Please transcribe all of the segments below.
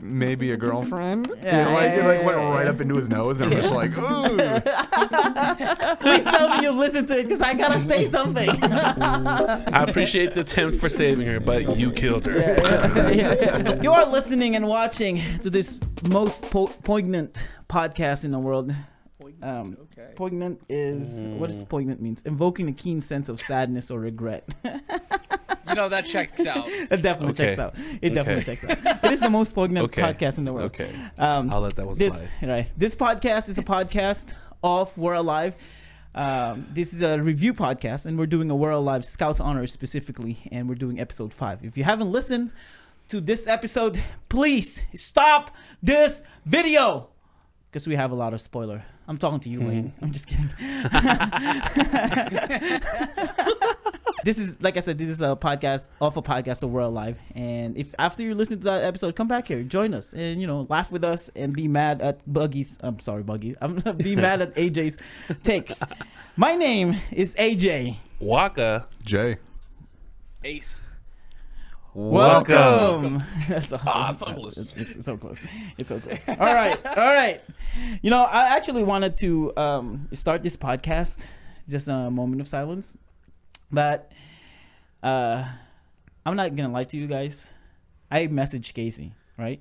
maybe a girlfriend. Yeah, It went right up into his nose, and I'm just like, ooh. Please tell me you've listened to it, because I gotta say something. I appreciate the attempt for saving her, but you killed her. Yeah. You are listening and watching to this most poignant podcast in the world. Okay. Poignant is what does poignant means? Invoking a keen sense of sadness or regret. You know, that checks out. It definitely checks out. It definitely checks out. It is the most poignant podcast in the world. Okay. I'll let that one slide. Right. This podcast is a podcast of We're Alive. This is a review podcast, and we're doing a We're Alive Scouts Honors specifically, and we're doing episode 5. If you haven't listened to this episode, please stop this video, because we have a lot of spoiler. I'm talking to you, Wayne. I'm just kidding. This is, like I said, this is a podcast of We're Alive. And if after you listen to that episode, come back here, join us, and laugh with us and be mad at Buggy's. I'm sorry, Buggy. Be mad at AJ's takes. My name is AJ. Wakka. Jay. Ace. Welcome. That's awesome. It's so close. It's so close. All right. I actually wanted to start this podcast, just a moment of silence, but I'm not gonna lie to you guys. I messaged Casey, right?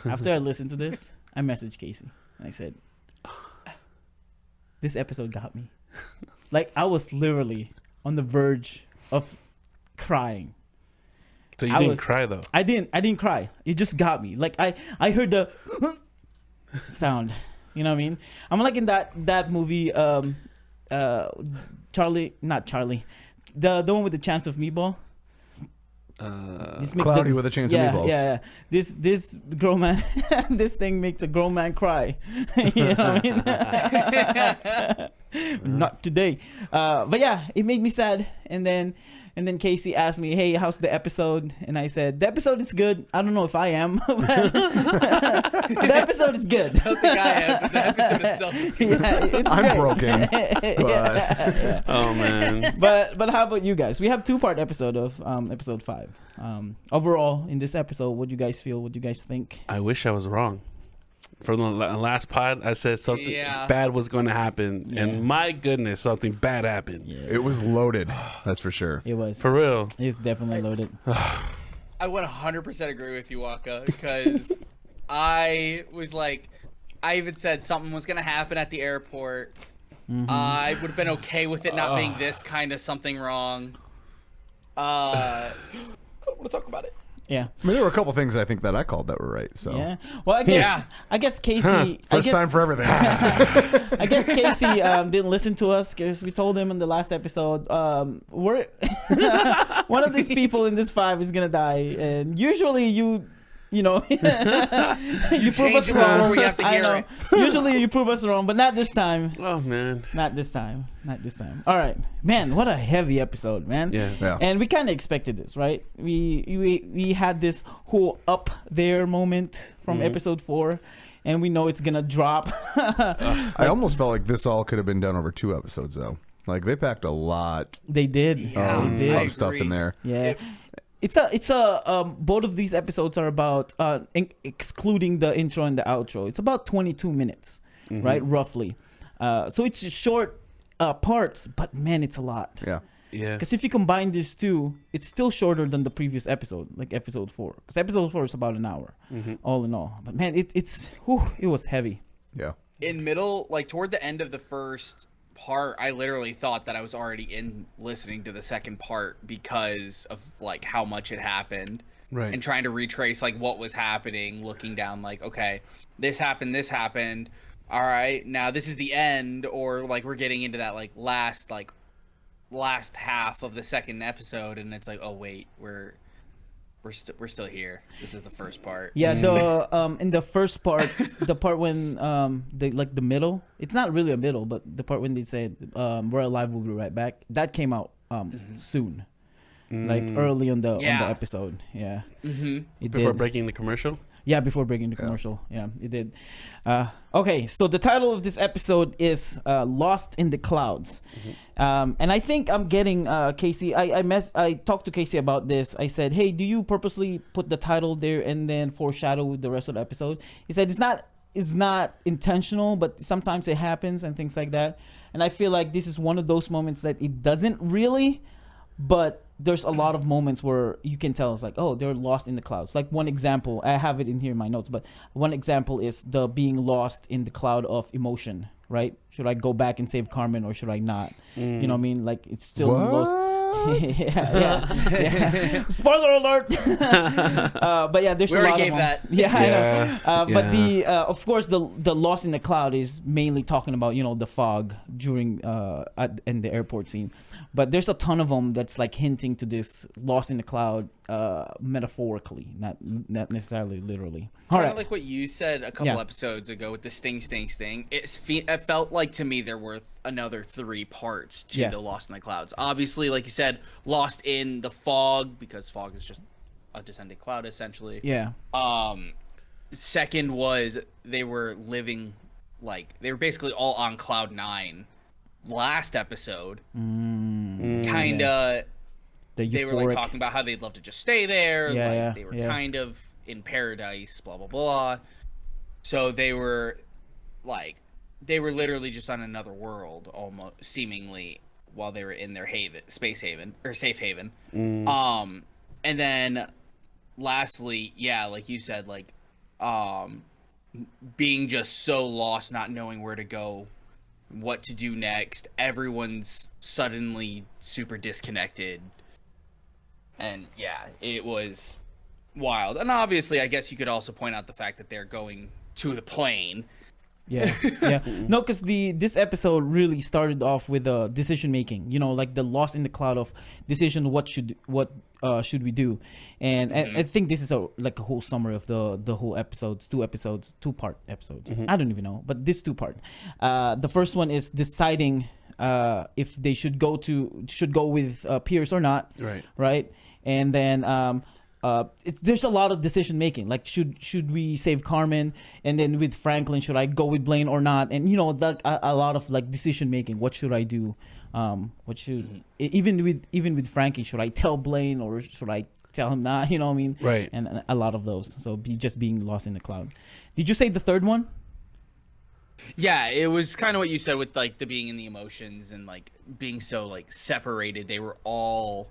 After I listened to this, I messaged Casey and I said, this episode got me. Like, I was literally on the verge of crying. So you didn't cry though? I didn't cry. It just got me. Like, I heard the sound. You know what I mean? I'm like in that movie, Charlie, not Charlie, the one with the chance of meatball. Cloudy with a chance of meatballs. Yeah. This grown man, this thing makes a grown man cry. You know what I mean? Not today. But yeah, it made me sad. And then Casey asked me, hey, how's the episode? And I said, the episode is good. I don't know if I am, but the episode is good. I don't think I am, but the episode itself is good. Yeah, I'm broken. Yeah. Oh, man. But how about you guys? We have 2-part episode of episode 5. Overall, in this episode, what do you guys feel? What do you guys think? I wish I was wrong. From the last pod, I said something bad was going to happen, and my goodness, something bad happened. Yeah. It was loaded, that's for sure. It was. For real. It's definitely loaded. I would 100% agree with you, Wakka, because I was like, I even said something was going to happen at the airport. Mm-hmm. I would have been okay with it not being this kind of something wrong. I don't want to talk about it. Yeah. I mean, there were a couple things I think that I called that were right. So yeah. Well, I guess Casey. First time for everything. I guess Casey didn't listen to us because we told him in the last episode, we're one of these people in this 5 is gonna die, and usually you prove us wrong. We have to hear it. Usually you prove us wrong, but not this time. Oh man. Not this time. All right, man. What a heavy episode, man. Yeah. And we kind of expected this, right? We had this whole up there moment from episode 4, and we know it's gonna drop. I almost felt like this all could have been done over 2 episodes, though. Like, they packed a lot. They did. Of stuff in there. Yeah. It's a both of these episodes are about excluding the intro and the outro. It's about 22 minutes, right, roughly. So it's short parts, but man, it's a lot. Yeah. Because if you combine these 2, it's still shorter than the previous episode, like episode 4. Because episode 4 is about an hour, all in all. But man, it was heavy. Yeah. In middle, like toward the end of the first part, I literally thought that I was already in listening to the second part because of like how much it happened, right? And trying to retrace like what was happening, looking down like, okay, this happened, all right, now this is the end, or like we're getting into that like last half of the second episode, and it's like, oh wait, we're still here. This is the first part. Yeah, the in the first part, the part when the middle, it's not really a middle, but the part when they said we're alive, we'll be right back, that came out soon, like early on the episode. Yeah. Mm-hmm. Before breaking the commercial. Yeah, before breaking the commercial. Yeah, it did. Okay, so the title of this episode is Lost in the Clouds. And I think I'm getting Casey. I talked to Casey about this. I said, hey, do you purposely put the title there and then foreshadow the rest of the episode? He said it's not intentional, but sometimes it happens and things like that. And I feel like this is one of those moments that it doesn't really, but there's a lot of moments where you can tell it's like, oh, they're lost in the clouds. Like one example, I have it in here in my notes, but one example is the being lost in the cloud of emotion, right? Should I go back and save Carmen or should I not? You know what I mean? Like it's still lost. yeah. Spoiler alert. But yeah, there's we a lot already of gave that. Yeah, I know. But the of course the lost in the cloud is mainly talking about the fog during in the airport scene. But there's a ton of them that's like hinting to this lost in the cloud metaphorically, not necessarily literally. Kind of like what you said a couple episodes ago with the sting. It felt like to me there were another 3 parts to the Lost in the Clouds. Obviously, like you said, lost in the fog because fog is just a descending cloud essentially. Yeah. Second was they were living they were basically all on cloud 9. Last episode, kind of, they were like talking about how they'd love to just stay there. They were kind of in paradise, blah blah blah. So they were literally just on another world, almost seemingly, while they were in their safe haven. And then, lastly, like you said, being just so lost, not knowing where to go. What to do next. Everyone's suddenly super disconnected. And it was wild. And obviously, I guess you could also point out the fact that they're going to the plane. Yeah. No, because this episode really started off with decision making. Like the lost in the cloud of decision. What should we do? And I think this is a whole summary of the whole episodes. 2-part episodes. I don't even know, but this 2-part. The first one is deciding if they should go with Pierce or not. Right. And then there's a lot of decision making. Like should we save Carmen? And then with Franklin, should I go with Blaine or not? And a lot of decision making. What should I do? Even with Frankie, should I tell Blaine or should I tell him not? You know what I mean? Right. And a lot of those. So being lost in the cloud. Did you say the third one? Yeah, it was kind of what you said with the being in the emotions and being so separated. They were all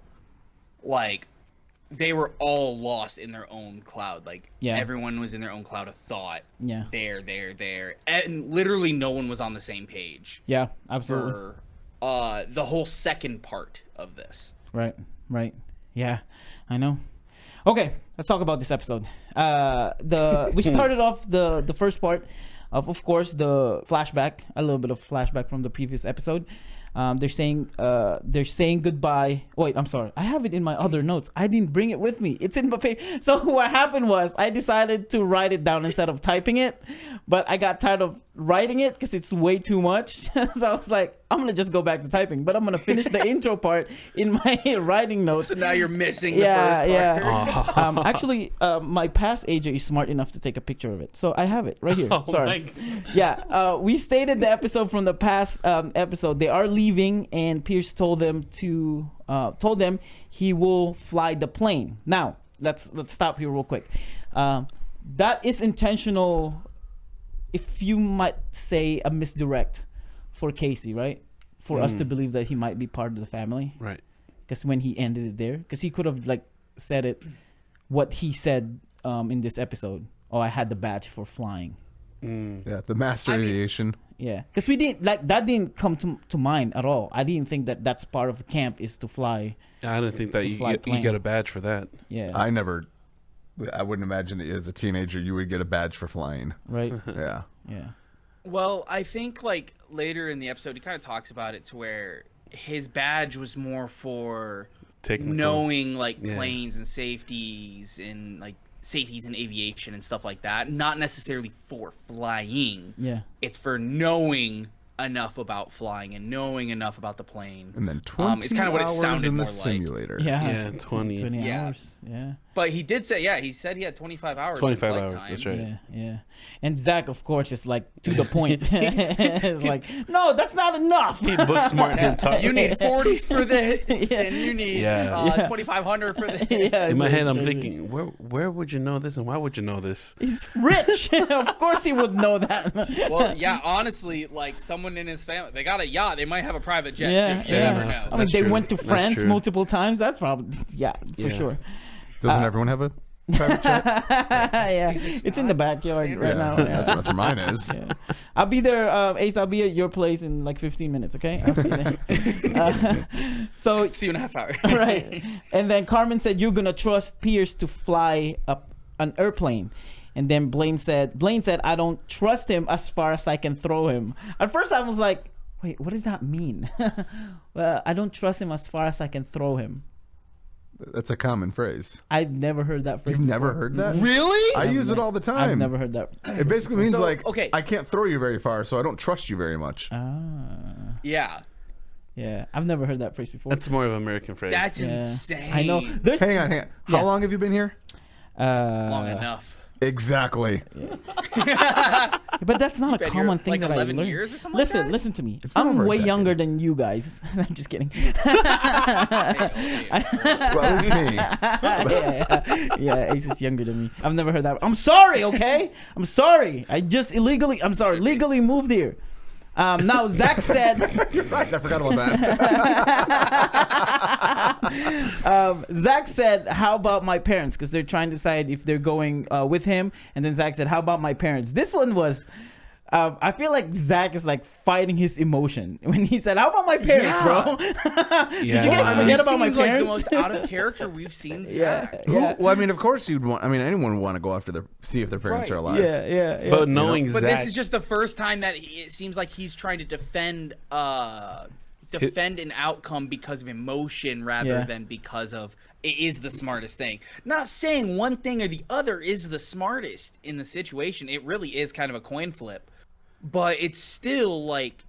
lost in their own cloud. Everyone was in their own cloud of thought. Yeah. There. And literally no one was on the same page. Yeah, absolutely. For the whole second part of this. Right. Yeah, I know. Okay, let's talk about this episode. We started off the first part of course, the flashback, a little bit of flashback from the previous episode. They're saying goodbye. Wait, I'm sorry. I have it in my other notes. I didn't bring it with me. It's in my paper. So what happened was I decided to write it down instead of typing it, but I got tired of writing it because it's way too much. So I was like, I'm going to just go back to typing, but I'm going to finish the intro part in my writing notes. So now you're missing the first part. Yeah. Actually, my past AJ is smart enough to take a picture of it. So I have it right here. Sorry. Yeah. We stated the episode from the past episode. They are leaving and Pierce told them he will fly the plane. Now, let's stop here real quick. That is intentional, if you might say, a misdirect for Casey, right? For us to believe that he might be part of the family. Right. Because when he ended it there, because he could have said it, what he said in this episode. Oh, I had the badge for flying. Yeah, the master aviation. Yeah, because we didn't that didn't come to mind at all. I didn't think that that's part of the camp is to fly. I didn't think that you get a badge for that. Yeah, I wouldn't imagine that as a teenager you would get a badge for flying. Right. Yeah. Yeah. Well, I think later in the episode he kind of talks about it to where his badge was more for knowing planes and safeties and safeties in aviation and stuff like that, not necessarily for flying. Yeah, it's for knowing enough about flying and knowing enough about the plane. And then 20 it's kind of what it sounded in the more simulator. Yeah, 20 hours. Yeah. But he did say, he said he had 25 hours. 25 flight hours. time. That's right. Yeah. And Zach, of course, is like to the point. It's like, no, that's not enough. He book smart him talk. You need 40 for this, and you need 2,500 for this. In my head, I'm thinking, where would you know this, and why would you know this? He's rich. Of course, he would know that. Well, yeah, honestly, like someone in his family, they got a yacht. They might have a private jet too. You never know. I mean, they went to That's France true. multiple times. That's probably for sure. Doesn't everyone have a private jet? It's in the backyard right now. Yeah. That's where mine is. Yeah. I'll be there, Ace. I'll be at your place in like 15 minutes. Okay, I'll see you then. So See you in a half hour. right, and then Carmen said you're gonna trust Pierce to fly up an airplane. And then Blaine said, I don't trust him as far as I can throw him. At first, I was like, wait, what does that mean? I don't trust him as far as I can throw him. That's a common phrase. I've never heard that phrase. You've never heard that? Really? I use it all the time. I've never heard that. It basically means okay. I can't throw you very far, so I don't trust you very much. Yeah. Yeah, I've never heard that phrase before. That's more of an American phrase. That's insane. I know. Hang on. How long have you been here? Long enough. Exactly. But that's not a been common here, thing like that 11 I learned. years or something Listen, like that? listen to me. been I'm over a way decade. younger than you guys. I'm just kidding. Well, it's me. Yeah, Ace is younger than me. I've never heard that. I'm sorry, okay? I'm sorry. I just legally moved here. Now Zach said You're right. I forgot about that. Zach said, how about my parents? Because they're trying to decide if they're going with him. And then Zach said, how about my parents? This one was, I feel like Zach is like fighting his emotion when he said, how about my parents, bro? Did you guys forget about my Like parents? the most out of character we've seen Zach. Yeah. Well, I mean, of course you'd want. I mean, anyone would want to go after see if their parents are alive. Yeah. But knowing But Zach, this is just the first time that it seems like he's trying to defend an outcome because of emotion rather than because of it is the smartest thing. Not saying one thing or the other is the smartest in the situation. It really is kind of a coin flip. But it's still like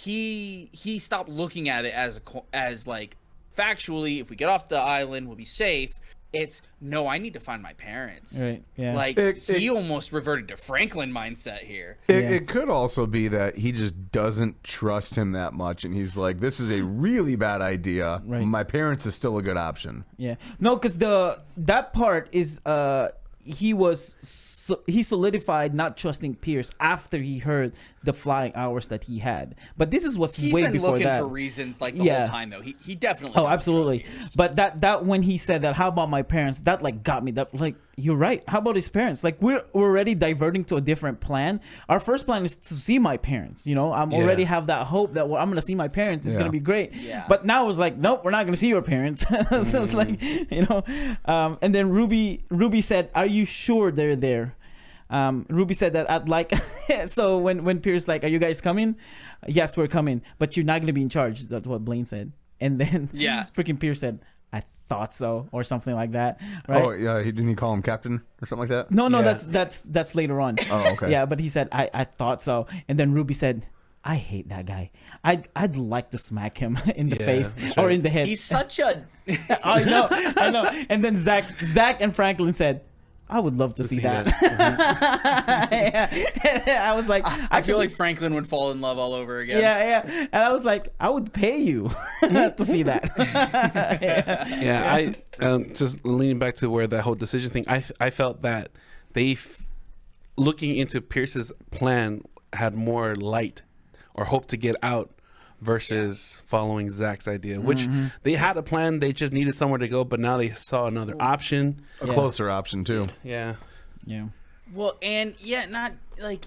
he stopped looking at it as like factually, if we get off the island, we'll be safe. It's no, I need to find my parents. Right. Yeah. Like he almost reverted to Franklin mindset here. It could also be that he just doesn't trust him that much, and he's like, "This is a really bad idea. Right. My parents is still a good option." Yeah. No, because that part is he solidified not trusting Pierce after he heard the flying hours that he had. But this is what's He's way been before looking that. for reasons like the whole time though. He definitely. Oh, doesn't absolutely. trust Pierce. But that when he said that, how about my parents? That like got me. That like you're right. How about his parents? Like we're already diverting to a different plan. Our first plan is to see my parents. You know, I'm already have that hope that I'm gonna see my parents. It's gonna be great. Yeah. But now it's like, nope, we're not gonna see your parents. So it's like, you know. And then Ruby said, "Are you sure they're there?" Ruby said that I'd like. So when Pierce like, "Are you guys coming?" "Yes, we're coming, but you're not gonna be in charge." That's what Blaine said. And then freaking Pierce said, "I thought so," or something like that. Right? Oh yeah, didn't he call him captain or something like that? No, Yeah. that's later on. Oh, okay. Yeah, but he said, I thought so. And then Ruby said, "I hate that guy. I'd like to smack him in the face or in the head." He's such a. I know. And then Zach and Franklin said, "I would love to see that." I was like, I feel like Franklin would fall in love all over again. yeah. And I was like, I would pay you to see that. I just leaning back to where that whole decision thing, I felt that looking into Pierce's plan had more light or hope to get out versus following Zach's idea, which they had a plan. They just needed somewhere to go, but now they saw another option. A closer option too. Yeah. Well, and not like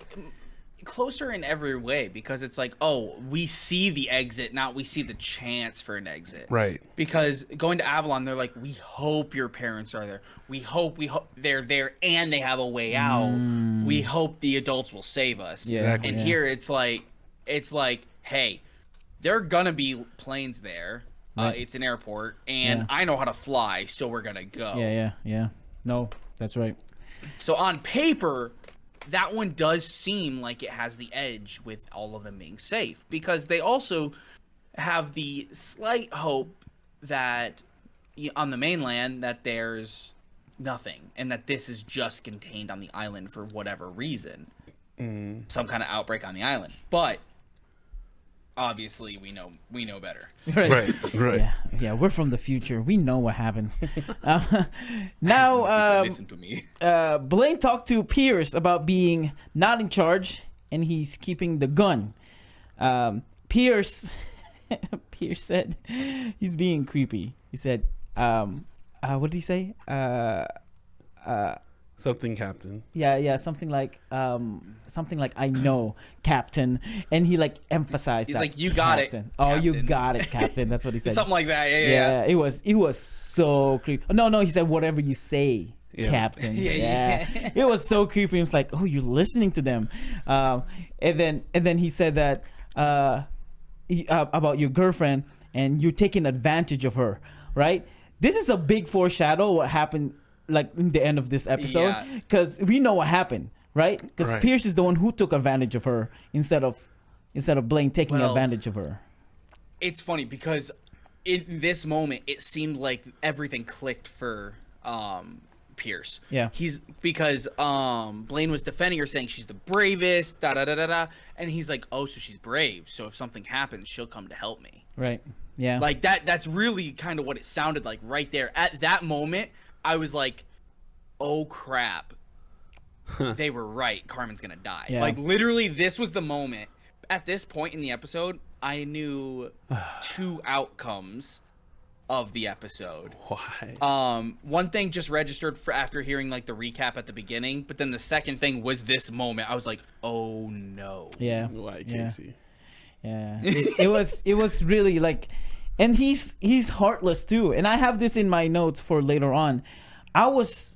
closer in every way because it's like, oh, we see the exit, not we see the chance for an exit. Right. Because going to Avalon, they're like, we hope your parents are there. We hope they're there and they have a way out. We hope the adults will save us. Yeah. Exactly. And here it's like, hey, there are gonna be planes there. It's an airport, and I know how to fly, so we're gonna go. Yeah. No, that's right. So on paper, that one does seem like it has the edge with all of them being safe, because they also have the slight hope that on the mainland that there's nothing, and that this is just contained on the island for whatever reason, some kind of outbreak on the island. But obviously, we know better. Right. Yeah, we're from the future. We know what happened. Now, Listen to me. Blaine talked to Pierce about being not in charge, and he's keeping the gun. Pierce said he's being creepy. He said, what did he say? Something, Captain. Yeah, something like I know, Captain, and he like emphasized. He's that, like, you got Captain. it. Oh, you Captain." got it, Captain. That's what he said. Something like that. Yeah. It was so creepy. No, he said whatever you say, Yeah. Captain. Yeah. It was so creepy. It was like, oh, you're listening to them, and then he said that about your girlfriend and you're taking advantage of her, right? This is a big foreshadow what happened like in the end of this episode, because we know what happened, right? Because Right. Pierce is the one who took advantage of her instead of Blaine taking Well, advantage of her. It's funny because in this moment it seemed like everything clicked for Pierce. Yeah. Because Blaine was defending her, saying she's the bravest, and he's like, oh, so she's brave. So if something happens, she'll come to help me. Right. Yeah. Like that's really kind of what it sounded like right there. At that moment, I was like, oh crap. They were right. Carmen's gonna die. Yeah. Like literally, this was the moment. At this point in the episode, I knew two outcomes of the episode. Why? One thing just registered for after hearing like the recap at the beginning, but then the second thing was this moment. I was like, oh no. Yeah. Why, Yeah. Casey? Yeah. It was really like, and he's heartless too. And I have this in my notes for later on. I was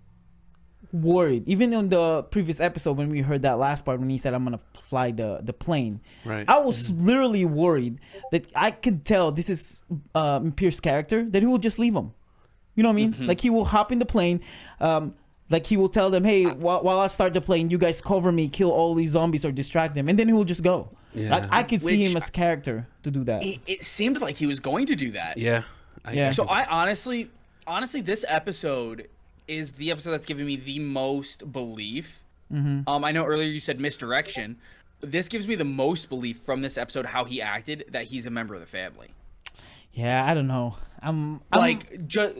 worried, even in the previous episode when we heard that last part when he said I'm gonna fly the plane. Right. I was literally worried that I could tell this is Pierce's character, that he will just leave him. You know what I mean? Like he will hop in the plane. Like he will tell them, hey, while I start the plane, you guys cover me, kill all these zombies or distract them, and then he will just go. Yeah. Like I could see Which- him as character to do that. It seemed like he was going to do that. Yeah. Yeah. So I honestly, this episode is the episode that's giving me the most belief. I know earlier you said misdirection. This gives me the most belief from this episode how he acted that he's a member of the family. Yeah, I don't know.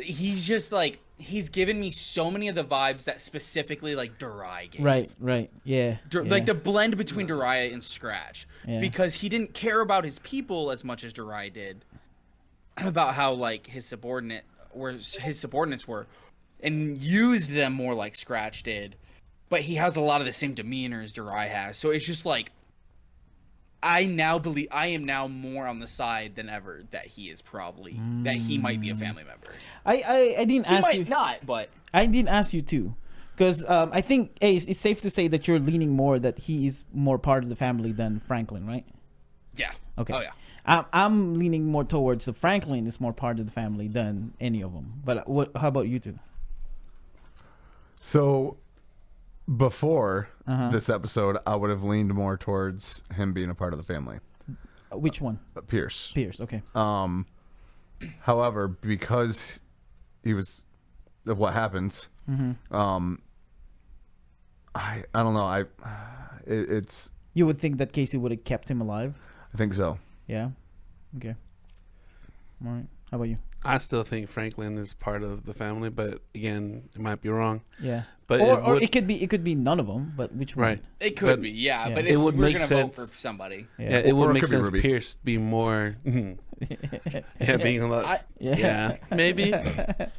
He's just like he's given me so many of the vibes that specifically like Durai gave. right. Yeah. Like the blend between Durai and Scratch, Yeah. because he didn't care about his people as much as Durai did, about how like his subordinates were, and used them more like Scratch did, but he has a lot of the same demeanor as Durai has. So it's just like I am now more on the side than ever that he is probably that he might be a family member. I didn't He ask might you. not, but I didn't ask you too, because I think it's safe to say that you're leaning more that he is more part of the family than Franklin, right? yeah. Okay. Oh yeah. I'm leaning more towards the Franklin is more part of the family than any of them. But how about you two? So before this episode, I would have leaned more towards him being a part of the family. Which one? Pierce. Pierce. Okay. However, because he was of what happens, I don't know. It's You would think that Casey would have kept him alive. I think so. Yeah. Okay. All right. How about you? I still think Franklin is part of the family, but again, it might be wrong. Yeah. But or would- it could be none of them. But which one? Right. It could But- be, yeah. Yeah. But It if would we're make gonna sense. vote for somebody, Yeah, it Or would it make could be sense. Ruby. Pierce be more. Yeah, being a lot. Yeah, maybe. Yeah.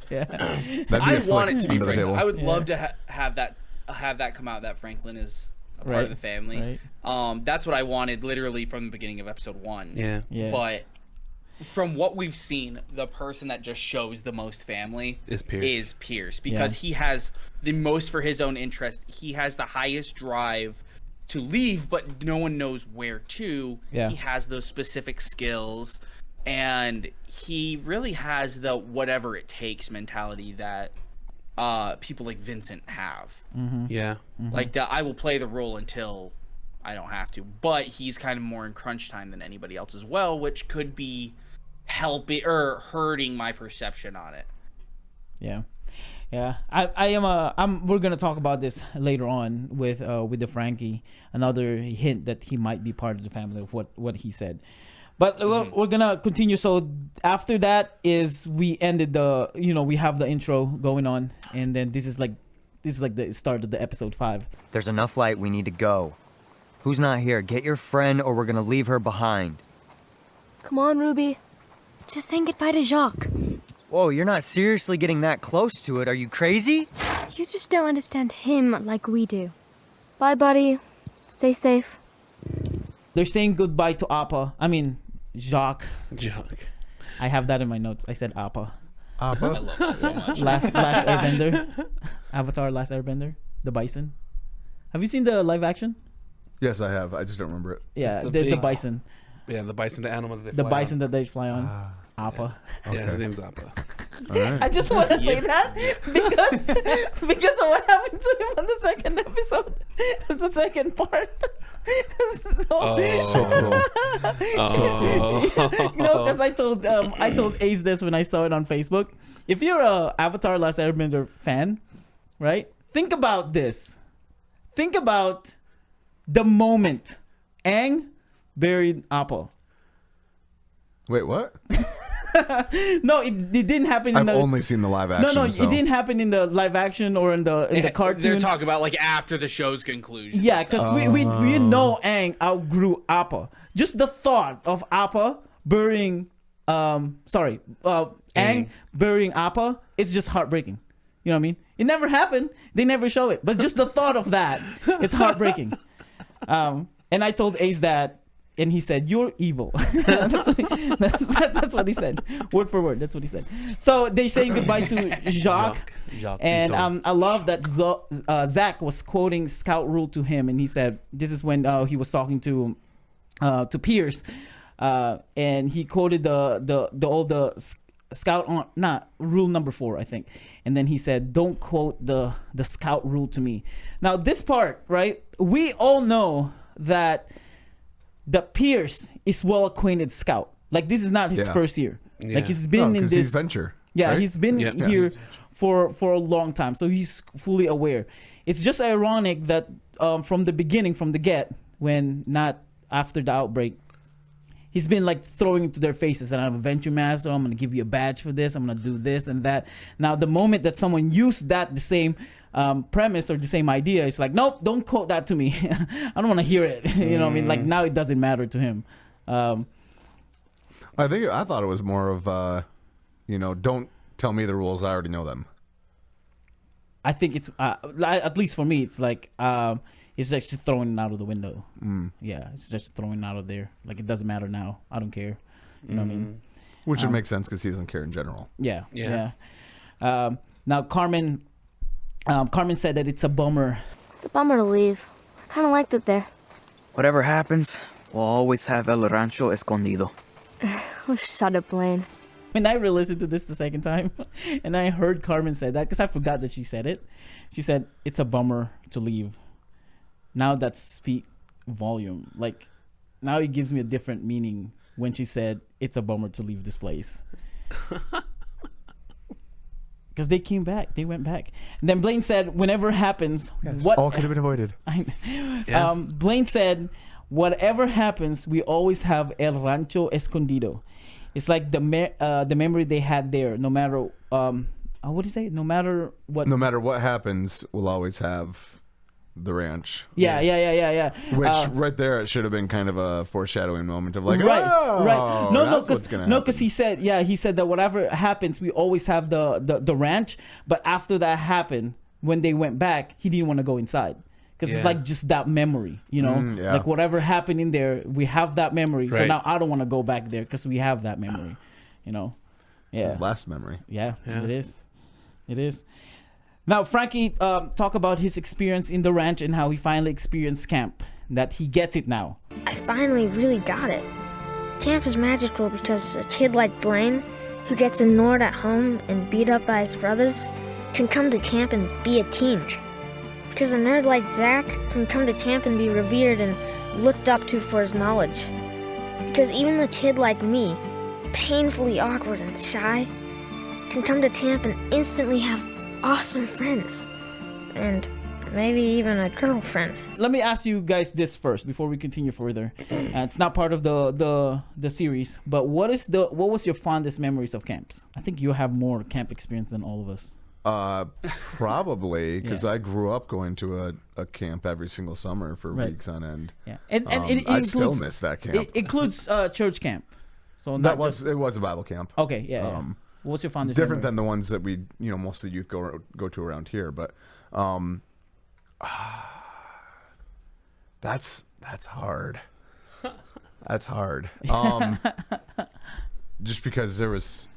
That'd be I a slick want it to be under the Franklin. table. I would love to have that come out that Franklin is a part Right, of the family. That's what I wanted literally from the beginning of episode 1. Yeah. Yeah. But from what we've seen, the person that just shows the most family Is Pierce. because he has the most for his own interest. He has the highest drive to leave, but no one knows where to. Yeah. He has those specific skills, and he really has the whatever it takes mentality that people like Vincent have. Yeah. Like the I will play the role until I don't have to, but he's kind of more in crunch time than anybody else as well, which could be helping or hurting my perception on it. Yeah. Yeah, we're gonna talk about this later on with the Frankie. Another hint that he might be part of the family of what he said. But we're gonna continue. So after that is we ended we have the intro going on, and then this is like the start of the episode 5. There's enough light. We need to go. Who's not here? Get your friend, or we're gonna leave her behind. Come on, Ruby. Just saying goodbye to Jacques. Whoa, you're not seriously getting that close to it. Are you crazy? You just don't understand him like we do. Bye, buddy. Stay safe. They're saying goodbye to Appa. I mean, Jacques. Junk. I have that in my notes. I said Appa. I love that so much. Last Airbender. Avatar Last Airbender. The bison. Have you seen the live action? Yes, I have. I just don't remember it. Yeah, It's the the big- bison. Yeah, the bison, the animal that they The fly bison on. that they fly on. Appa. Yeah, his name's Appa. All right. I just want to say that because of what happened to him on the second episode. It's the second part. Oh. Because I told Ace this when I saw it on Facebook. If you're a Avatar Last Airbender fan, right? Think about this. Think about the moment Aang buried Appa. Wait, what? No, it didn't happen. I've only seen the live action. No, so. it didn't happen in the live action or in the cartoon. They're talking about like after the show's conclusion. Yeah, because we know Aang outgrew Appa. Just the thought of Appa burying, Aang burying Appa, it's just heartbreaking. You know what I mean? It never happened. They never show it. But just the thought of that, it's heartbreaking. And I told Ace that, and he said, "You're evil." that's what he said. Word for word. That's what he said. So they're saying goodbye to Jacques. And I love that Zach was quoting Scout Rule to him, and he said this is when he was talking to Pierce, and he quoted the Scout on Rule number 4, I think, and then he said, "Don't quote the Scout Rule to me." Now this part, right? We all know that the Pierce is well acquainted Scout. Like this is not his first year. Yeah. Like he's been in 'cause this he's Venture. Yeah, right? he's been here for a long time, so he's fully aware. It's just ironic that from the beginning, from the get, when not after the outbreak, he's been like throwing into their faces, and I have a Venture Master, I'm gonna give you a badge for this, I'm gonna do this and that. Now the moment that someone used the same premise or the same idea, it's like, nope, don't quote that to me. I don't want to hear it. You know what I mean? Like now it doesn't matter to him. I thought it was more of don't tell me the rules, I already know them. I think it's at least for me, it's like it's just throwing it out of the window. Yeah, it's just throwing it out of there. Like it doesn't matter now. I don't care. You know what I mean? Which would make sense because he doesn't care in general. Yeah. Yeah. Now Carmen said that it's a bummer. It's a bummer to leave. I kind of liked it there. Whatever happens, we'll always have El Rancho Escondido. Oh, shut up, Blaine. When I re-listened to this the second time, and I heard Carmen say that, because I forgot that she said it. She said, "It's a bummer to leave." Now that speak volume. Like, now it gives me a different meaning when she said, "It's a bummer to leave this place." Because they came back. They went back. And then Blaine said, whenever happens, what... All could have been avoided. Blaine said, whatever happens, we always have El Rancho Escondido. It's like the memory they had there, no matter... what do you say? No matter what... No matter what happens, we'll always have the ranch. Yeah. Which right there, it should have been kind of a foreshadowing moment of like, right. that's what's gonna happen. Because he said that whatever happens, we always have the ranch. But after that happened, when they went back, he didn't want to go inside because it's like just that memory, you know, like whatever happened in there, we have that memory. So now I don't want to go back there because we have that memory, you know. Yeah, It's his last memory. Yeah, it is. Now, Frankie talk about his experience in the ranch and how he finally experienced camp, that he gets it now. I finally really got it. Camp is magical because a kid like Blaine, who gets ignored at home and beat up by his brothers, can come to camp and be a team. Because a nerd like Zach can come to camp and be revered and looked up to for his knowledge. Because even a kid like me, painfully awkward and shy, can come to camp and instantly have awesome friends. And maybe even a girlfriend. Let me ask you guys this first before we continue further. It's not part of the series, but what was your fondest memories of camps? I think you have more camp experience than all of us. Probably because Yeah. I grew up going to a camp every single summer for Right. weeks on end. Yeah, and it I includes, still miss that camp. It includes church camp. So That not was just, it was a Bible camp. okay. Yeah. yeah. What's your fondest Different memory? than the ones that we most of the youth go to around here, but that's hard. That's hard. Just because there was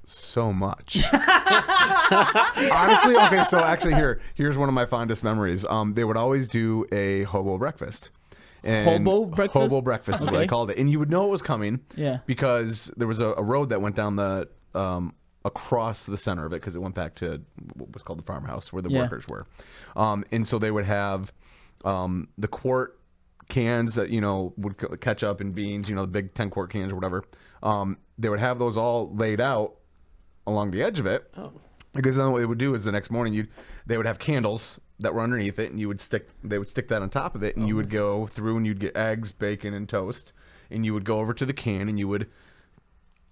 so much. Honestly, okay, so actually here's one of my fondest memories. They would always do a hobo breakfast. And Hobo breakfast? Hobo breakfast is what I Okay. called it. And you would know it was coming Yeah. because there was a road that went down the across the center of it because it went back to what was called the farmhouse where the Yeah. workers were. And so they would have the quart cans that would ketchup and beans, the big 10-quart cans or whatever. They would have those all laid out along the edge of it. Oh. Because then what they would do is the next morning they would have candles that were underneath it, and they would stick that on top of it, and you would go through and you'd get eggs, bacon, and toast, and you would go over to the can and you would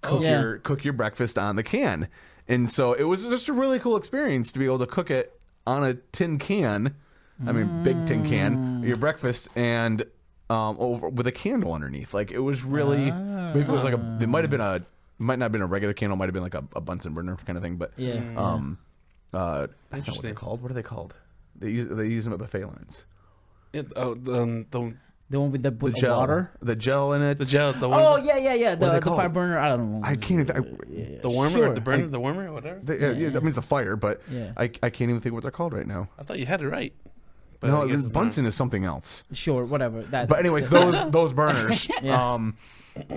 cook your breakfast on the can. And so it was just a really cool experience to be able to cook it on a tin can. I mean, big tin can, your breakfast, and over with a candle underneath. Like it was really, maybe it was like it might not have been a regular candle, might have been like a Bunsen burner kind of thing, but Yeah. that's not what they're Interesting. called. What are they called? They use them at buffet lines. Yeah, The one with the Gel, water. the gel in it. the gel, the one, Oh yeah. What are they The called? fire burner. I don't know. I can't even. the warmer, Sure. or the burner, the warmer, or whatever. That means the fire, but Yeah. I can't even think what they're called right now. I thought you had it right. But No, I guess it's not. Bunsen is something else. Sure, whatever. That. But anyways, those burners. Yeah. I'm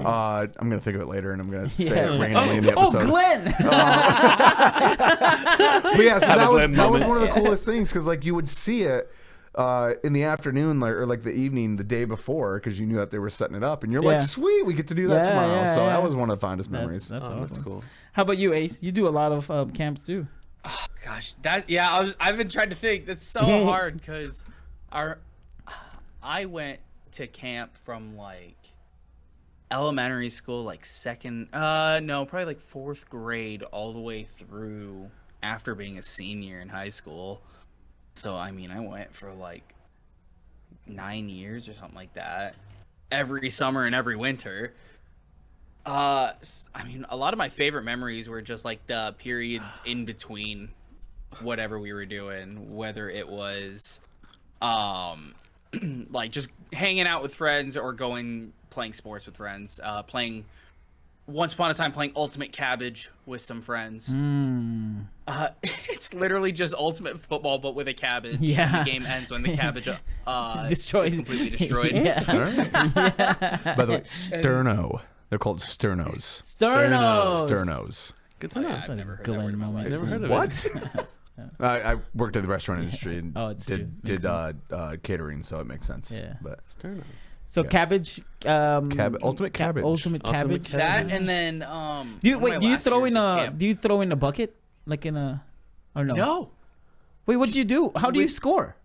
gonna think of it later, and I'm gonna say Yeah. it randomly in the Oh, episode. Glenn! But yeah, so Have a that was Glenn moment. one of the coolest things because like you would see it in the afternoon, or like the evening, the day before, because you knew that they were setting it up, and you're Yeah. like, sweet, we get to do that Yeah, tomorrow. yeah, So yeah. that was one of the fondest memories. That's Oh, awesome. that's cool. How about you, Ace? You do a lot of camps too. Gosh, I've been trying to think. That's so hard because I went to camp from like elementary school, like probably like 4th grade, all the way through after being a senior in high school. So I mean, I went for like 9 years or something like that, every summer and every winter. I mean, a lot of my favorite memories were just like the periods in between whatever we were doing, whether it was like just hanging out with friends or playing sports with friends, once upon a time playing Ultimate Cabbage with some friends. It's literally just Ultimate Football but with a cabbage. Yeah. The game ends when the cabbage Destroyed. is completely destroyed. Yeah. All right. By the way, sterno. They're called sternos. Sternos. Sternos. Good to know. I've never heard that Glenn word in my moment. life. Never heard of it. What? I worked in the restaurant industry and Oh, it's true. did Makes catering, so it makes sense. Yeah. But Sternos. So Yeah. cabbage. Ultimate Cabbage. Ultimate Ultimate cabbage. That and then Do you one of my last years at camp- Do you throw in a bucket like in a? Or no? No. Wait, what do you do? How do you score?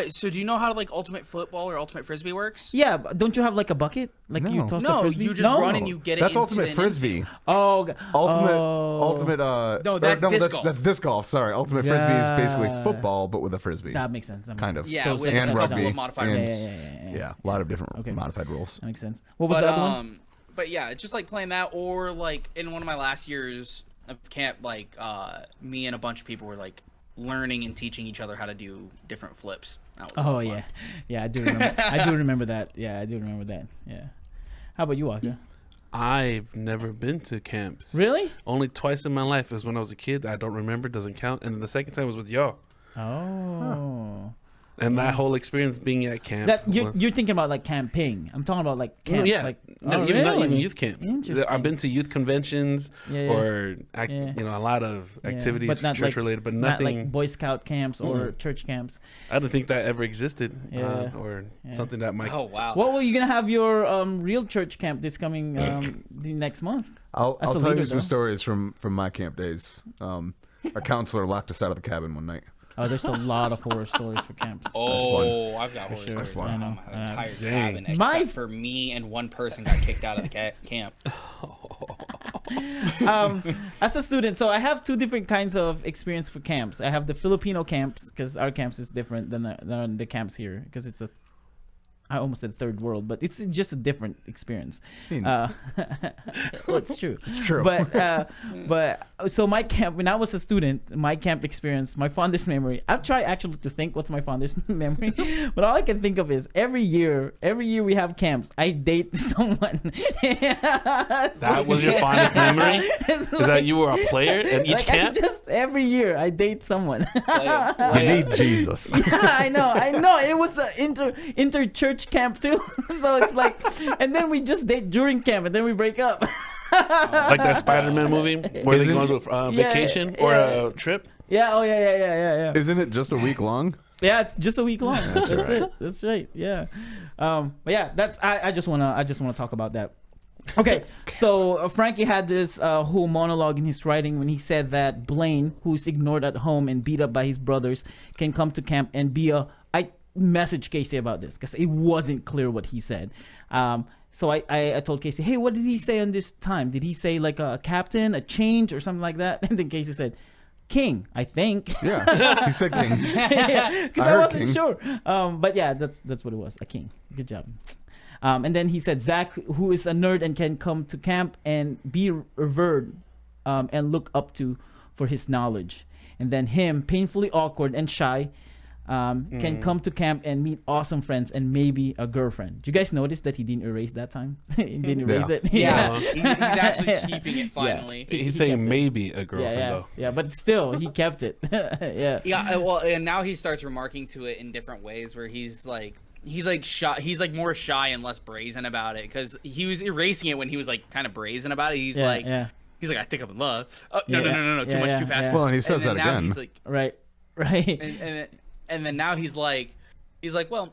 So do you know how like Ultimate Football or Ultimate Frisbee works? Yeah, but don't you have like a bucket? Like you No. toss the No, frisbee? you just No. run and you get it. that's into ultimate an frisbee. Oh, Ultimate. No, that's disc golf. That's disc golf. Sorry, ultimate frisbee is basically Yeah. football, but with a frisbee. That makes sense. That makes Kind sense. of. Yeah, So with it's and a rugby. couple of modified and- rules. Yeah. a lot of different Okay. modified rules. That makes sense. What was But the other one? but yeah, just like playing that, or like in one of my last years of camp, like me and a bunch of people were like learning and teaching each other how to do different flips. That was a lot Oh of fun. yeah, I do remember. I do remember that. Yeah, I do remember that. Yeah. How about you, Wakka? I've never been to camps. Really? Only twice in my life. It was when I was a kid. I don't remember. Doesn't count. And then the second time was with y'all. Oh. And that whole experience being at camp. That you're thinking about like camping. I'm talking about like camps. Yeah, Like, not even youth camps. Interesting. I've been to youth conventions or a lot of activities but not church related, but not nothing. like Boy Scout camps or church camps. I don't think that ever existed, or Yeah. something that might. Oh wow. Well, are you gonna have your real church camp this coming the next month? I'll That's tell illegal, you some though. stories from my camp days. Our counselor locked us out of the cabin one night. Oh, there's a lot of horror stories for camps. Oh, I've got horror sure. stories Fun. about my entire Dang. cabin, except My- for me and one person got kicked out of the camp. As a student, so I have two different kinds of experience for camps. I have the Filipino camps because our camps is different than the camps here because it's I almost said third world, but it's just a different experience. Well, it's true. It's true. But so my camp, when I was a student, my camp experience, my fondest memory. I've tried actually to think what's my fondest memory, but all I can think of is every year we have camps. I date someone. That was your fondest memory? Is that you were a player at each camp? Just every year I date someone. You need Jesus. Yeah, I know. It was an inter church camp too. So it's like, and then we just date during camp, and then we break up. Like that Spider-Man movie where they go to a vacation or a trip? Yeah. Oh yeah. Isn't it just a week long? Yeah, it's just a week long. That's right. it. That's right. Yeah. But yeah, that's I just wanna talk about that. Okay, so Frankie had this whole monologue in his writing when he said that Blaine, who's ignored at home and beat up by his brothers, can come to camp and be I messaged Casey about this because it wasn't clear what he said. So I told Casey, hey, what did he say on this time? Did he say like a captain, a change, or something like that? And then Casey said, King, I think. Yeah, he said king. Because I I heard wasn't king. sure. But yeah, that's what it was, a king. Good job. And then he said, Zach, who is a nerd and can come to camp and be revered and look up to for his knowledge. And then him, painfully awkward and shy, can come to camp and meet awesome friends and maybe a girlfriend. Do you guys notice that he didn't erase that time? He didn't erase it. Yeah, he's actually keeping it finally. He's saying maybe a girlfriend though. Yeah, but still, he kept it. Yeah. Yeah, well, and now he starts remarking to it in different ways where he's like shy, he's like more shy and less brazen about it because he was erasing it when he was like kind of brazen about it. He's like, I think I'm in love. Oh, no, too much, too fast. Well, and he says then that now again. He's like, Right. and then now he's like, well,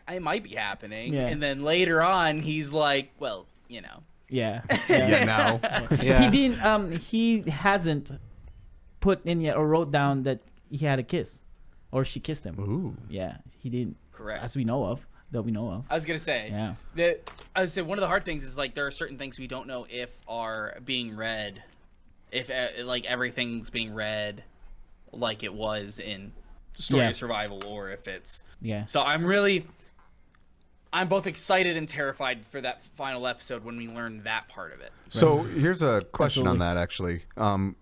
I might be happening. Yeah. And then later on, he's like, well, you know. Yeah. Yeah, now. Yeah. He didn't. He hasn't put in yet or wrote down that he had a kiss, or she kissed him. Ooh. Yeah, he didn't. Correct. As we know of, that we know of. I was gonna say, Yeah. I would say one of the hard things is like there are certain things we don't know if are being read, if like everything's being read, like it was in Story of Survival, or if it's So I'm both excited and terrified for that final episode when we learn that part of it. So here's a question on that actually, because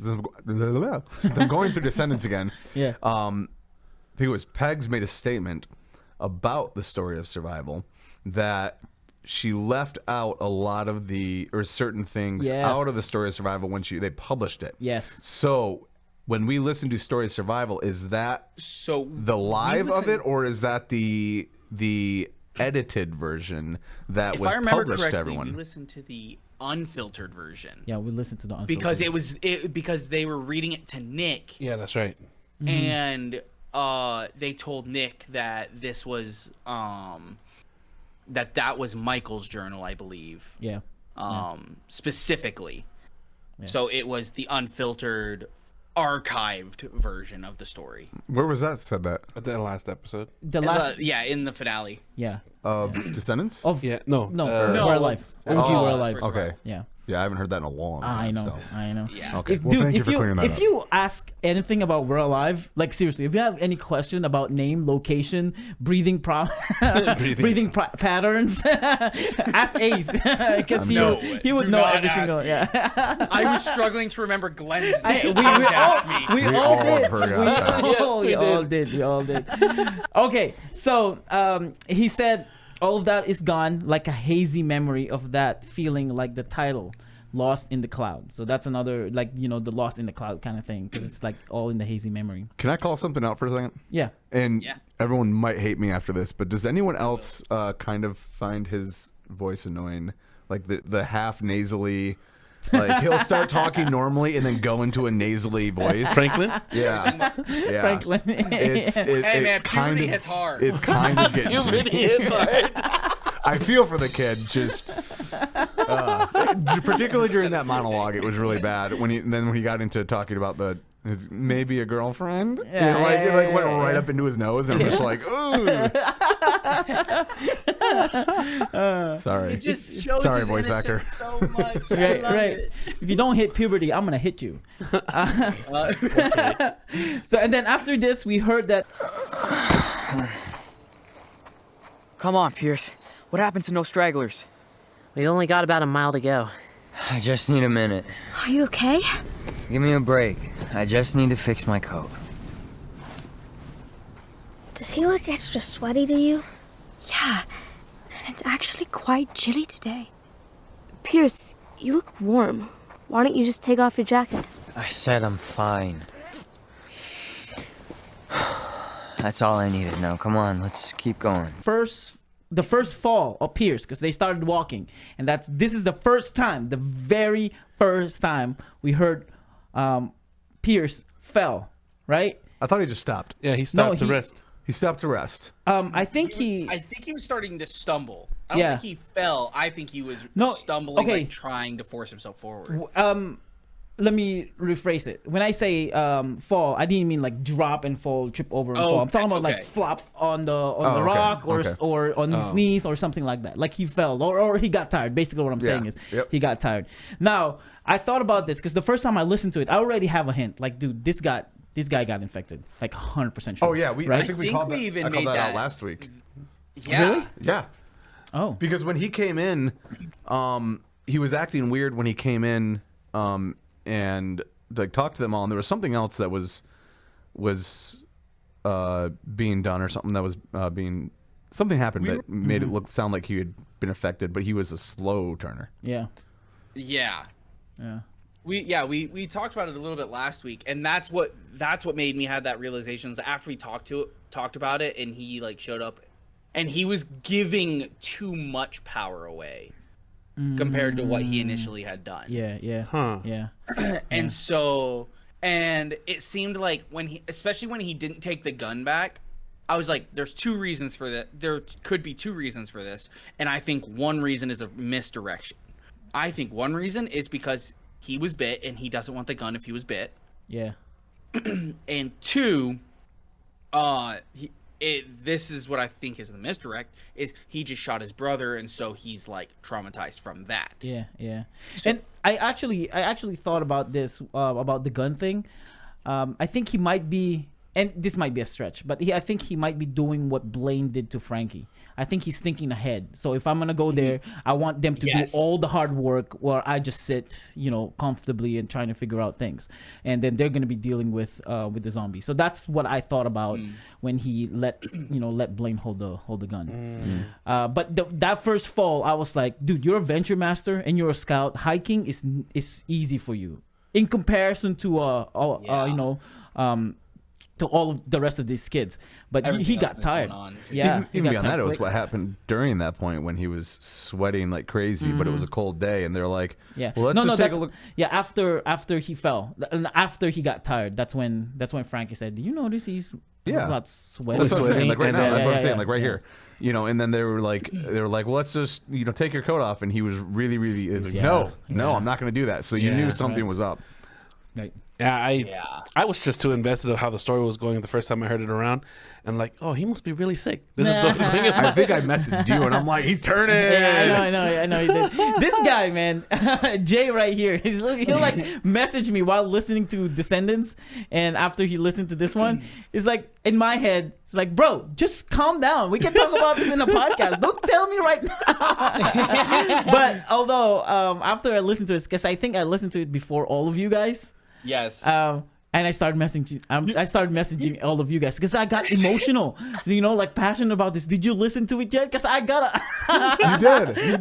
I'm going through Descendants again. Yeah. I think it was Pegs made a statement about the Story of Survival that she left out a lot of certain things out of the Story of Survival when they published it. Yes. So when we listen to Story of Survival, is that the live of it, or is that the edited version that was if I remember published correctly, to everyone? we listened to the unfiltered version. Yeah, we listened to the unfiltered. Because because they were reading it to Nick. Yeah, that's right. And they told Nick that this was that was Michael's journal, I believe. Yeah. Specifically. Yeah. So it was the unfiltered, archived version of the story. Where was that said that? At the last episode. The last. In the finale. Yeah. Of Descendants? Of Yeah, no. no. No, We're Alive. OG Oh, We're Alive. Okay. Yeah. Yeah, I haven't heard that in a long I time. know. So. I know. Yeah. Okay. If, Well, dude, thank you if for you clearing that if up. you ask anything about We're Alive, like seriously, if you have any question about name, location, breathing patterns, ask Ace because he would do know not every ask single. me. Yeah. I was struggling to remember Glenn's I- name. we Don't all- ask me. We We all all did. forgot that. We all did. Okay, so he said all of that is gone, like a hazy memory of that feeling, like the title, Lost in the Cloud. So that's another, like, you know, the Lost in the Cloud kind of thing, because it's like all in the hazy memory. Can I call something out for a second? Yeah. And Yeah. everyone might hate me after this, but does anyone else kind of find his voice annoying? Like the half nasally, like he'll start talking normally and then go into a nasally voice. Franklin? Yeah. Yeah. Franklin. It's Man, kind puberty of, hits hard. It's kind of getting to me. It's hard. I feel for the kid, just particularly during that monologue, it was really bad. When he got into talking about his maybe a girlfriend, it went right up into his nose, and I'm just like, ooh. Sorry, It just shows sorry, his voice actor. innocence so much. I Right, love right. it. If you don't hit puberty, I'm gonna hit you. So, and then after this, we heard that. Come on, Pierce. What happened to no stragglers? We only got about a mile to go. I just need a minute. Are you okay? Give me a break. I just need to fix my coat. Does he look extra sweaty to you? Yeah, and it's actually quite chilly today. Pierce, you look warm. Why don't you just take off your jacket? I said I'm fine. That's all I needed. Now, come on, let's keep going. The first fall of Pierce, because they started walking, and this is the very first time we heard Pierce fell, right? I thought he just stopped. Yeah, he stopped to he- rest. He stopped to rest. I think he I think he was starting to stumble. I don't Yeah. think he fell. I think he was No, stumbling, okay. like trying to force himself forward. let me rephrase it. When I say fall, I didn't mean like drop and fall, trip over and fall. I'm talking about okay. like flop on the okay, rock or okay. or on his knees or something like that. Like he fell or he got tired. Basically, what I'm saying is he got tired. Now I thought about this because the first time I listened to it, I already have a hint. Like, dude, this guy got infected. Like 100% sure. Oh yeah, right? I think we called even that, I made called that out that. last week. Yeah. Really? Yeah. Oh. Because when he came in, he was acting weird when he came in, and like talked to them all, and there was something else that was being done, or something that was something happened that made it sound like he had been affected, but he was a slow turner. Yeah. Yeah. Yeah. We talked about it a little bit last week, and that's what made me have that realization. Is after we talked about it, and he like showed up, and he was giving too much power away compared to what he initially had done. Yeah. Yeah. Huh. Yeah. And so, and it seemed like especially when he didn't take the gun back, I was like, there's two reasons for that. There could be two reasons for this. And I think one reason is a misdirection. I think one reason is because he was bit and he doesn't want the gun if he was bit. Yeah. And two, this is what I think is the misdirect, is he just shot his brother, and so he's like traumatized from that. Yeah, yeah. And I actually thought about this about the gun thing. I think he might be, and this might be a stretch, but I think he might be doing what Blaine did to Frankie. I think he's thinking ahead. So if I'm gonna go there, I want them to do all the hard work, while I just sit, comfortably and trying to figure out things, and then they're gonna be dealing with the zombies. So that's what I thought about when he let Blaine hold the gun. But that first fall, I was like, dude, you're a venture master and you're a scout. Hiking is easy for you in comparison to to all of the rest of these kids, but he got tired. Yeah, even beyond that, it was what happened during that point when he was sweating like crazy, but it was a cold day, and they're like, yeah, well, let's just take a look. Yeah, after he fell, and after he got tired, that's when Frankie said, "Do you notice he's not sweating?" That's what I'm saying. Like right now, that's what I'm saying. Like right yeah. here, and then they were like, well, let's just take your coat off, and he was really like, no, I'm not going to do that. So you knew something was up. Right. Yeah, I was just too invested in how the story was going the first time I heard it around, and like, oh, he must be really sick. This is what's going on. I think I messaged you, and I'm like, he's turning. Yeah, I know. He did. This guy, man, Jay right here, he'll like message me while listening to Descendants, and after he listened to this one, it's like in my head, it's like, bro, just calm down. We can talk about this in a podcast. Don't tell me right now. But although after I listened to it, because I think I listened to it before all of you guys. Yes. And And I started messaging all of you guys because I got emotional, like passionate about this. Did you listen to it yet? Because I gotta. You did. You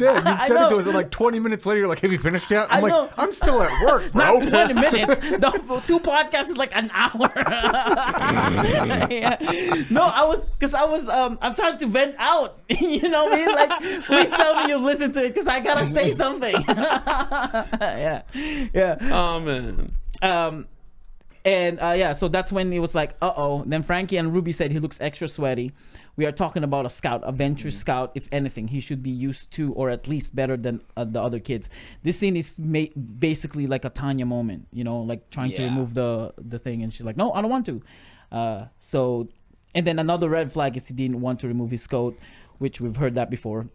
said it to us, and like 20 minutes later, you're like, "Have you finished yet?" I'm like, "I'm still at work, bro." Not 20 minutes. The 2 podcasts is like an hour. Yeah. No, I'm trying to vent out. You know what I mean? Like, please tell me you've listened to it because I gotta say something. Yeah. Oh man. So that's when it was like, Then Frankie and Ruby said he looks extra sweaty. We are talking about a scout, a venture scout. If anything, he should be used to, or at least better than the other kids. This scene is basically like a Tanya moment, like trying to remove the thing, and she's like, "No, I don't want to." And then another red flag is he didn't want to remove his coat, which we've heard that before.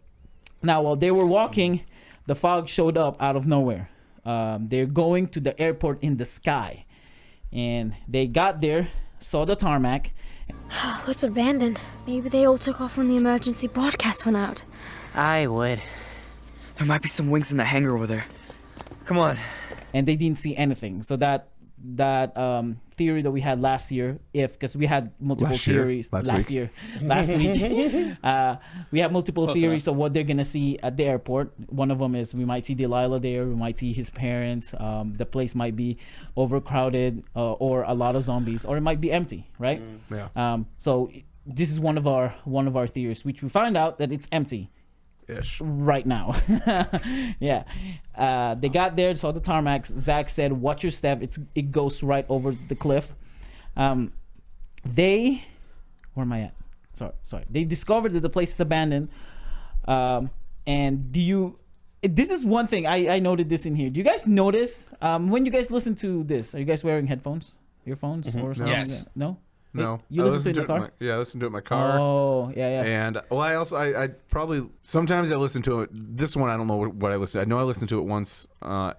Now, while they were walking, the fog showed up out of nowhere. They're going to the airport in the sky. And they got there, saw the tarmac. Looks abandoned. Maybe they all took off when the emergency broadcast went out. I would. There might be some wings in the hangar over there. Come on. And they didn't see anything. So that theory that we had last year, because we had multiple theories last week. We have multiple theories of what they're gonna see at the airport. One of them is we might see Delilah there, we might see his parents. The place might be overcrowded, or a lot of zombies, or it might be empty, right? So this is one of our theories, which we find out that it's empty right now. They got there, saw the tarmac. Zach said, "Watch your step. It goes right over the cliff." Where am I at? Sorry. They discovered that the place is abandoned. And this is one thing I noted this in here. Do you guys notice when you guys listen to this? Are you guys wearing headphones, earphones, or something? Yes. No. No, you listen to it in the car? I listen to it in my car. Oh, yeah. And I probably sometimes I listen to it. This one I don't know what I listen to. I know I listened to it once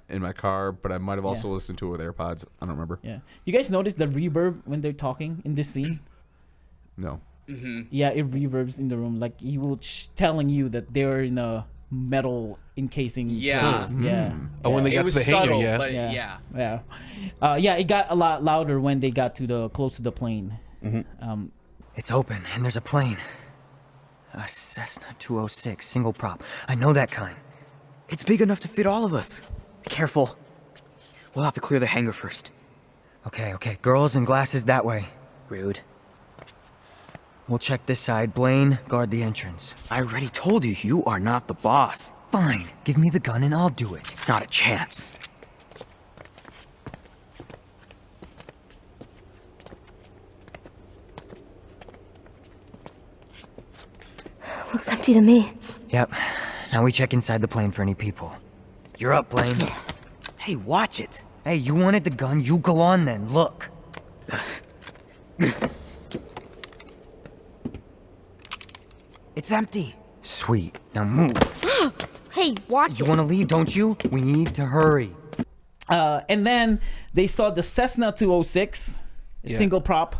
in my car, but I might have also listened to it with AirPods. I don't remember. Yeah. You guys notice the reverb when they're talking in this scene? No. Mm-hmm. Yeah, it reverbs in the room, like he was telling you that they're in a metal encasing. Yeah. Place. Yeah. When they got to the hangar, subtle, but it got a lot louder when they got close to the plane. Mm-hmm. It's open, and there's a plane. A Cessna 206, single prop. I know that kind. It's big enough to fit all of us. Be careful. We'll have to clear the hangar first. Okay. Girls and glasses that way. Rude. We'll check this side. Blaine, guard the entrance. I already told you, you are not the boss. Fine. Give me the gun and I'll do it. Not a chance. Looks empty to me. Yep. Now we check inside the plane for any people. You're up, Blaine. Hey, watch it. Hey, you wanted the gun? You go on then. Look. It's empty. Sweet. Now move. Hey, watch You it. want to leave, don't you? We need to hurry. And then they saw the Cessna 206, single prop.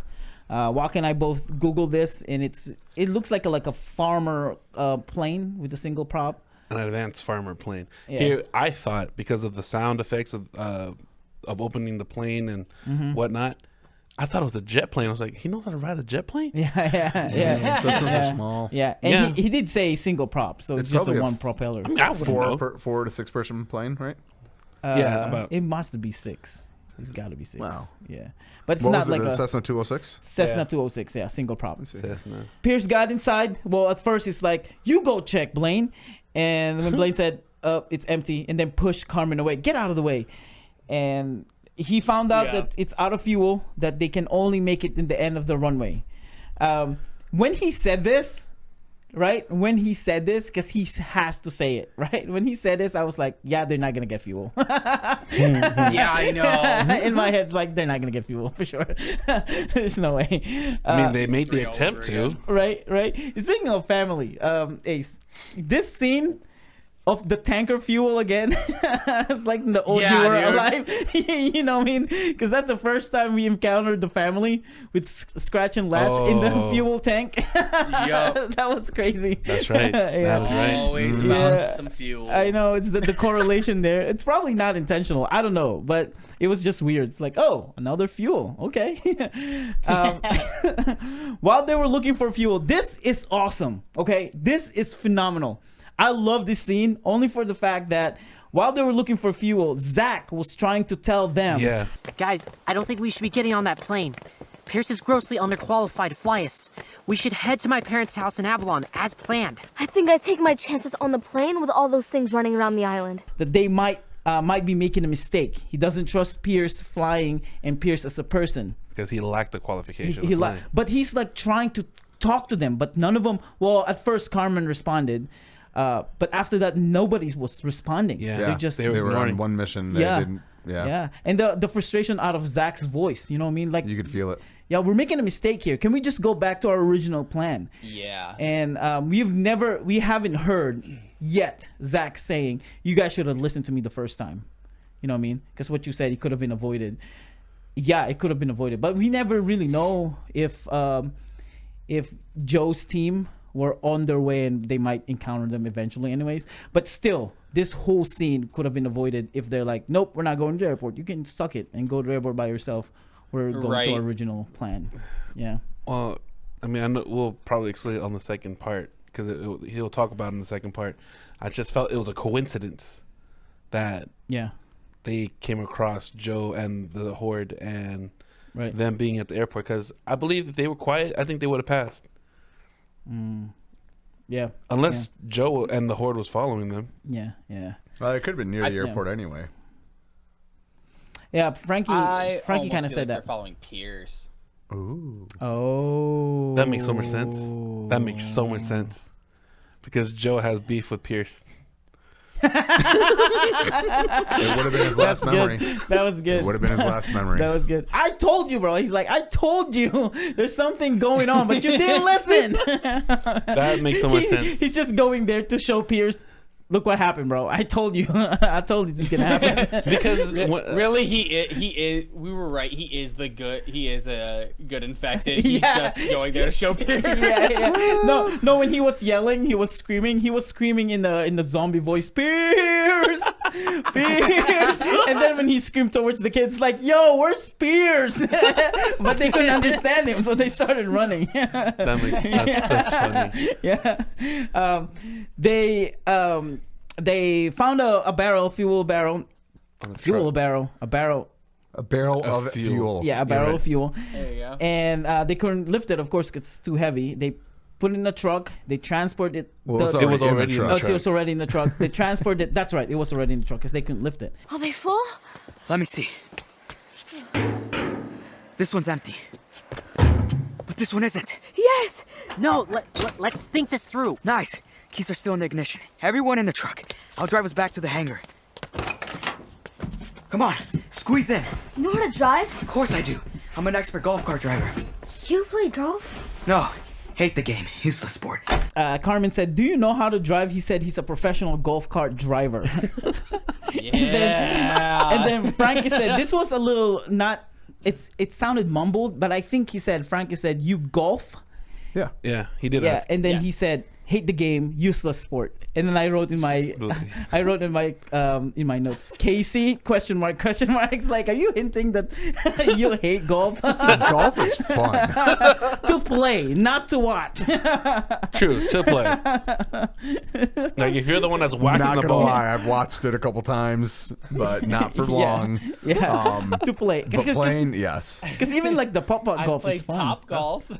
Wakka and I both Googled this, and it looks like a farmer plane with a single prop. An advanced farmer plane. Yeah. Here, I thought because of the sound effects of opening the plane and whatnot, I thought it was a jet plane. I was like, he knows how to ride a jet plane? Yeah. So it's so small. Yeah, and he did say single prop, so it's just a one propeller. I mean, I wouldn't know. 4 to 6 person plane, right? About. It must be 6. It's got to be 6. Wow. Yeah, but it's What not was it, like the a Cessna 206? Cessna 206. Yeah, single prop. Cessna. Pierce got inside. Well, at first it's like, you go check, Blaine. And when Blaine said, it's empty, and then pushed Carmen away. Get out of the way. And he found out that it's out of fuel, that they can only make it in the end of the runway. When he said this, right? When he said this, because he has to say it, right? When he said this, I was like, yeah, they're not going to get fuel. Yeah, I know. In my head, it's like, they're not going to get fuel, for sure. There's no way. I mean, they made the attempt to. Right. Speaking of family, Ace, this scene of the tanker fuel again. It's like in the old Yeah, You Were dude. Alive. You know what I mean? Because that's the first time we encountered the family with Scratch and Latch in the Oh. fuel tank. Yup. That was crazy. That's right. Yeah. That is right. Always Yeah. about some fuel. I know it's the correlation there. It's probably not intentional. I don't know, but it was just weird. It's like, oh, another fuel. Okay. While they were looking for fuel, this is awesome. Okay, this is phenomenal. I love this scene only for the fact that while they were looking for fuel, Zach was trying to tell them. Yeah. Guys, I don't think we should be getting on that plane. Pierce is grossly underqualified to fly us. We should head to my parents' house in Avalon as planned. I think I take my chances on the plane with all those things running around the island. That they might be making a mistake. He doesn't trust Pierce flying and Pierce as a person. Because he lacked the qualification. He of flying. but he's like trying to talk to them, but none of them. Well, at first Carmen responded, but after that nobody was responding. Yeah. They just They They were ignoring. on one mission. They Yeah. didn't. Yeah. yeah, and the frustration out of Zach's voice. You know what I mean? Like, You could feel it. yeah, we're making a mistake here. Can we just go back to our original plan? Yeah. And we haven't heard yet Zach saying, "You guys should have listened to me the first time." You know what I mean? Because what you said, it could have been avoided. Yeah, it could have been avoided, but we never really know if Joe's team were on their way and they might encounter them eventually, anyways. But still, this whole scene could have been avoided if they're like, "Nope, we're not going to the airport. You can suck it and go to the airport by yourself. We're going Right. to our original plan." Yeah. Well, I mean, I know we'll probably explain it on the second part because he'll talk about it in the second part. I just felt it was a coincidence that Yeah. they came across Joe and the Horde and Right. them being at the airport. Because I believe if they were quiet, I think they would have passed. Yeah. Unless Joe and the Horde was following them. Yeah. Yeah. Well, it could have been near the yeah. airport anyway. Yeah. Frankie I kind almost of feel said like they're that. following Pierce. Ooh. Oh. That makes so much sense. That makes so much sense. Because Joe has beef with Pierce. It would have been his last memory. Good. That was good. It would have been his last memory. That was good. I told you, bro. He's like, I told you there's something going on, but you didn't listen. That makes so much sense. He's just going there to show Pierce, look what happened, bro. I told you. I told you this is going to happen. Because Really, he is. We were right. He is the good. He is a good infected. He's Yeah. just going there to show Pierce. yeah. No. When he was yelling, he was screaming. He was screaming in the zombie voice, Pierce, Pierce. And then when he screamed towards the kids, like, "Yo, where's Pierce?" But they couldn't understand him, so they started running. that's funny. Yeah. They found a barrel, fuel barrel, On the fuel truck. barrel, a barrel. A barrel Of of fuel. fuel. Yeah, a barrel right. of fuel. There you go. And they couldn't lift it, of course, because it's too heavy. They put it in the truck. They transport it. Well, it was It was already already in in the the truck. It was already in the truck. They transported it. That's right. It was already in the truck because they couldn't lift it. Are they full? Let me see. This one's empty. But this one isn't. Yes! No, let's think this through. Nice. Keys are still in the ignition. Everyone in the truck. I'll drive us back to the hangar. Come on, squeeze in. You know how to drive? Of course I do. I'm an expert golf cart driver. You play golf? No, hate the game. Useless sport. Carmen said, "Do you know how to drive?" He said he's a professional golf cart driver. Yeah. And then Frankie said, "This was a little not. It sounded mumbled, but I think Frankie said, 'You golf?'" Yeah. Yeah, he did Yeah, ask. and then he Yes. said, "Hate the game, useless sport." And then I wrote in my notes, "Casey?" question mark. It's like, are you hinting that you hate golf? Golf is fun. To play, not to watch. True, to play. Like if you're the one that's whacking Not the gonna ball. lie, I've watched it a couple times, but not for long. Yeah, to play. But playing, yes. Because even like the pop-up I golf is played fun. Top Golf.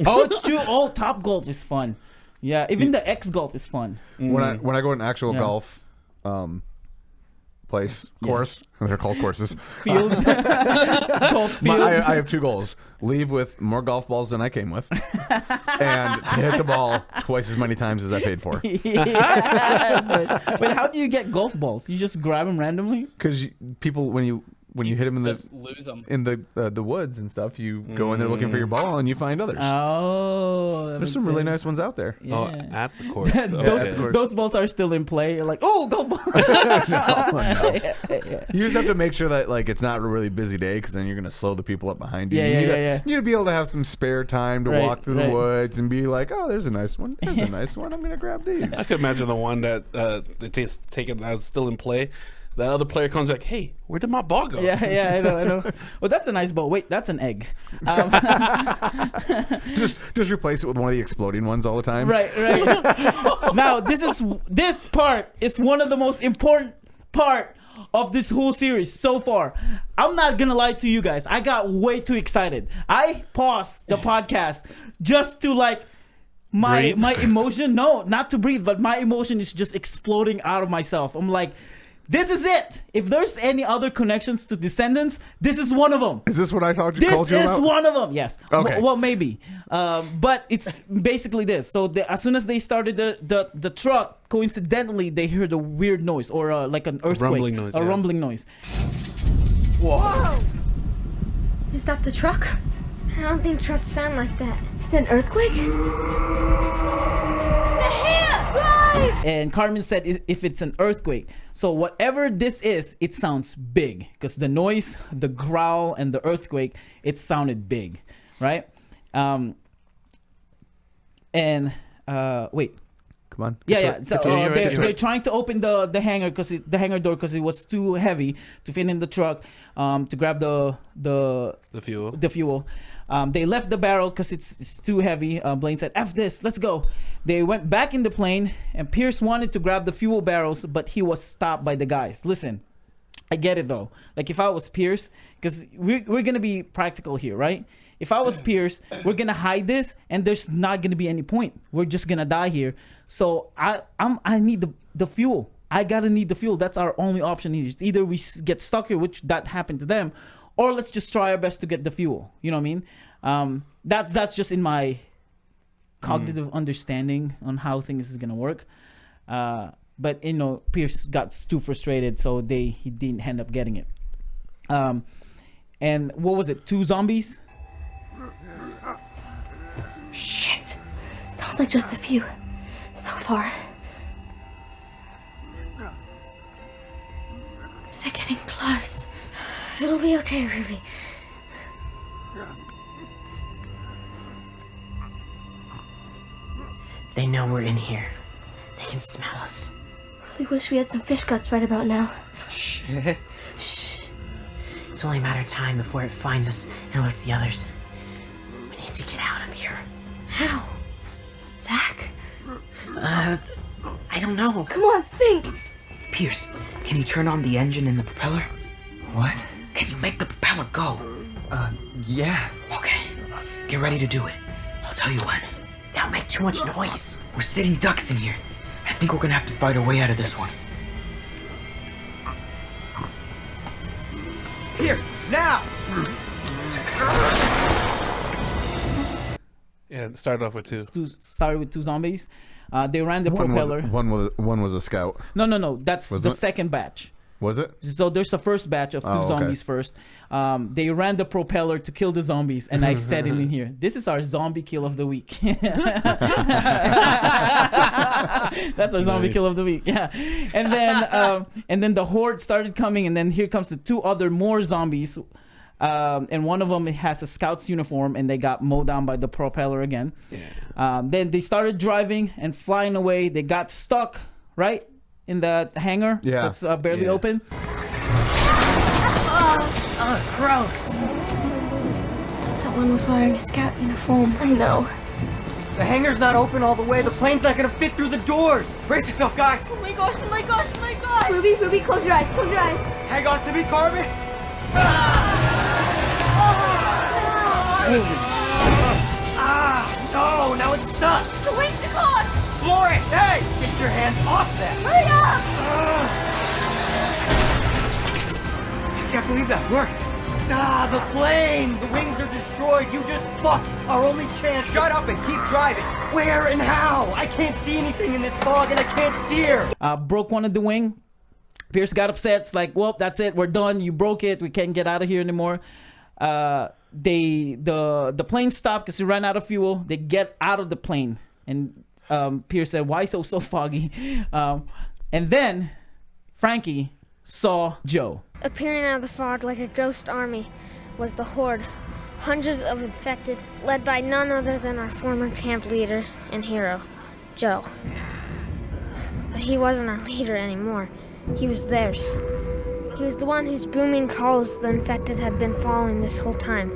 Oh, it's true. Oh, Top Golf is fun. Yeah, even the X Golf is fun. When I go to an actual Yeah. golf place course, they're called courses. Field. Golf field. I have two goals: leave with more golf balls than I came with, and to hit the ball twice as many times as I paid for. Yeah, that's right. But how do you get golf balls? You just grab them randomly? Because people, when you when you hit them in Just lose them. the woods and stuff, you go in there looking for your ball and you find others. Oh, that There's makes some really sense. nice ones out there. Oh, Yeah. at the course. those, Okay. those balls are still in play. You're like, oh, go ball. No. You just have to make sure that like it's not a really busy day because then you're gonna slow the people up behind you. Yeah, you yeah, need yeah, to, yeah. You need to be able to have some spare time to Right, walk through right. the woods and be like, oh, there's a nice one. There's a nice one. I'm gonna grab these. I could imagine the one that they taken that's still in play. The other player comes back, hey, where did my ball go? Yeah, I know. Well, that's a nice ball. Wait, that's an egg. just replace it with one of the exploding ones all the time. Right. Now, this part is one of the most important part of this whole series so far. I'm not gonna lie to you guys. I got way too excited. I paused the podcast just to like my emotion. No, not to breathe, but my emotion is just exploding out of myself. I'm like, this is it. If there's any other connections to Descendants, this is one of them. Is this what I called you This is about? one of them. Yes. Okay. Well, maybe. But it's basically this. So as soon as they started the truck, coincidentally, they heard a weird noise or like an earthquake. Rumbling noise, A yeah. rumbling noise. Whoa! Is that the truck? I don't think trucks sound like that. Is it an earthquake? The hand! Drive! And Carmen said if it's an earthquake. So whatever this is, it sounds big. Because the noise, the growl, and the earthquake, it sounded big. Right? Wait. Come on. Yeah. So You're right, they're you're right. trying to open the hangar the hangar door because it was too heavy to fit in the truck. To grab the fuel. They left the barrel because it's too heavy. Blaine said, "F this, let's go." They went back in the plane, and Pierce wanted to grab the fuel barrels, but he was stopped by the guys. Listen, I get it though. Like if I was Pierce, because we're gonna be practical here, right? If I was Pierce, we're gonna hide this, and there's not gonna be any point. We're just gonna die here. So I need the fuel. I gotta need the fuel. That's our only option here. It's either we get stuck here, which that happened to them, or let's just try our best to get the fuel. You know what I mean? That's just in my cognitive understanding on how things is gonna work. But you know, Pierce got too frustrated, so he didn't end up getting it. And what was it? 2 zombies? Shit. Sounds like just a few. So far. They're getting close. It'll be okay, Ruby. They know we're in here. They can smell us. Really wish we had some fish guts right about now. Shit. Shh. It's only a matter of time before it finds us and alerts the others. We need to get out of here. How? Zach? I don't know. Come on, think! Pierce, can you turn on the engine and the propeller? What? Can you make the propeller go? Yeah. Okay. Get ready to do it. I'll tell you when. Don't make too much noise. We're sitting ducks in here. I think we're gonna have to fight our way out of this one. Pierce, now! Yeah, it started off with 2. Started with 2 zombies. They ran the One propeller. one was a scout. No. That's Wasn't the it? second batch. Was it? So there's the first batch of 2 okay. zombies first. They ran the propeller to kill the zombies, and I said it in here. This is our zombie kill of the week. That's our zombie kill of the week. Yeah, and then the horde started coming, and then here comes the 2 other more zombies. And one of them has a scout's uniform, and they got mowed down by the propeller again. Yeah. Then they started driving and flying away. They got stuck right in the hangar. Yeah. That's barely open. Gross. That one was wearing a scout uniform. I know. The hangar's not open all the way. The plane's not gonna fit through the doors. Brace yourself, guys. Oh my gosh, oh my gosh, oh my gosh! Ruby, close your eyes, close your eyes. Hang on to me, Carmen. No, now it's stuck. The wings are caught! Floor it. Hey, get your hands off that. Hurry up! I can't believe that worked. The plane. The wings are destroyed. You just fucked our only chance. Shut up and keep driving. Where and how? I can't see anything in this fog and I can't steer. Broke one of the wing. Pierce got upset. It's like, well, that's it. We're done. You broke it. We can't get out of here anymore. The plane stopped because it ran out of fuel. They get out of the plane, and Pierce said, "Why so foggy?" And then Frankie saw Joe Appearing out of the fog like a ghost army was the Horde. Hundreds of infected, led by none other than our former camp leader and hero, Joe. But he wasn't our leader anymore. He was theirs. He was the one whose booming calls the infected had been following this whole time.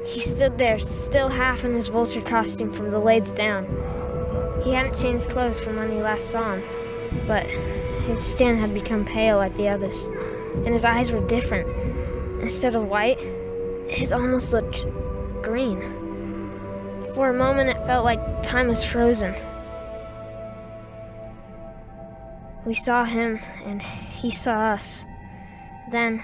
He stood there, still half in his vulture costume from the legs down. He hadn't changed clothes from when we last saw him, but his skin had become pale like the others, and his eyes were different. Instead of white, his almost looked green. For a moment, it felt like time was frozen. We saw him, and he saw us. Then...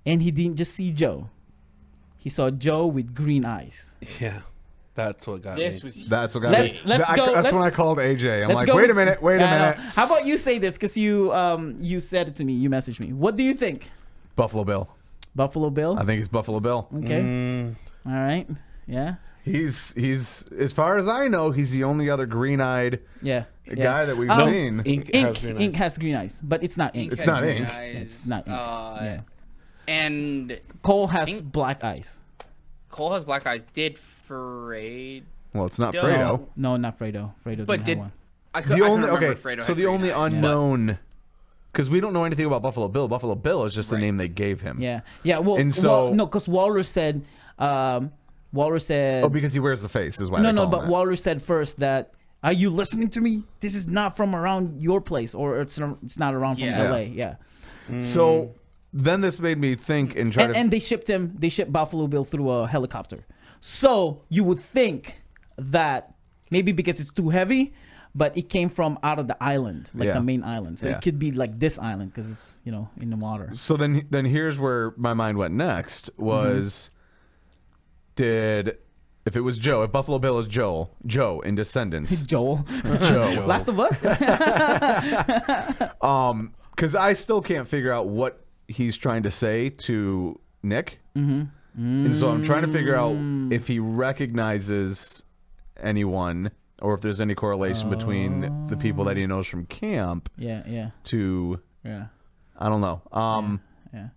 and he didn't just see Joe. He saw Joe with green eyes. Yeah, that's what got me. That's what got Let's me. go. That's when I called AJ. I'm Let's like, go wait a with- minute, wait a minute. How about you say this? Because you said it to me. You messaged me. What do you think? Buffalo Bill. Buffalo Bill? I think it's Buffalo Bill. Okay. All right. Yeah. He's as far as I know, he's the only other green-eyed guy that we've seen. Ink has green eyes, but it's not ink. It's not ink. It's not ink. Yeah. And Cole has black eyes. Cole has black eyes. Did Fredo? Well, it's not Fredo. No, not Fredo. Fredo But didn't did have one. I could The only remember okay. Fredo So had the green only eyes, but- unknown, because we don't know anything about Buffalo Bill. Buffalo Bill is just the name they gave him. Yeah. Yeah. Well, And so- no, because Walrus said. Oh, because he wears the face is why. No, they no, call but him that. Walrus said first that. Are you listening to me? This is not from around your place, or it's not around from Yeah. LA. Yeah. So then this made me think and try to. And they shipped Buffalo Bill through a helicopter. So you would think that maybe because it's too heavy, but it came from out of the island, like Yeah. the main island. So Yeah. it could be like this island because it's in the water. So then here's where my mind went next was, if it was Joe, if Buffalo Bill is Joe in Descendants, Joel, Joe, Last of Us. because I still can't figure out what he's trying to say to Nick, and so I'm trying to figure out if he recognizes anyone or if there's any correlation between the people that he knows from camp. Yeah. To Yeah. I don't know. Yeah.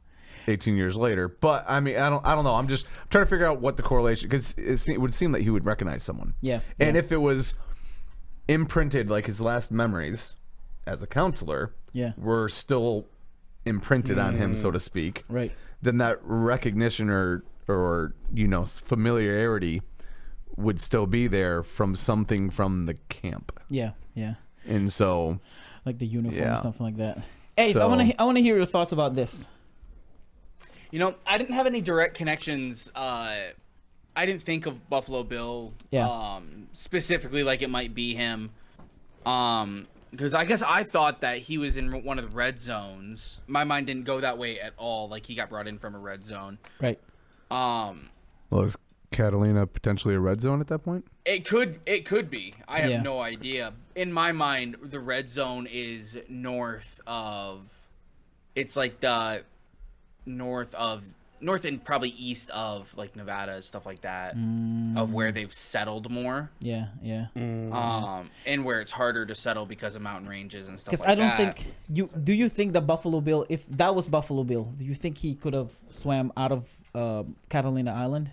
18 years later, but I mean, I don't know. I'm just trying to figure out what the correlation, because it would seem that he would recognize someone. Yeah. And if it was imprinted, like his last memories as a counselor, were still imprinted on him, so to speak. Right. Then that recognition or familiarity would still be there from something from the camp. Yeah. And so, like the uniform Yeah. or something like that. Hey, so I want to hear your thoughts about this. I didn't have any direct connections. I didn't think of Buffalo Bill specifically like it might be him. Because I guess I thought that he was in one of the red zones. My mind didn't go that way at all. Like he got brought in from a red zone. Right. well, is Catalina potentially a red zone at that point? It could be. I have Yeah. no idea. In my mind, the red zone is north of. It's like the north and probably east of like Nevada, stuff like that, of where they've settled more. Yeah. And where it's harder to settle because of mountain ranges and stuff like Because that. I don't think do you think that Buffalo Bill, if that was Buffalo Bill, do you think he could have swam out of Catalina Island?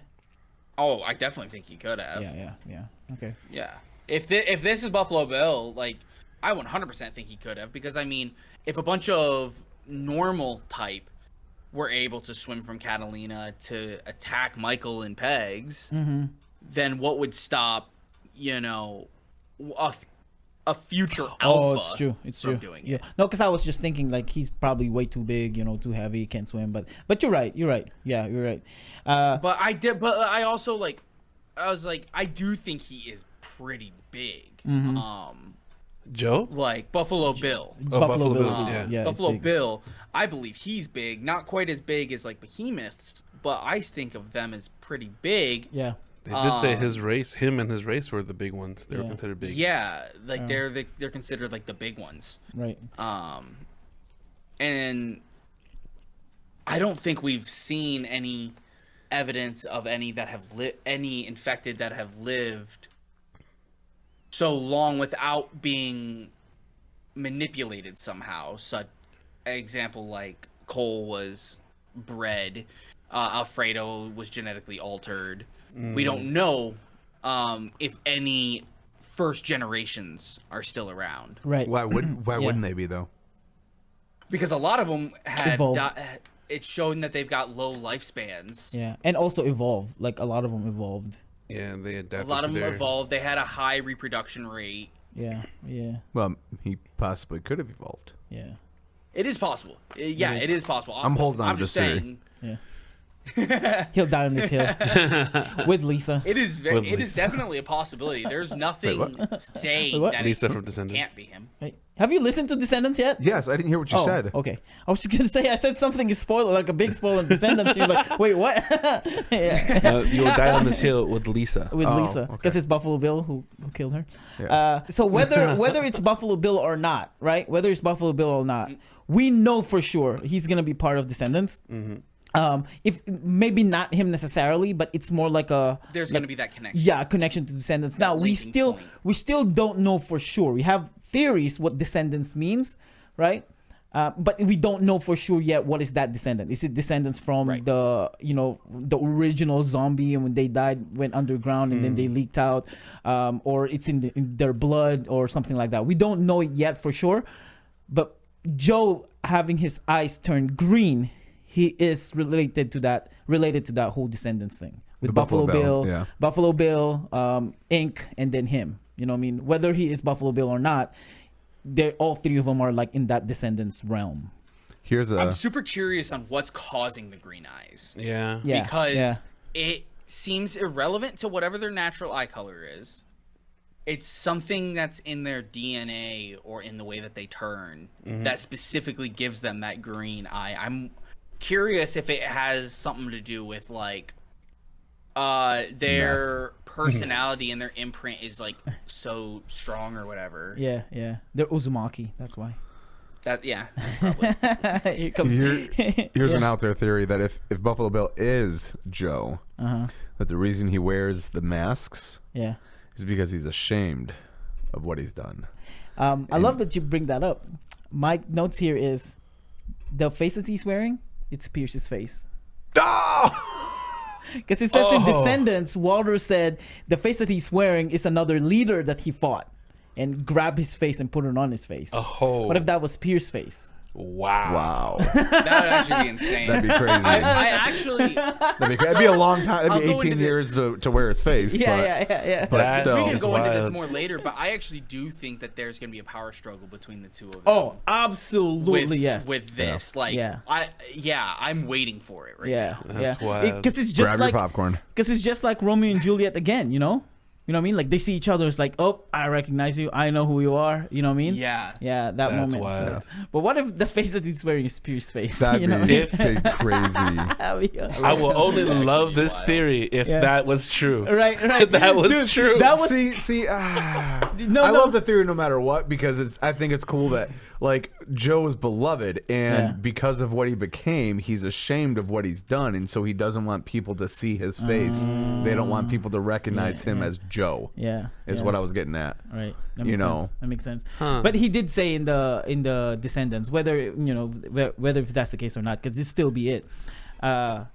Oh, I definitely think he could have. Yeah. Okay. Yeah. If this is Buffalo Bill, like I 100% think he could have, because I mean, if a bunch of normal type were able to swim from Catalina to attack Michael and Pegs, then what would stop, a future alpha? Oh, it's true. It's from true. doing Yeah. it. No, because I was just thinking like he's probably way too big, too heavy, can't swim. But you're right. Yeah, you're right. But I also I do think he is pretty big. Joe? Like Buffalo Bill. Buffalo Bill. Yeah, Buffalo it's big. Bill, I believe he's big. Not quite as big as like behemoths, but I think of them as pretty big. Yeah. They did say him and his race were the big ones. They were considered big. Yeah, like they're considered like the big ones. Right. And I don't think we've seen any evidence of any that have any infected that have lived so long without being manipulated somehow. Such example, like Cole was bred, Alfredo was genetically altered. We don't know if any first generations are still around. Right. Why wouldn't they be though? Because a lot of them had Evolved. it's shown that they've got low lifespans. Yeah, and also evolved. Like a lot of them evolved. Yeah, they adapted. A lot of to them their... evolved. They had a high reproduction rate. Yeah. Well, he possibly could have evolved. Yeah. It is possible. Yeah, it is possible. I'm holding on I'm to just this theory. saying. Yeah. He'll die on this hill with Lisa. It is With it is Lisa. definitely a possibility. There's nothing saying What? that Lisa it from Descendants. can't be him. Right. Have you listened to Descendants yet? Yes, I didn't hear what you said. Okay. I was just gonna say I said something is spoiler, like a big spoiler in Descendants. You're like, wait, what? Yeah. You will die on this hill with Lisa. With Oh, Lisa, okay. because it's Buffalo Bill who killed her. Yeah. So whether it's Buffalo Bill or not, right? Whether it's Buffalo Bill or not, we know for sure he's gonna be part of Descendants. If maybe not him necessarily, but it's more like a There's going to be that connection. yeah, a connection to Descendants. Now linking point. we still don't know for sure. We have theories what Descendants means, right? But we don't know for sure yet what is that descendant. Is it descendants from the the original zombie and when they died went underground and then they leaked out, or it's in their blood or something like that. We don't know it yet for sure. But Joe having his eyes turned green, he is related to that whole descendants thing with The Buffalo Bill, yeah. Buffalo Bill, Inc., and then him. You know what I mean? Whether he is Buffalo Bill or not, all three of them are like in that descendants realm. I'm super curious on what's causing the green eyes. Yeah. Because it seems irrelevant to whatever their natural eye color is. It's something that's in their DNA or in the way that they turn that specifically gives them that green eye. I'm curious if it has something to do with like their personality and their imprint is like so strong or whatever. Yeah. They're Uzumaki. That's why. Probably. Here comes. Here's an out there theory that if Buffalo Bill is Joe, that the reason he wears the masks is because he's ashamed of what he's done. I love that you bring that up. My notes here is the face that he's wearing. It's Pierce's face. Because it says in Descendants, Walter said the face that he's wearing is another leader that he fought and grabbed his face and put it on his face. What if that was Pierce's face? Wow. That would actually be insane. That'd be crazy. I actually. That'd be a long time. That'd be 18 years to wear his face. Yeah. But still. We can go into this wild. more later, but I actually do think that there's going to be a power struggle between the two of them. Oh, absolutely, yes. With this, I'm waiting for it right now. That's wild. Because it's just Grab like your popcorn. Because it's just like Romeo and Juliet again, you know? You know what I mean? Like they see each other, it's like, oh, I recognize you. I know who you are. You know what I mean? Yeah. Yeah, that That's moment. wild. Yeah. But what if the face that he's wearing is Pierce's face? That'd you know? be crazy. I will only love this theory if that was true. Right. That was Dude, true. That was I love the theory no matter what because I think it's cool that like Joe is beloved and because of what he became, he's ashamed of what he's done, and so he doesn't want people to see his face. They don't want people to recognize him as Joe. Is what I was getting at. Right. That makes sense. But he did say in the Descendants, whether whether if that's the case or not, because it still be it.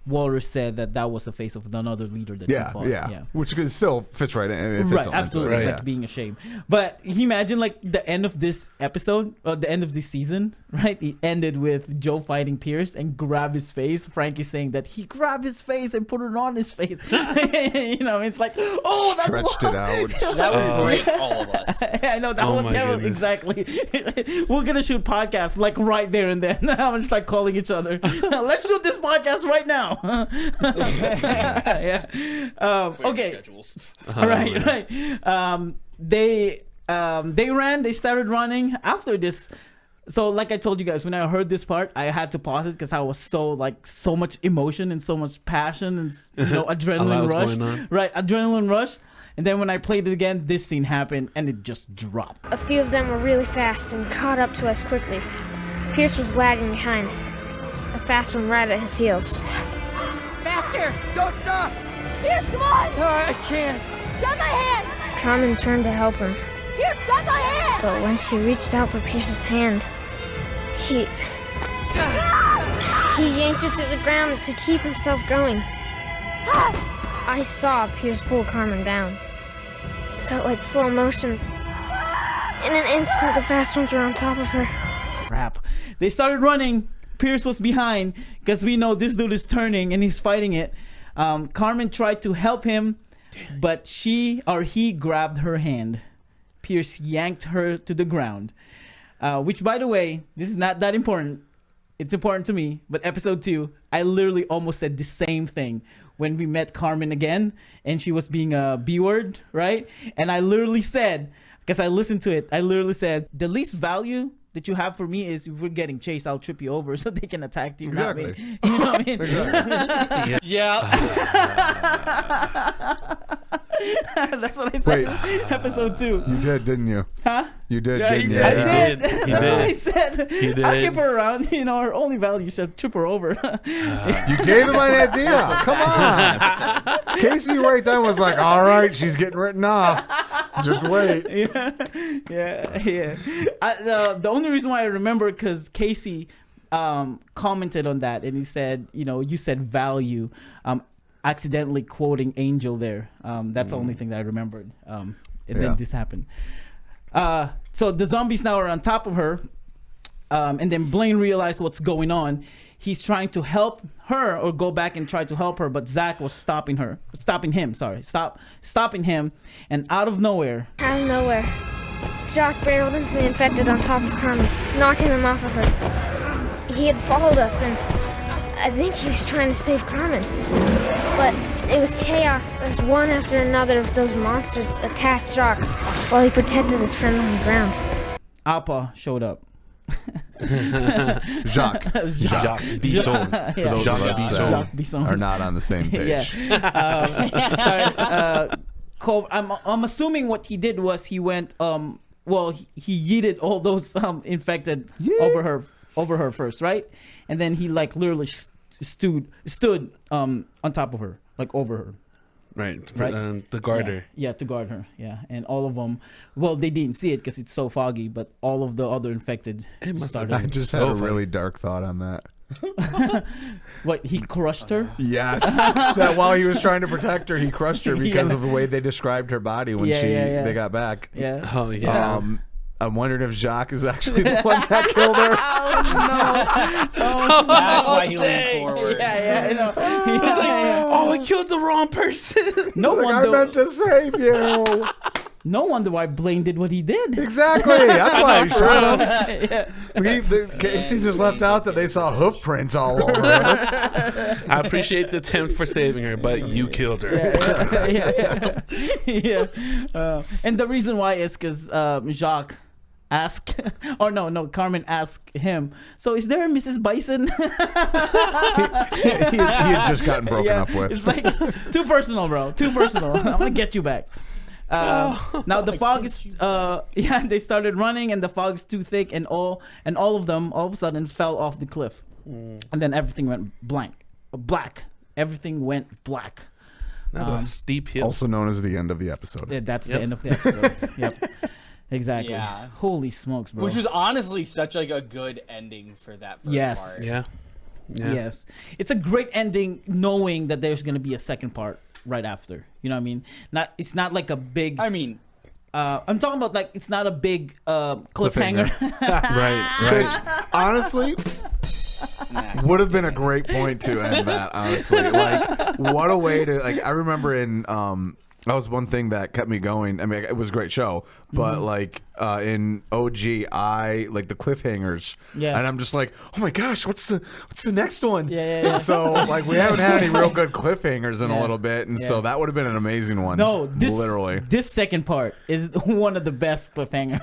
Walrus said that was the face of another leader that he fought. Yeah. Which still fits right in. It fits Right, on absolutely, into it, like being ashamed. But he imagine like the end of this episode or the end of this season, right? It ended with Joe fighting Pierce and grab his face. Frankie saying that he grabbed his face and put it on his face. It's like, oh, that's Stretched it out. That would break all of us. I know Oh my that would goodness. exactly. We're gonna shoot podcasts like right there and then. I'm gonna start calling each other. Let's shoot this podcast right now. Okay. Schedules. Right. They started running after this So like I told you guys, when I heard this part, I had to pause it because I was so much emotion and so much passion and adrenaline rush. Going on. Right, adrenaline rush. And then when I played it again, this scene happened and it just dropped. A few of them were really fast and caught up to us quickly. Pierce was lagging behind, a fast one right at his heels. Faster! Don't stop! Pierce, come on! I can't. Grab my hand! Carmen turned to help him, Pierce, grab my hand! but when she reached out for Pierce's hand, he yanked her to the ground to keep himself going. I saw Pierce pull Carmen down. It felt like slow motion. In an instant, the fast ones were on top of her. Crap. They started running. Pierce was behind because we know this dude is turning and he's fighting it. Carmen tried to help him, but he grabbed her hand. Pierce yanked her to the ground. Which, by the way, this is not that important. It's important to me, but episode 2, I literally almost said the same thing when we met Carmen again, and she was being a B-word, right? And I literally said, because I listened to it, I literally said, the least value that you have for me is if we're getting chased, I'll trip you over so they can attack you. Exactly. Not me. You know what I mean? Exactly. That's what I said. Wait. Episode 2. You did, didn't you? Huh? You did, Yeah, didn't he you? did. I did. He That's did. what I said. He did. I'll keep her around. Her only value said trip her over. You gave him an idea. Come on. Casey right then was like, all right, she's getting written off. Just wait. Yeah. The only reason why I remember because Casey commented on that and he said, you said value, accidentally quoting Angel there. That's the only thing that I remembered. And then this happened. So the zombies now are on top of her. And then Blaine realized what's going on. He's trying to help her or go back and try to help her, but Zach was stopping him. And out of nowhere, Jacques barreled into the infected on top of Carmen, knocking them off of her. He had followed us, and I think he was trying to save Carmen. But it was chaos as one after another of those monsters attacked Jacques while he protected his friend on the ground. Appa showed up. Jacques. Jacques Bisson. Yeah. For those of us that Jacques Bisson. are not on the same page. I'm assuming what he did was he went he yeeted all those infected over her first, right? And then he literally stood on top of her, over her. Right. Right. To guard her. Yeah, to guard her. Yeah, and all of them. Well, they didn't see it because it's so foggy, but all of the other infected started. I just had a really dark thought on that. What, he crushed her? Yes. That while he was trying to protect her, he crushed her because of the way they described her body when they got back. Yeah. Oh, yeah. I'm wondering if Jacques is actually the one that killed her. That's why he leaned forward. Yeah, I know. He's like, oh, I killed the wrong person. No Like, I wonder. meant to save you. No wonder why Blaine did what he did. Exactly. That's why he shot him. Yeah. Casey just left out that they saw hoof prints all over her. I appreciate the attempt for saving her, but you killed her. Yeah. And the reason why is because Jacques asked, or no, Carmen asked him, so is there a Mrs. Bison? he had just gotten broken up with. It's like, too personal, bro. Too personal. I'm going to get you back. Now the fog is they started running and the fog is too thick and all of them all of a sudden fell off the cliff. And then everything went black. Everything went black. That's a steep hill. Also known as the end of the episode. Yeah, that's the end of the episode. Yep. Exactly. Yeah. Holy smokes, bro. Which was honestly such a good ending for that first part. Yeah. Yes. It's a great ending knowing that there's going to be a second part right after. You know what I mean? It's not like a big I'm talking about it's not a big cliffhanger. Right. Which, honestly, would have been a great point to end that, honestly. What a way to, I remember in That was one thing that kept me going. I mean, it was a great show, but like in OG, I like the cliffhangers. Yeah. And I'm just like, oh my gosh, what's the next one? Yeah. So like we haven't had any real good cliffhangers in Yeah. a little bit, and Yeah. so that would have been an amazing one. No, literally. this second part is one of the best cliffhanger,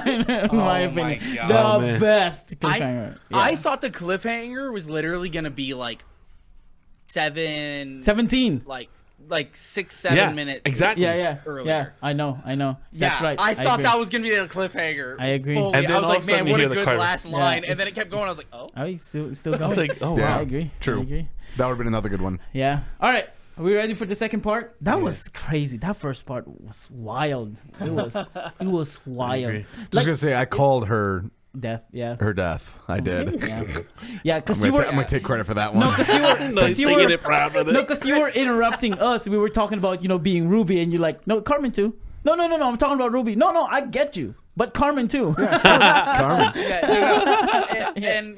in my opinion. God. The Oh, man. best cliffhanger. I thought the cliffhanger was literally gonna be like 17. like 6-7 minutes. exactly. Yeah. Earlier. I know. That's Yeah, right. I thought agree. that was gonna be the cliffhanger. I agree. fully. And then I was all like, of a sudden man, you what a hear the good car. last line. Yeah. And then it kept going. I was like, oh. Oh, he's still going. I was like, oh Yeah. wow. I agree. True. I agree. That would have been another good one. Yeah. All right. Are we ready for the second part? That was crazy. That first part was wild. It was wild. agree. Just Like gonna say, I called her death. Yeah. death. I did. Yeah. Because I'm you were. gonna take credit for that one. No, because you were. No, he's taking it proud with it. No, because you were interrupting us. We were talking about being Ruby, and you're like, no, Carmen too. No. I'm talking about Ruby. No, I get you, but Carmen too. Carmen. Yeah, and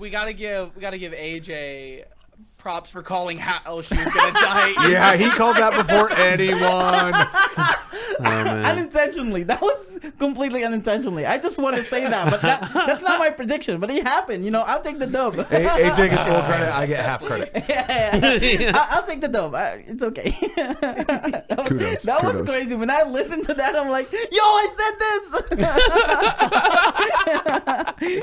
we gotta give AJ props for calling how she was gonna die. Yeah, he called that before anyone. Oh, man. Unintentionally. That was completely unintentionally. I just want to say that, but that's not my prediction. But it happened. I'll take the dub. AJ gets full credit. I get half credit. I'll take the dub. It's okay. Kudos. That was Kudos. crazy. When I listened to that, I'm like, yo, I said this.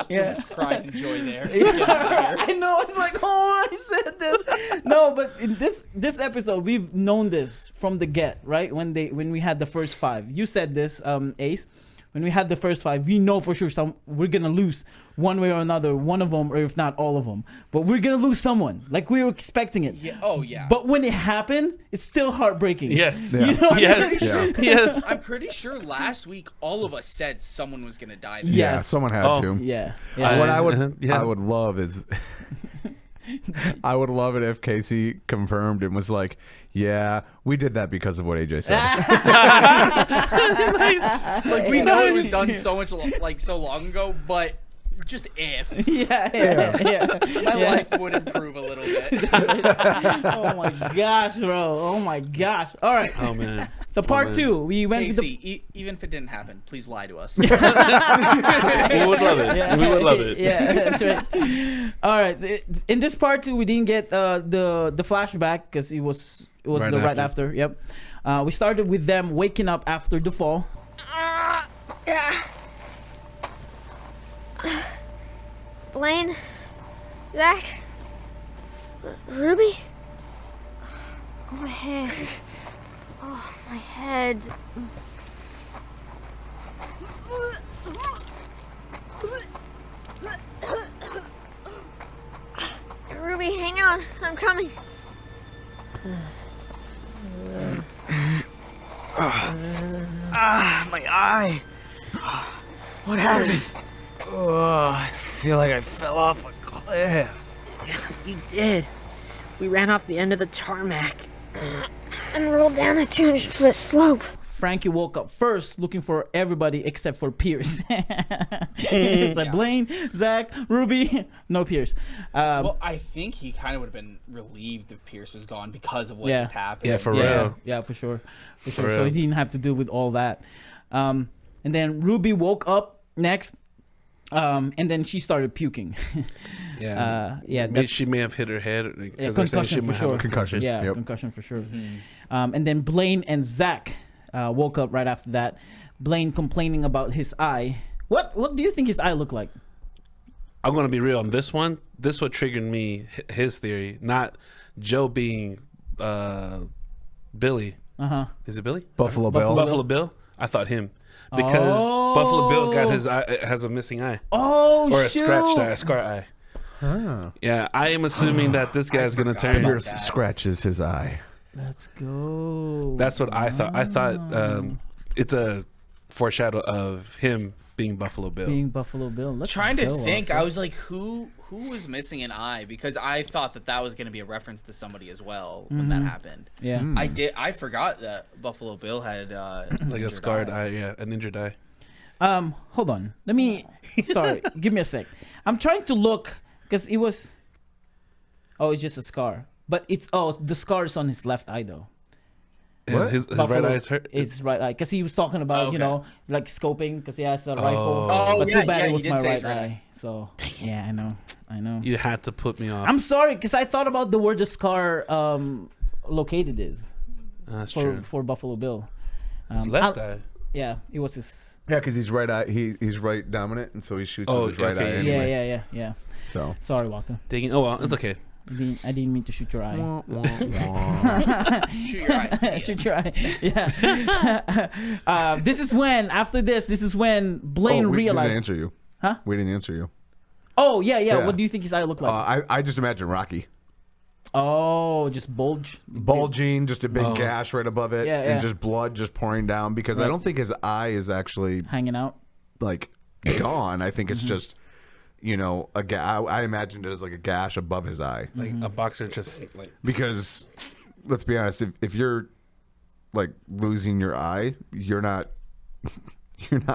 Yeah. Pride and joy there. I know. It's like, oh, I said this. No, but in this episode, we've known this from the get, right? When we had the first 5, you said this, Ace. When we had the first 5, we know for sure we're gonna lose one way or another, one of them, or if not all of them. But we're gonna lose someone. Like we were expecting it. Yeah. Oh yeah. But when it happened, it's still heartbreaking. Yes. Yeah. You know what I Yes. mean? Yeah. Yes. I'm pretty sure last week all of us said someone was gonna die. Yeah, Yes. someone had Oh. to. Yeah. What I would Yeah. I would love is I would love it if Casey confirmed and was like, "Yeah, we did that because of what AJ said." Like we know it was done so much so long ago, but just if Yeah. my life would improve a little bit. Oh my gosh, bro. Oh my gosh. All right. Oh man. So part man. 2, we went to the. Casey, even if it didn't happen, please lie to us. We would love it. Yeah. We would love it. Yeah, that's right. All right. So in this part 2, we didn't get the flashback because it was Right the right after. after. Yep. We started with them waking up after the fall. Blaine? Zach? Ruby? Oh, my head. Oh, my head. Ruby, hang on. I'm coming. My eye. What happened? Oh, I feel like I fell off a cliff. You did. We ran off the end of the tarmac. And rolled down a 200-foot slope. Frankie woke up first, looking for everybody except for Pierce. It's like Blaine, Zach, Ruby, no Pierce. Well, I think he kind of would have been relieved if Pierce was gone because of what just happened. Yeah, for real. real. For sure. For So real. he didn't have to deal with all that. And then Ruby woke up next, and then she started puking. Yeah. Yeah, Maybe she may have hit her head. Because concussion for sure. Concussion. Yeah, Yep. concussion for sure. And then Blaine and Zach woke up right after that. Blaine complaining about his eye. What do you think his eye looked like? I'm gonna be real on this one. This what triggered me. His theory, not Joe being Billy. Is it Billy? Buffalo Bill. Buffalo Bill. I thought him because Buffalo Bill got his eye, has a missing eye Oh, or a shoot. scratched eye, a scar eye. Yeah, I am assuming that this guy's gonna turn. Pierce scratches his eye. Let's go. That's what I thought. I thought it's a foreshadow of him being Buffalo Bill. Being Buffalo Bill. Let's Trying to go, think, Walker. I was like, who was missing an eye? Because I thought that was going to be a reference to somebody as well when that happened. Yeah. I forgot that Buffalo Bill had like a scarred eye, yeah, an injured eye. Hold on. Let me. Sorry. Give me a sec. I'm trying to look because it was. Oh, it's just a scar. But it's the scar is on his left eye though. And What? his Buffalo, right eye's hurt. It's right eye because he was talking about Okay. like scoping because he has a rifle. Oh, But yeah, too bad yeah, it he was did my say right his right eye. So yeah, I know. You had to put me off. I'm sorry because I thought about where the scar located is That's for true. for Buffalo Bill. His left I'll- eye. Yeah, it was his. Yeah, because he's right eye. He's right dominant, and so he shoots with his right okay, eye. yeah. Anyway. Yeah. So Sorry, Walker. Digging. Oh well, it's okay. I didn't mean to shoot your eye. Shoot your eye. Shoot your eye. Yeah. This is when Blaine we realized. didn't answer you. Huh? We didn't answer you. Oh yeah. Yeah. What do you think his eye looked like? I just imagine Rocky. Oh, just Bulging, just a big Oh. gash right above it, Yeah, yeah. and just blood just pouring down. Because I Right. don't think his eye is actually hanging out. like gone. I think Mm-hmm. it's just, I imagined it as like a gash above his eye. Like a boxer just like. Because let's be honest, if you're like losing your eye, you're not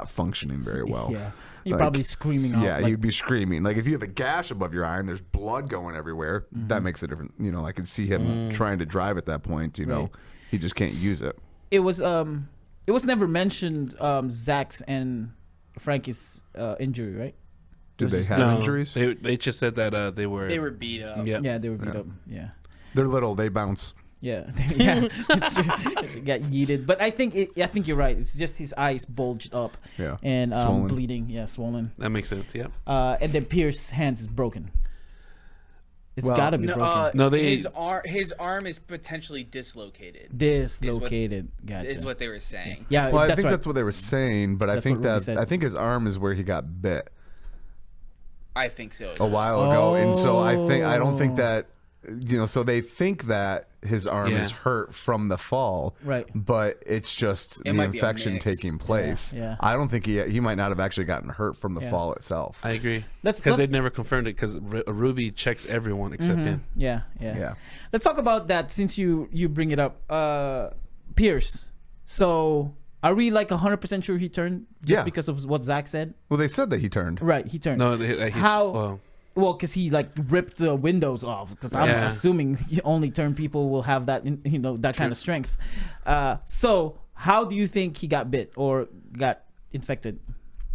functioning very well. Yeah. You're Like, probably screaming out. Yeah, like, you'd be screaming. Like if you have a gash above your eye and there's blood going everywhere, Mm-hmm. that makes a difference. I could see him trying to drive at that point. Right. He just can't use it. it was never mentioned Zach's and Frankie's injury, right? Did they just- have No, injuries? They just said that they were. They were beat up. Yeah. Yeah, they were beat up. Yeah. They're little. They bounce. Yeah, yeah, it's true. It got yeeted, but I think you're right. It's just his eyes bulged up, Yeah. and Swollen. bleeding. Yeah, swollen. That makes sense. Yep. And then Pierce's hands is broken. It's Well, gotta be broken. No, they- his arm is potentially dislocated. Dislocated. Gotcha. Is what they were saying. Yeah, Well, I that's think right. that's what they were saying, but I That's think what Ruby that said. I think his arm is where he got bit I think so. as a well. while ago, and so I don't think Oh. that so they think that his arm Yeah. is hurt from the fall, Right. But it's just the might be a infection mix. taking place. yeah. I don't think he might not have actually gotten hurt from the Yeah. fall itself. I agree. Let's- Because they let's- never confirmed it. Because Ruby checks everyone except him. Yeah. Yeah. Let's talk about that since you bring it up. Pierce. So are we like 100% sure he turned just Yeah. because of what Zach said? Well, they said that he turned. Right, he turned. No, he's, How? Well, because he like ripped the windows off. Because I'm Yeah. assuming only turned people will have that, that kind of strength. So how do you think he got bit or got infected?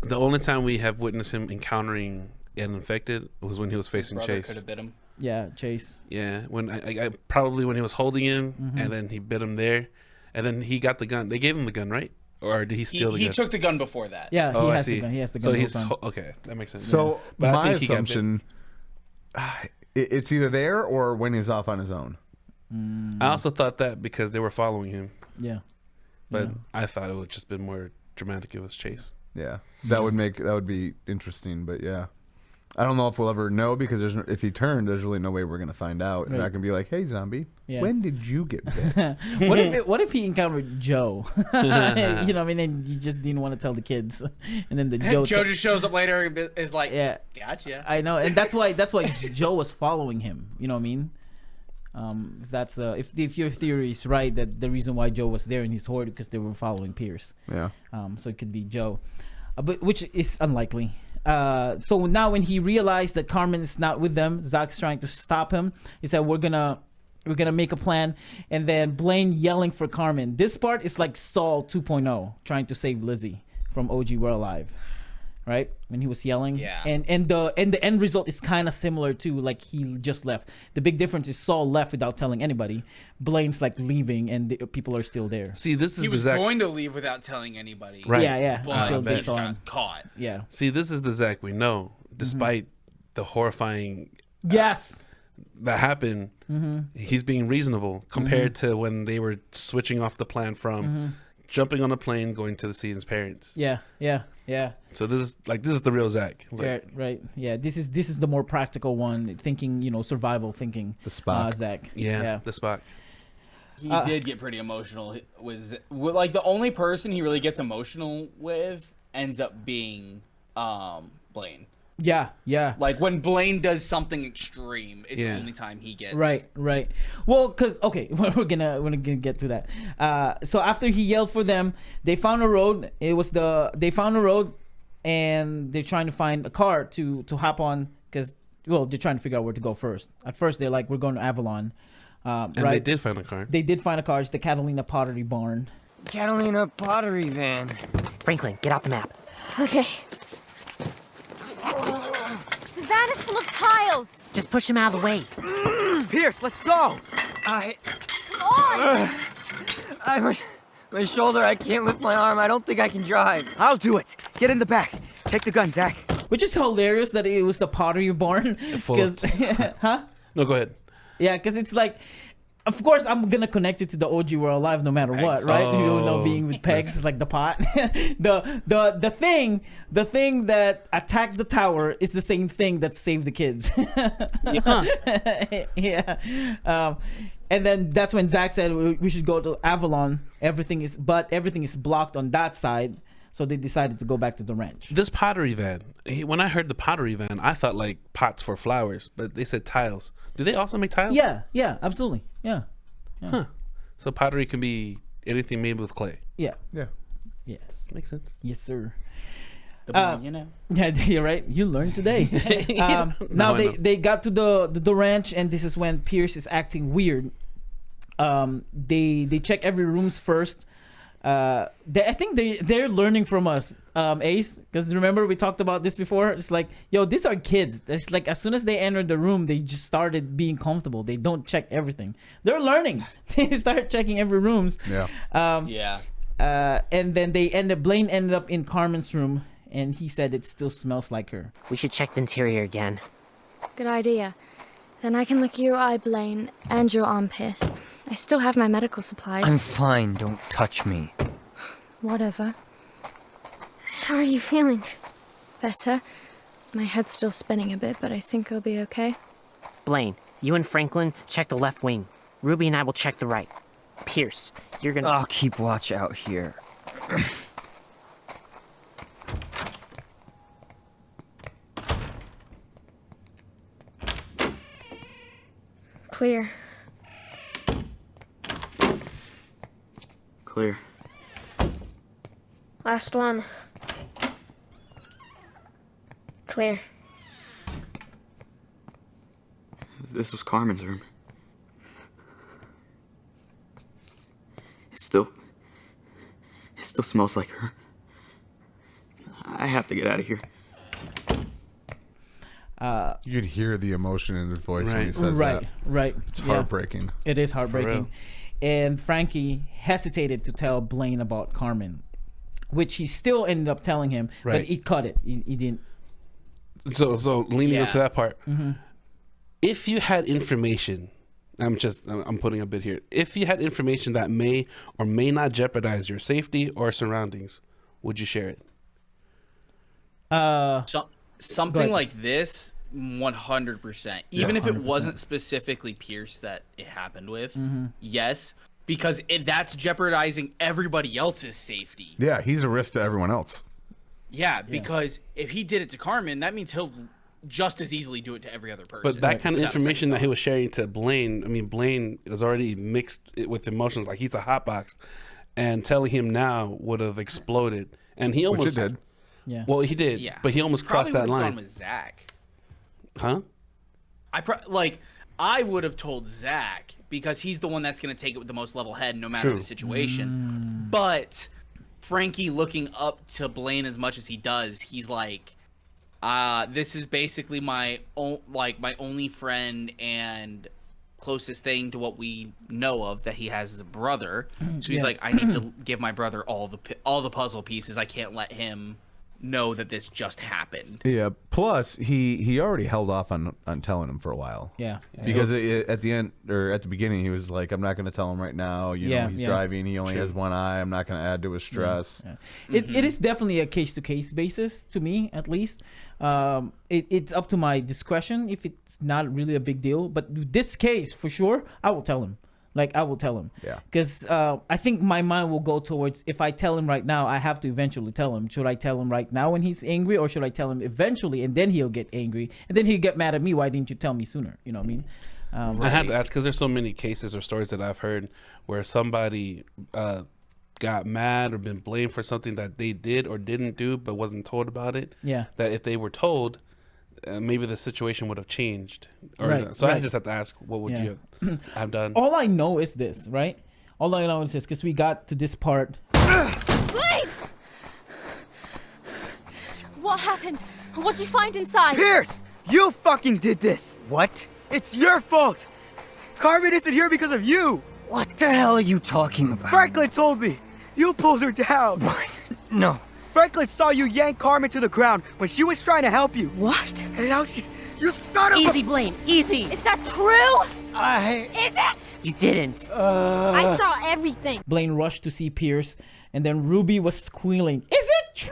the only time we have witnessed him encountering an infected was when he was facing Brother could Chase. have bit him. Yeah, Chase. Yeah, when I probably when he was holding him, Mm-hmm. and then he bit him there, and then he got the gun. They gave him the gun, right? Or did he steal the He gun? took the gun before that. Yeah, Oh, he I has see. the gun. He has the gun. So the whole he's time. okay. That makes sense. So But I my think he got bit. assumption, it's either there or when he's off on his own. I also thought that because they were following him, Yeah. but I thought it would just been more dramatic if it was Chase. Yeah, that would be interesting. But yeah, I don't know if we'll ever know because if he turned, there's really no way we're gonna find out. And I Right. can be like, hey, zombie, Yeah. when did you get bit? What if he encountered Joe? You know what I mean? And he just didn't want to tell the kids, and then the Joe. Joe just shows up later and is like, Yeah, gotcha. I know, and that's why Joe was following him. You know what I mean? If that's if your theory is right, that the reason why Joe was there in his horde because they were following Pierce. Yeah. So it could be Joe, but which is unlikely. So now when he realized that Carmen is not with them, Zach's trying to stop him. He said, "We're gonna make a plan," and then Blaine yelling for Carmen. This part is like Saul 2.0 trying to save Lizzie from OG We're Alive, right? When he was yelling, Yeah. and the end result is kind of similar to like he just left. The big difference is Saul left without telling anybody. Blaine's like leaving, and the people are still there. See, this is He the was Zach. going to leave without telling anybody. Right. Yeah, But until he they just saw got him. caught. Yeah. See, this is the Zach we know, despite the horrifying Yes. that happened. He's being reasonable compared to when they were switching off the plan from jumping on a plane, going to see his parents. Yeah. So this is the real Zach. Like, Right. Yeah. This is the more practical one, thinking, survival thinking. The Spock. Zach. yeah, the Spock. He did get pretty emotional. Like the only person he really gets emotional with ends up being Blaine. Yeah. Like when Blaine does something extreme, it's Yeah. the only time he gets Right. Well, cause okay, we're gonna get to that. So after he yelled for them, they found a road. They found a road, and they're trying to find a car to hop on, cause they're trying to figure out where to go first. At first, they're like, we're going to Avalon. And they did find a car. They did find a car. It's the Catalina Pottery Barn. Catalina pottery van. Franklin, get out the map. Okay. The van is full of tiles. Just push him out of the way. Pierce, let's go! Come on. My shoulder, I can't lift my arm. I don't think I can drive. I'll do it. Get in the back. Take the gun, Zach. Which is hilarious that it was the Pottery Barn. Huh? No, go ahead. Yeah, because it's like, of course, I'm gonna connect it to the OG We're Alive no matter what, right? You know, being with pegs is like the pot. the thing that attacked the tower is the same thing that saved the kids. Yeah. And then that's when Zach said we should go to Avalon. Everything is blocked on that side. So they decided to go back to the ranch. This pottery van, when I heard the pottery van, I thought like pots for flowers, but they said tiles. Do they also make tiles? Yeah, absolutely. Yeah. Huh. So pottery can be anything made with clay. Yeah. Yeah. Yes. Makes sense. Yes, sir. The more you know. Yeah, you're right. You learned today. Now I know. they got to the ranch, and this is when Pierce is acting weird. They check every rooms first. I think they're learning from us, Ace, because remember we talked about this before. It's like, yo, these are kids. It's like as soon as they entered the room, they just started being comfortable. They don't check everything. They're learning. They start checking every rooms. Yeah. And then Blaine ended up in Carmen's room, and he said it still smells like her. We should check the interior again. Good idea. Then I can lick your eye, Blaine, and your armpit. I still have my medical supplies. I'm fine. Don't touch me. Whatever. How are you feeling? Better. My head's still spinning a bit, but I think I'll be okay. Blaine, you and Franklin check the left wing. Ruby and I will check the right. Pierce, you're gonna... I'll keep watch out here. Clear. Clear. Last one. Clear. This was Carmen's room. It still smells like her. I have to get out of here. You could hear the emotion in his voice when he Right. says that. Right. It's heartbreaking. It is heartbreaking. real. And Frankie hesitated to tell Blaine about Carmen, which he still ended up telling him, but Right. he cut it. He didn't. So leaning Yeah. up to that part, if you had information, I'm putting a bit here. If you had information that may or may not jeopardize your safety or surroundings, would you share it? Something ahead. like this, 100%. Even if it wasn't specifically Pierce that it happened with, yes, because that's jeopardizing everybody else's safety. Yeah, he's a risk to everyone else. Yeah, because if he did it to Carmen, that means he'll just as easily do it to every other person. But that kind of without a information second that he thought. was sharing to Blaine, I mean, Blaine is already mixed it with emotions, like he's a hotbox, and telling him now would have exploded. And he almost Which it did. Yeah. Well, he did, Yeah, but he almost Probably crossed that would've line, gone with Zach. huh? I would have told Zach because he's the one that's going to take it with the most level head no matter True. the situation. But Frankie looking up to Blaine as much as he does, he's like, this is basically my only friend and closest thing to what we know of that he has as a brother. So he's like, I need to give my brother all the puzzle pieces. I can't let him know that this just happened. Yeah. Plus, he already held off on telling him for a while. Yeah. Because at the end or at the beginning, he was like, "I'm not going to tell him right now. You know, he's driving. He only has one eye. I'm not going to add to his stress." Yeah. It is definitely a case-to-case basis to me, at least. It's up to my discretion if it's not really a big deal. But this case, for sure, I will tell him. I will tell him. Yeah. Because I think my mind will go towards, if I tell him right now, I have to eventually tell him. Should I tell him right now when he's angry, or should I tell him eventually and then he'll get angry and then he'll get mad at me? Why didn't you tell me sooner? You know what I mean? I have to ask because there's so many cases or stories that I've heard where somebody got mad or been blamed for something that they did or didn't do but wasn't told about it. Yeah. That if they were told, maybe the situation would have changed. Or Right, so I right. just have to ask, what would you have done? All I know is this, right? All I know is this, because we got to this part. Blake! What happened? What'd you find inside? Pierce! You fucking did this! What? It's your fault! Carmen isn't here because of you! What the hell are you talking about? Franklin told me! You pulled her down! What? No. Franklin saw you yank Carmen to the ground when she was trying to help you. What? And now she's... You son of Easy, a... Blaine, easy. Is that true? I... Is it? You didn't. I saw everything. Blaine rushed to see Pierce, and then Ruby was squealing. Is it true?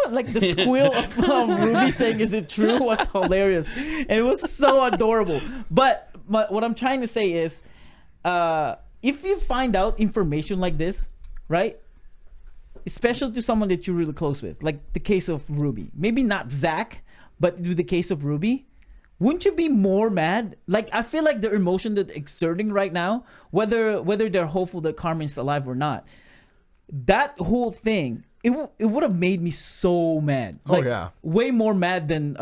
Like the squeal of Ruby saying, "Is it true?" was hilarious, and it was so adorable. But what I'm trying to say is, if you find out information like this, right, especially to someone that you're really close with, like the case of Ruby, maybe not Zach, but with the case of Ruby, wouldn't you be more mad? Like, I feel like the emotion that they're exerting right now, whether they're hopeful that Carmen's alive or not, that whole thing, it would have made me so mad. Like, way more mad than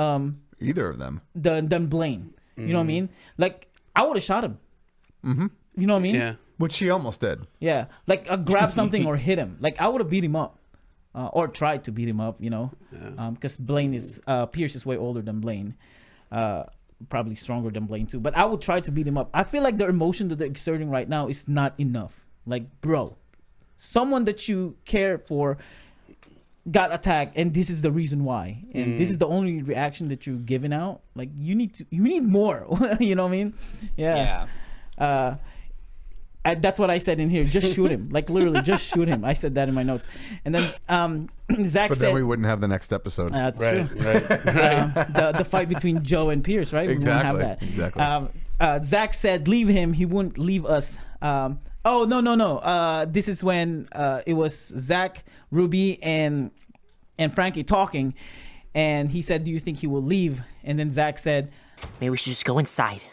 either of them. Than Blaine. You know what I mean? Like, I would have shot him. Mm-hmm. You know what I mean? Yeah. Which he almost did. Yeah. Like, grab something or hit him. Like, I would have beat him up. Or tried to beat him up, you know? Because Pierce is way older than Blaine. Probably stronger than Blaine too. But I would try to beat him up. I feel like the emotion that they're exerting right now is not enough. Like, bro, someone that you care for got attacked, and this is the reason why, and this is the only reaction that you're giving out. Like, you need more. You know what I mean? Yeah. That's what I said in here. Just shoot him. Like, literally, just shoot him. I said that in my notes. And then Zach But said, then we wouldn't have the next episode. that's Right, true. right. The fight between Joe and Pierce, right? Exactly, We won't have that. exactly. Zach said, leave him. He wouldn't leave us. Oh, no. This is when it was Zach, Ruby, and Frankie talking. And he said, do you think he will leave? And then Zach said, Maybe we should just go inside.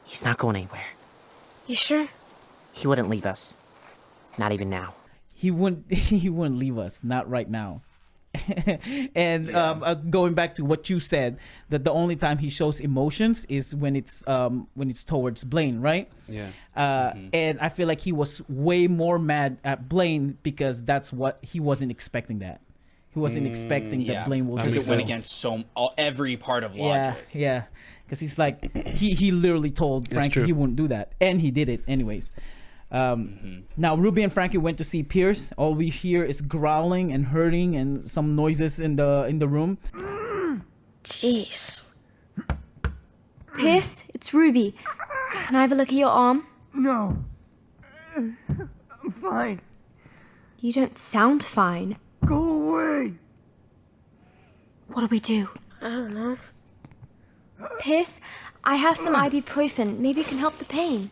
He's not going anywhere. You sure? He wouldn't leave us. Not even now. he wouldn't leave us, not right now. And going back to what you said, that the only time he shows emotions is when it's towards Blaine, right? Yeah. And I feel like he was way more mad at Blaine because that's what he wasn't expecting. That he wasn't expecting that Blaine will do because it went so. against every part of logic. Yeah, because he's like he literally told Frankie he wouldn't do that, and he did it anyways. Now Ruby and Frankie went to see Pierce. All we hear is growling and hurting and some noises in the room. Jeez. Pierce, it's Ruby. Can I have a look at your arm? No. I'm fine. You don't sound fine. Go away. What do we do? I don't know. Pierce, I have some ibuprofen. Maybe it can help the pain.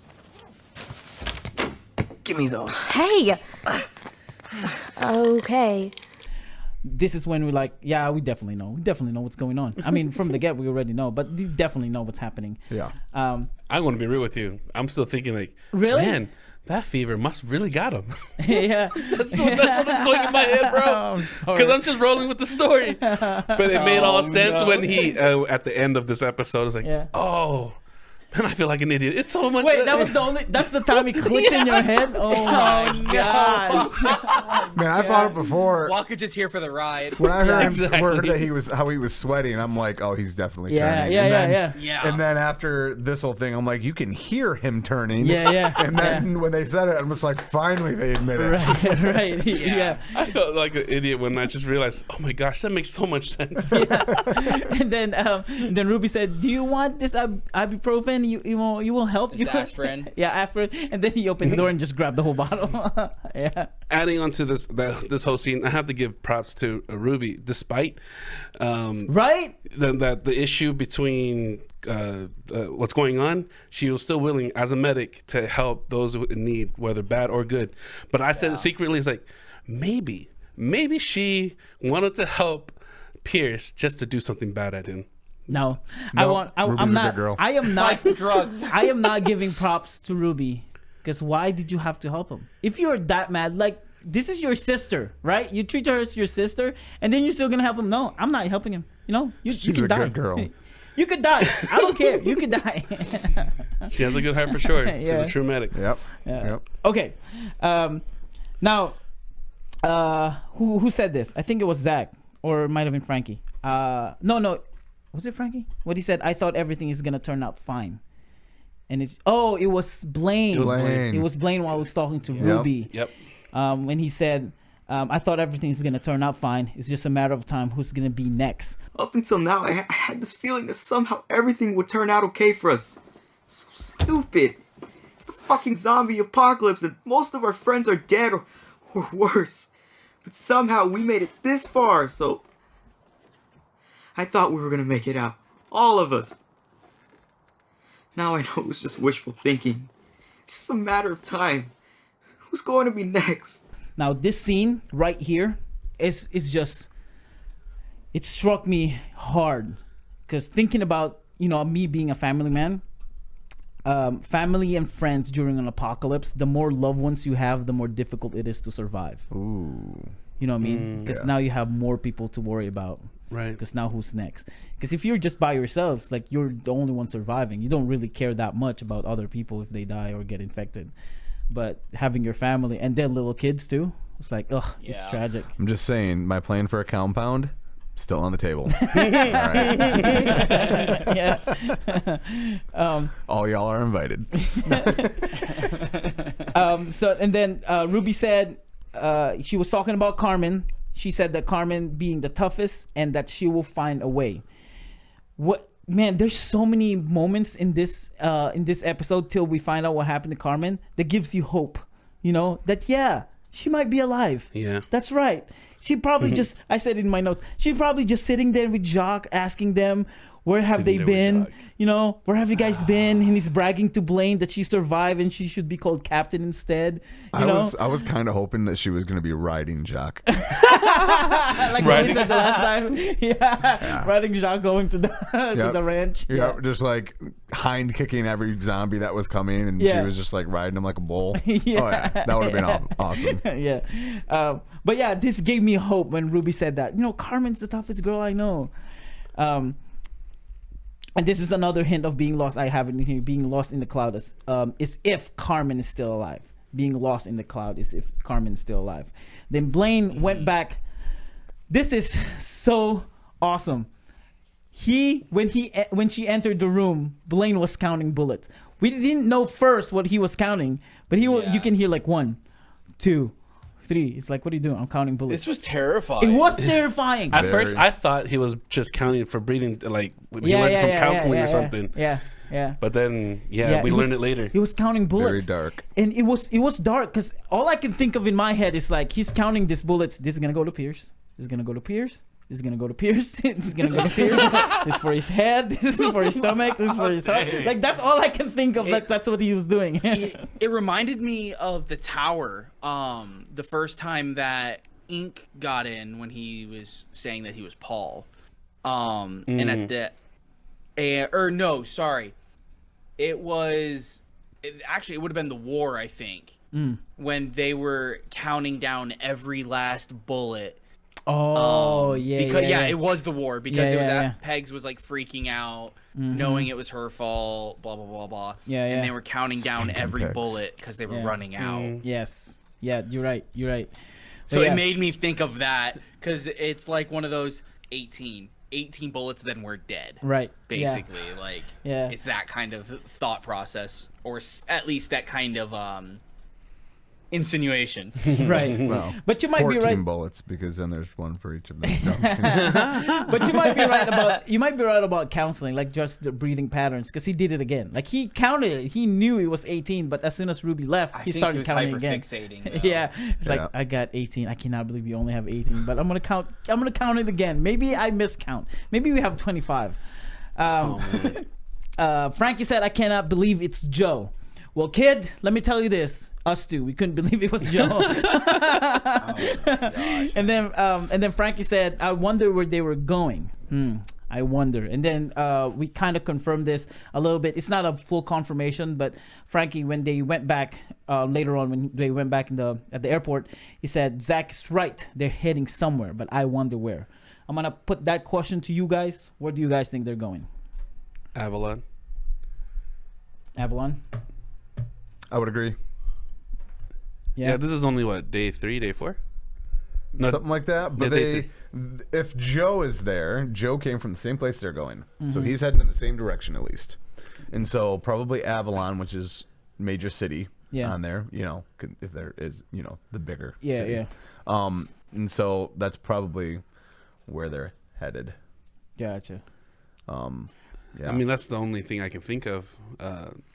Give me those. Hey! Okay. This is when we're like, yeah, we definitely know. We definitely know what's going on. I mean, from the get, we already know, but you definitely know what's happening. Yeah. I'm going to be real with you. I'm still thinking like, Really? man, that fever must really got him. Yeah. That's what's going in my head, bro. Because I'm just rolling with the story. But it made all sense when he, at the end of this episode, was like, oh, man, I feel like an idiot. It's so much. Wait, that's the time it clicked in your head? Oh my gosh. Man, I thought it before. Wakka just here for the ride. When I heard exactly. word that how he was sweating, I'm like, oh, he's definitely turning. Yeah. And then after this whole thing, I'm like, you can hear him turning. Yeah. And then when they said it, I'm just like, finally they admit it. Right. Yeah. I felt like an idiot when I just realized, oh my gosh, that makes so much sense. And then Ruby said, do you want this ibuprofen? You will help you. It's aspirin. Yeah, aspirin. And then he opened the door and just grabbed the whole bottle. Yeah. Adding on to this whole scene, I have to give props to Ruby, despite Right? the issue between what's going on. She was still willing as a medic to help those in need, whether bad or good. But I said secretly, it's like maybe she wanted to help Pierce just to do something bad at him. No, Ruby's I'm a not. good girl. I am not. Fight the drugs. I am not giving props to Ruby because why did you have to help him? If you're that mad, like this is your sister, right? You treat her as your sister, and then you're still gonna help him. No, I'm not helping him. You know, you She's can a die. good girl. You could die. I don't care. You could die. She has a good heart for sure. She's Yeah. a true medic. Yep. Yeah. Yep. Okay. Now, who said this? I think it was Zach, or it might have been Frankie. No. Was it Frankie? What he said? I thought everything is gonna turn out fine. And it was Blaine. It was Blaine. It was Blaine while I was talking to Ruby. Yep. When he said, I thought everything's gonna turn out fine. It's just a matter of time who's gonna be next. Up until now, I had this feeling that somehow everything would turn out okay for us. So stupid. It's the fucking zombie apocalypse and most of our friends are dead or worse. But somehow we made it this far, so... I thought we were gonna make it out. All of us. Now I know it was just wishful thinking. It's just a matter of time. Who's going to be next? Now this scene right here is just, it struck me hard, because thinking about, me being a family man, family and friends during an apocalypse, the more loved ones you have, the more difficult it is to survive. Ooh. You know what I mean? Because now you have more people to worry about. Right. Because now who's next? Because if you're just by yourselves, like, you're the only one surviving, you don't really care that much about other people if they die or get infected. But having your family and then little kids too, it's like, ugh, it's tragic. I'm just saying, my plan for a compound still on the table. All y'all are invited. So and then Ruby said, she was talking about Carmen. She said that Carmen being the toughest and that she will find a way. Man, there's so many moments in this episode till we find out what happened to Carmen that gives you hope. That she might be alive. Yeah. That's right. She probably just, I said in my notes, she probably just sitting there with Jacques asking them, where have they been? Where have you guys been? And he's bragging to Blaine that she survived and she should be called captain instead. I was kind of hoping that she was going to be riding Jacques. Like we said the last time. Yeah. Riding Jacques going to the ranch. Just like hind kicking every zombie that was coming, and she was just like riding him like a bull. That would have been awesome. But yeah, this gave me hope when Ruby said that. Carmen's the toughest girl I know. And this is another hint of being lost. I have it in here. Being lost in the cloud is if Carmen is still alive. Being lost in the cloud is if Carmen is still alive. Then Blaine went back. This is so awesome. When she entered the room, Blaine was counting bullets. We didn't know first what he was counting, but you can hear like 1, 2, 3. It's like, what are you doing? I'm counting bullets. This was terrifying. It was terrifying. At first, I thought he was just counting for breathing, like he learned from counseling or something. Yeah. But then, we learned it later. He was counting bullets. Very dark. And it was dark because all I can think of in my head is like, he's counting these bullets. This is gonna go to Pierce. This is gonna go to Pierce. This is gonna go to Pierce. This is gonna go to Pierce. This is for his head. This is for his stomach. This is for his heart. Like, that's all I can think of. That's what he was doing. It reminded me of the tower. The first time that Ink got in when he was saying that he was Paul. And at the, it would have been the war, I think, when they were counting down every last bullet. It was the war because Pegs was like freaking out, knowing it was her fault, blah blah blah blah. And they were counting down every bullet because they were running out. Yes. Yeah, you're right. So it made me think of that because it's like one of those 18 bullets, then we're dead. Right. Basically, it's that kind of thought process, or at least that kind of insinuation. Right. Well, but you might be 14 right. bullets, because then there's one for each of them. No, But you might be right about counseling, like just the breathing patterns, because he did it again. Like, he counted it. He knew it was 18, but as soon as Ruby left, he started counting again. Hyperfixating, It's like, I got 18. I cannot believe you only have 18, but I'm gonna count it again. Maybe I miscount. Maybe we have 25. Frankie said, I cannot believe it's Joe. Well, kid, let me tell you this. Us two, we couldn't believe it was Joe. And then Frankie said, I wonder where they were going. I wonder. And then we kind of confirmed this a little bit. It's not a full confirmation, but Frankie, when they went back later on, when they went back at the airport, he said, Zach's right. They're heading somewhere, but I wonder where. I'm going to put that question to you guys. Where do you guys think they're going? Avalon. Avalon? I would agree. Yeah, this is only what, day 3, day 4? No, Something like that. But yeah, if Joe is there, Joe came from the same place they're going. So he's heading in the same direction at least. And so probably Avalon, which is major city on there, you know, if there is, you know, the bigger city. And so that's probably where they're headed. Gotcha. I mean, that's the only thing I can think of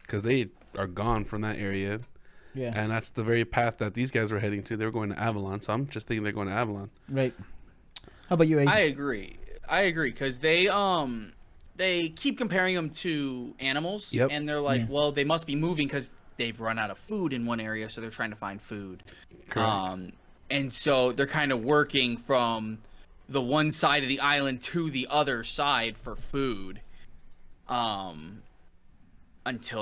because they are gone from that area. Yeah. And that's the very path that these guys were heading to. They were going to Avalon. So I'm just thinking they're going to Avalon. Right. How about you, Ace? I agree because they keep comparing them to animals. Yep. And they're like, well, they must be moving because they've run out of food in one area, so they're trying to find food. Correct. And so they're kind of working from the one side of the island to the other side for food until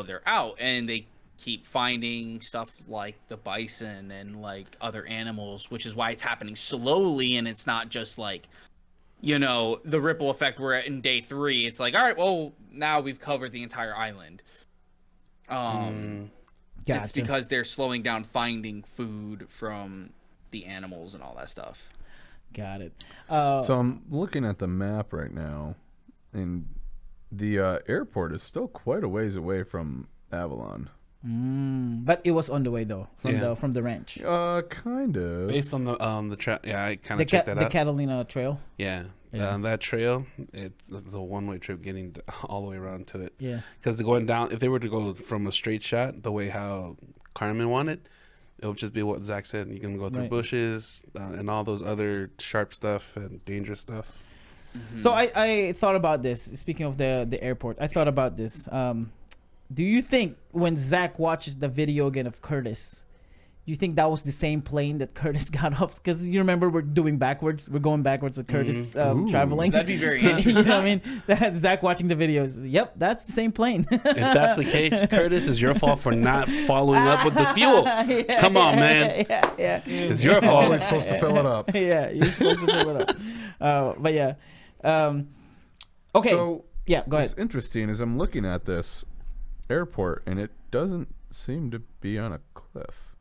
they're out. And they keep finding stuff like the bison and like other animals, which is why it's happening slowly, and it's not just like, you know, the ripple effect we're at in day 3. It's like, all right, well, now we've covered the entire island. It's because they're slowing down finding food from the animals and all that stuff. Got it. So I'm looking at the map right now, and the airport is still quite a ways away from Avalon. But it was on the way though from the ranch. Kind of. Based on the trail, I kind of checked that the out. Catalina Trail. Yeah. That trail, it's a one-way trip getting all the way around to it. Yeah. Because going down, if they were to go from a straight shot, the way how Carmen wanted, it would just be what Zach said. You can go through bushes and all those other sharp stuff and dangerous stuff. So I thought about this. Speaking of the airport, I thought about this. Do you think when Zach watches the video again of Curtis, do you think that was the same plane that Curtis got off? Because you remember we're going backwards with Curtis traveling. That'd be very interesting. You know what I mean? That Zach watching the videos. Yep, that's the same plane. If that's the case, Curtis, is your fault for not following up with the fuel. Come on, man. Yeah. It's your fault. Always supposed to fill it up. Yeah, you're supposed to fill it up. But yeah. Okay. So yeah, go ahead. What's interesting is I'm looking at this airport, and it doesn't seem to be on a cliff.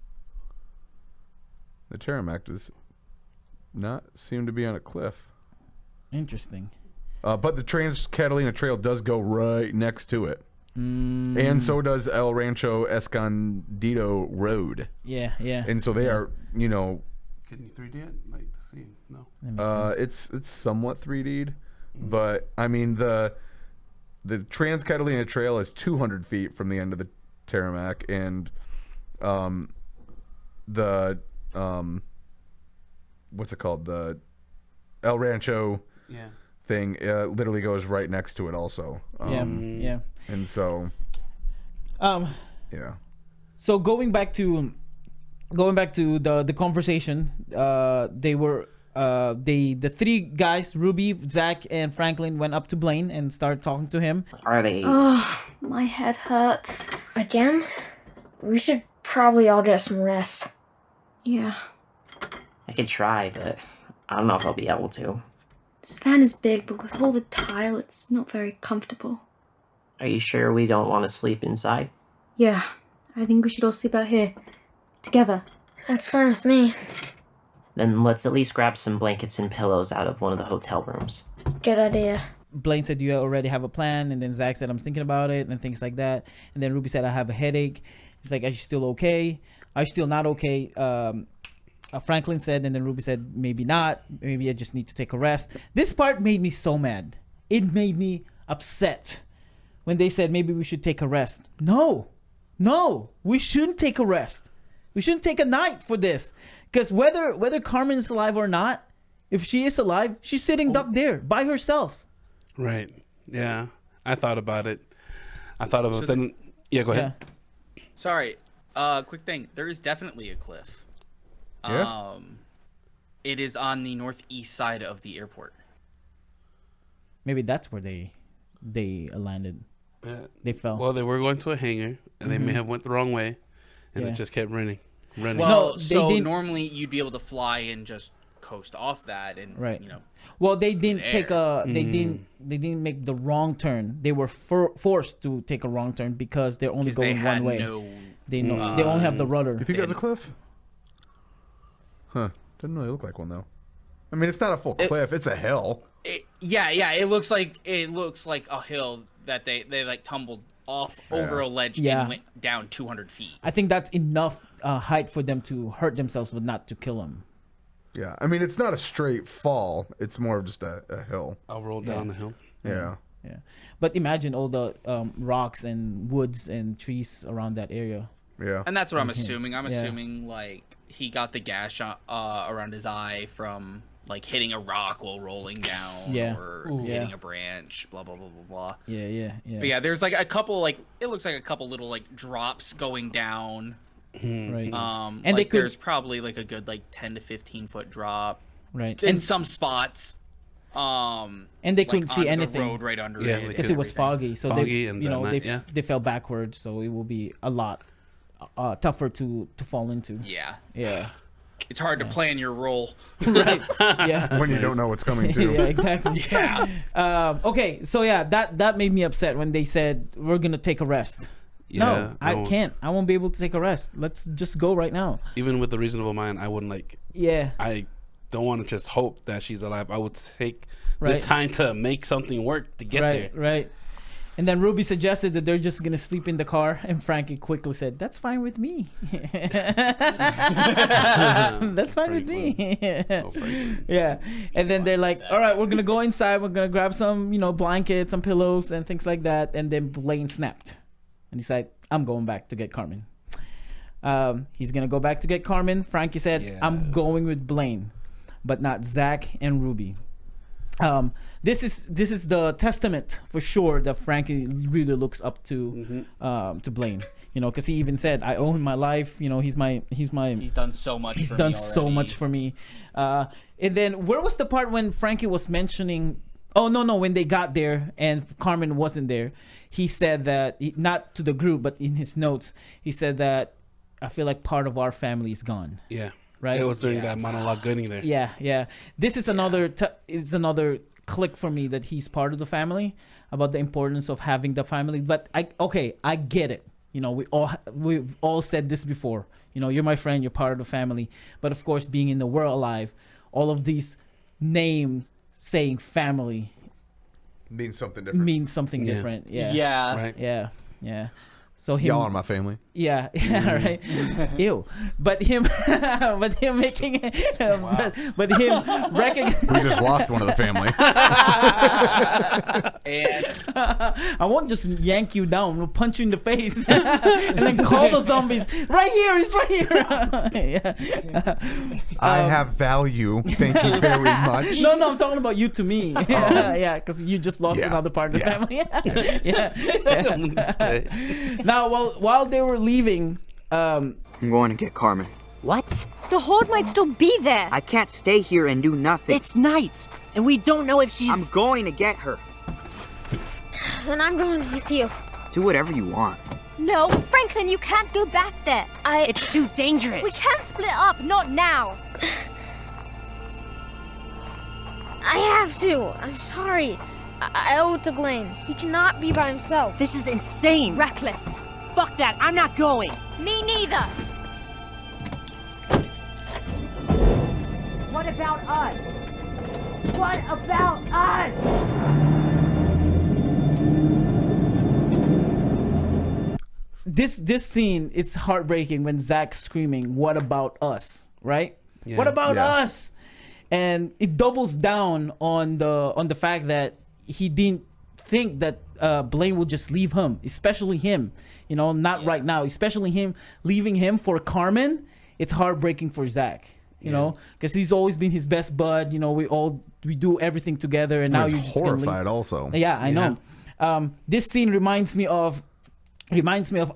The Tarmac does not seem to be on a cliff. Interesting. But the Trans-Catalina Trail does go right next to it. And so does El Rancho Escondido Road. Yeah. And so they are, you know... Can you 3D it? Like, to see? No. It's somewhat 3D'd. But, I mean, the Trans-Catalina Trail is 200 feet from the end of the Tarmac, and what's it called? The El Rancho thing literally goes right next to it also. Yeah. And so So going back to the conversation, they were the 3 guys, Ruby, Zach, and Franklin, went up to Blaine and started talking to him. Are they? Oh, my head hurts. Again? We should probably all get some rest. Yeah. I could try, but I don't know if I'll be able to. This van is big, but with all the tile, it's not very comfortable. Are you sure we don't want to sleep inside? Yeah, I think we should all sleep out here. Together. That's fine with me. Then let's at least grab some blankets and pillows out of one of the hotel rooms. Good idea. Blaine said, you already have a plan, and then Zach said, I'm thinking about it, and things like that. And then Ruby said, I have a headache. He's like, are you still okay? Are you still not okay? Franklin said, and then Ruby said, maybe not. Maybe I just need to take a rest. This part made me so mad. It made me upset when they said maybe we should take a rest. No, we shouldn't take a rest. We shouldn't take a night for this. Because whether Carmen is alive or not, if she is alive, she's sitting up there by herself. Right. Yeah. I thought about it. Then. Yeah, go ahead. Yeah. Sorry. Quick thing. There is definitely a cliff. Yeah. It is on the northeast side of the airport. Maybe that's where they landed. Yeah. They fell. Well, they were going to a hangar, and they may have went the wrong way, and it just kept running. Well, No, so normally you'd be able to fly and just coast off that, and Right. you know. Well, they didn't take a. They Mm. didn't make the wrong turn. They were forced to take a wrong turn because they're only 'Cause they going had one way. no- They only have the rudder. You think that's a cliff? Huh? Doesn't really look like one though. I mean, it's not a full cliff. It's a hill. Yeah. It looks like a hill that they like tumbled off over a ledge Yeah. and went down 200 feet. I think that's enough height for them to hurt themselves, but not to kill them. Yeah, I mean, it's not a straight fall. It's more of just a hill. I'll roll down the hill. Yeah. Yeah, but imagine all the rocks and woods and trees around that area. Yeah. And that's what I'm Mhm. assuming. I'm Yeah. assuming like he got the gash around his eye from like hitting a rock while rolling down Yeah. or Ooh. hitting Yeah. a branch, blah blah blah blah blah. Yeah. But yeah, there's like a couple like it looks like a couple little like drops going down. Right. And And like they could- there's probably like a good like 10 to 15 foot drop. Right. In And- some spots. And they couldn't see on anything. The road right under Yeah, it. Because it was foggy, so Foggy they, and you know, that they night, yeah. they fell backwards, so it will be a lot tougher to fall into. Yeah. Yeah. It's hard to plan your role. Right. Yeah. When you don't know what's coming to. Yeah, exactly. Yeah. Okay, so yeah, that made me upset when they said we're gonna take a rest. Yeah, No, I no. can't. I won't be able to take a rest. Let's just go right now. Even with a reasonable mind, I wouldn't like. Yeah. I don't want to just hope that she's alive. I would take Right. this time to make something work to get Right, there. right. And then Ruby suggested that they're just gonna sleep in the car, and Frankie quickly said, "That's fine with me. That's fine with me." Yeah. And then they're like, "All right, we're gonna go inside. We're gonna grab some, blankets, some pillows, and things like that." And then Blaine snapped, and he's like, "I'm going back to get Carmen." He's gonna go back to get Carmen. Frankie said, "I'm going with Blaine, but not Zach and Ruby." This is the testament for sure that Frankie really looks up to Blaine, because he even said, "I owe him my life." He's done so much. He's for done me so already. much for me. And then where was the part when Frankie was mentioning? Oh no, when they got there and Carmen wasn't there, he said that not to the group, but in his notes, he said that I feel like part of our family is gone. Yeah. Right. It was during that monologue getting there. Yeah. This is another another click for me that he's part of the family, about the importance of having the family. But I get it. We've all said this before. You're my friend, you're part of the family. But of course, being in the world alive, all of these names saying family Means something different. Yeah. Different. Yeah. Yeah. Right. Yeah. So him, Y'all are my family. Yeah, right. Ew. But him making it, but him recognizing. We just lost one of the family. And I won't just yank you down, we'll punch you in the face, and then call the zombies. Right here, he's right here. Yeah. I have value. Thank you very much. No, I'm talking about you to me. Yeah, because you just lost Yeah. another part of the Yeah. family. Yeah. Now, while they were leaving, I'm going to get Carmen. What? The horde might still be there. I can't stay here and do nothing. It's night, and we don't know if she's... I'm going to get her. Then I'm going with you. Do whatever you want. No, Franklin, you can't go back there. It's too dangerous. We can't split up, not now. I have to. I'm sorry. I owe it to Blaine. He cannot be by himself. This is insane. Reckless. Fuck that, I'm not going. Me neither. what about us? What about us? This scene is heartbreaking when Zach's screaming, "What about us?" Right? Yeah. What about Yeah. us? And it doubles down on the fact that he didn't think that Blaine would just leave him, especially him. Not right now, especially him leaving him for Carmen. It's heartbreaking for Zach. Because he's always been his best bud. We do everything together, and now He's you're just gonna leave. horrified also. Yeah, I know. This scene reminds me of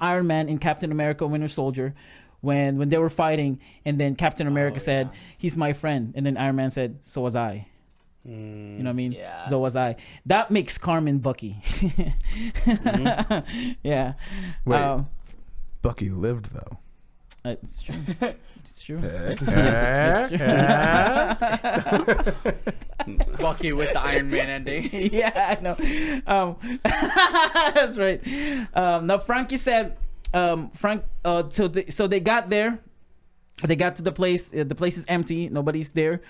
Iron Man in Captain America: Winter Soldier, when they were fighting, and then Captain America said, "He's my friend," and then Iron Man said, "So was I." You know what I mean? Yeah. So was I. That makes Carmen Bucky. Yeah. Wait, Bucky lived though. It's true. It's true. Bucky with the Iron Man ending. Yeah, I know. That's right. Now Frankie said, so they got there. They got to the place. The place is empty. Nobody's there.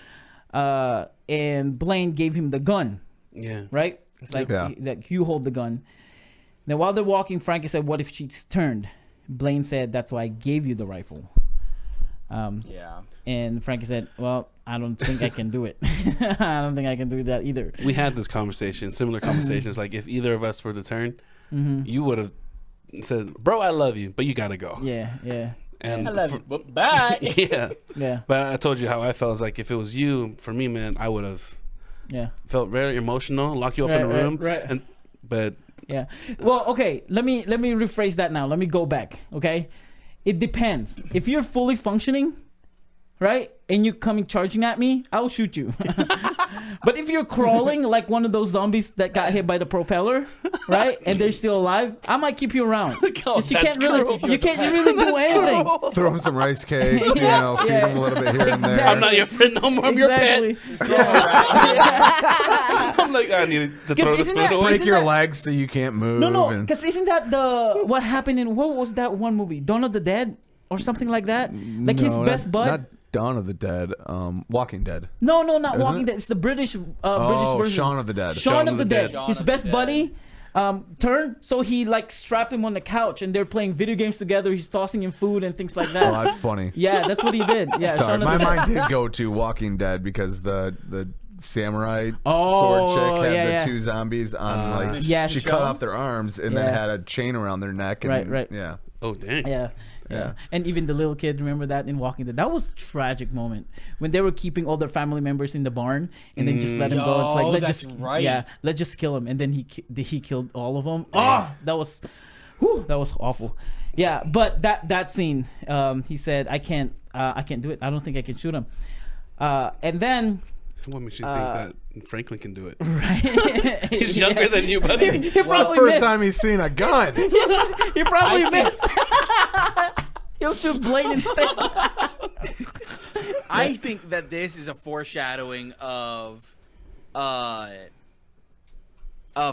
And Blaine gave him the gun. Yeah. Right? It's like that you hold the gun. Then while they're walking, Frankie said, "What if she's turned?" Blaine said, "That's why I gave you the rifle." Yeah. And Frankie said, "Well, I don't think I can do it. I don't think I can do that either." We had this conversation, similar conversations. Like if either of us were to turn, you would have said, "Bro, I love you, but you gotta go." Yeah. And I love you, but bye. Yeah. But I told you how I felt. It's like if it was you, for me, man, I would have felt very emotional, lock you up in a room. Right. But yeah. Well, okay. Let me rephrase that now. Let me go back. Okay. It depends. If you're fully functioning, right, and you're coming charging at me, I'll shoot you. But if you're crawling like one of those zombies that got hit by the propeller, right, and they're still alive, I might keep you around. Because you can't really do anything. Throw him some rice cakes, feed him a little bit here and there. I'm not your friend no more. I'm your pet. I'm like, I need to throw this food away. Break your legs so you can't move. No, because isn't that what happened in, what was that one movie? Dawn of the Dead or something like that? Like his best bud? Not Dawn of the Dead. Walking Dead. No, not Walking Dead. It's the British version. Shaun of the Dead. Shaun of the Dead. His best buddy turned, so he like strapped him on the couch and they're playing video games together. He's tossing him food and things like that. Oh, that's funny. Yeah, that's what he did. Yeah. Sorry, my mind did go to Walking Dead because the samurai sword chick had the two zombies on she cut off their arms and then had a chain around their neck. And, right. Yeah. Oh, dang. Yeah. And even the little kid, remember that in Walking Dead? That was a tragic moment when they were keeping all their family members in the barn and then just let him go. It's like, let's just kill him. And then he killed all of them. Oh, that was awful. Yeah, but that scene, he said, I can't do it. I don't think I can shoot him. And then what makes you think that Franklin can do it? Right. He's younger than you, buddy. It's the first time he's seen a gun. He probably missed. He'll shoot Blaine instead. I think that this is a foreshadowing of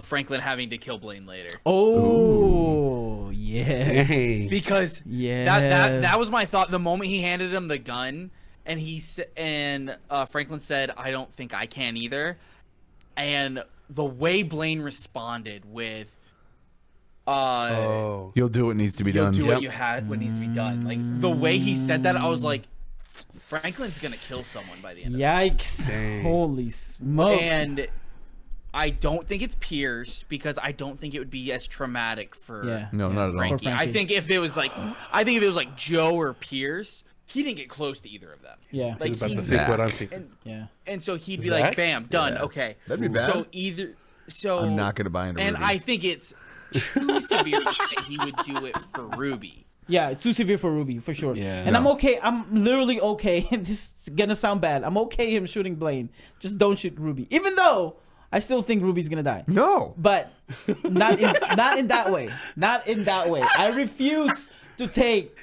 Franklin having to kill Blaine later. Oh, yes. Dang. Because that was my thought the moment he handed him the gun. And Franklin said, "I don't think I can either." And the way Blaine responded with, "You'll do what needs to be done. You'll do what needs to be done." Like the way he said that, I was like, Franklin's gonna kill someone by the end. Yikes! Of Dang. Holy smokes! And I don't think it's Pierce because I don't think it would be as traumatic for not at Frankie. all. I think if it was like Joe or Pierce, he didn't get close to either of them. Yeah. He's about to think what I'm thinking. And so he'd be like, bam, done. Yeah. Okay. That'd be bad. I'm not gonna buy into And Ruby. I think it's too severe that he would do it for Ruby. Yeah, it's too severe for Ruby, for sure. Yeah. And I'm okay. I'm literally okay. This is gonna sound bad. I'm okay him shooting Blaine. Just don't shoot Ruby. Even though I still think Ruby's gonna die. No. But not in that way. Not in that way. I refuse to take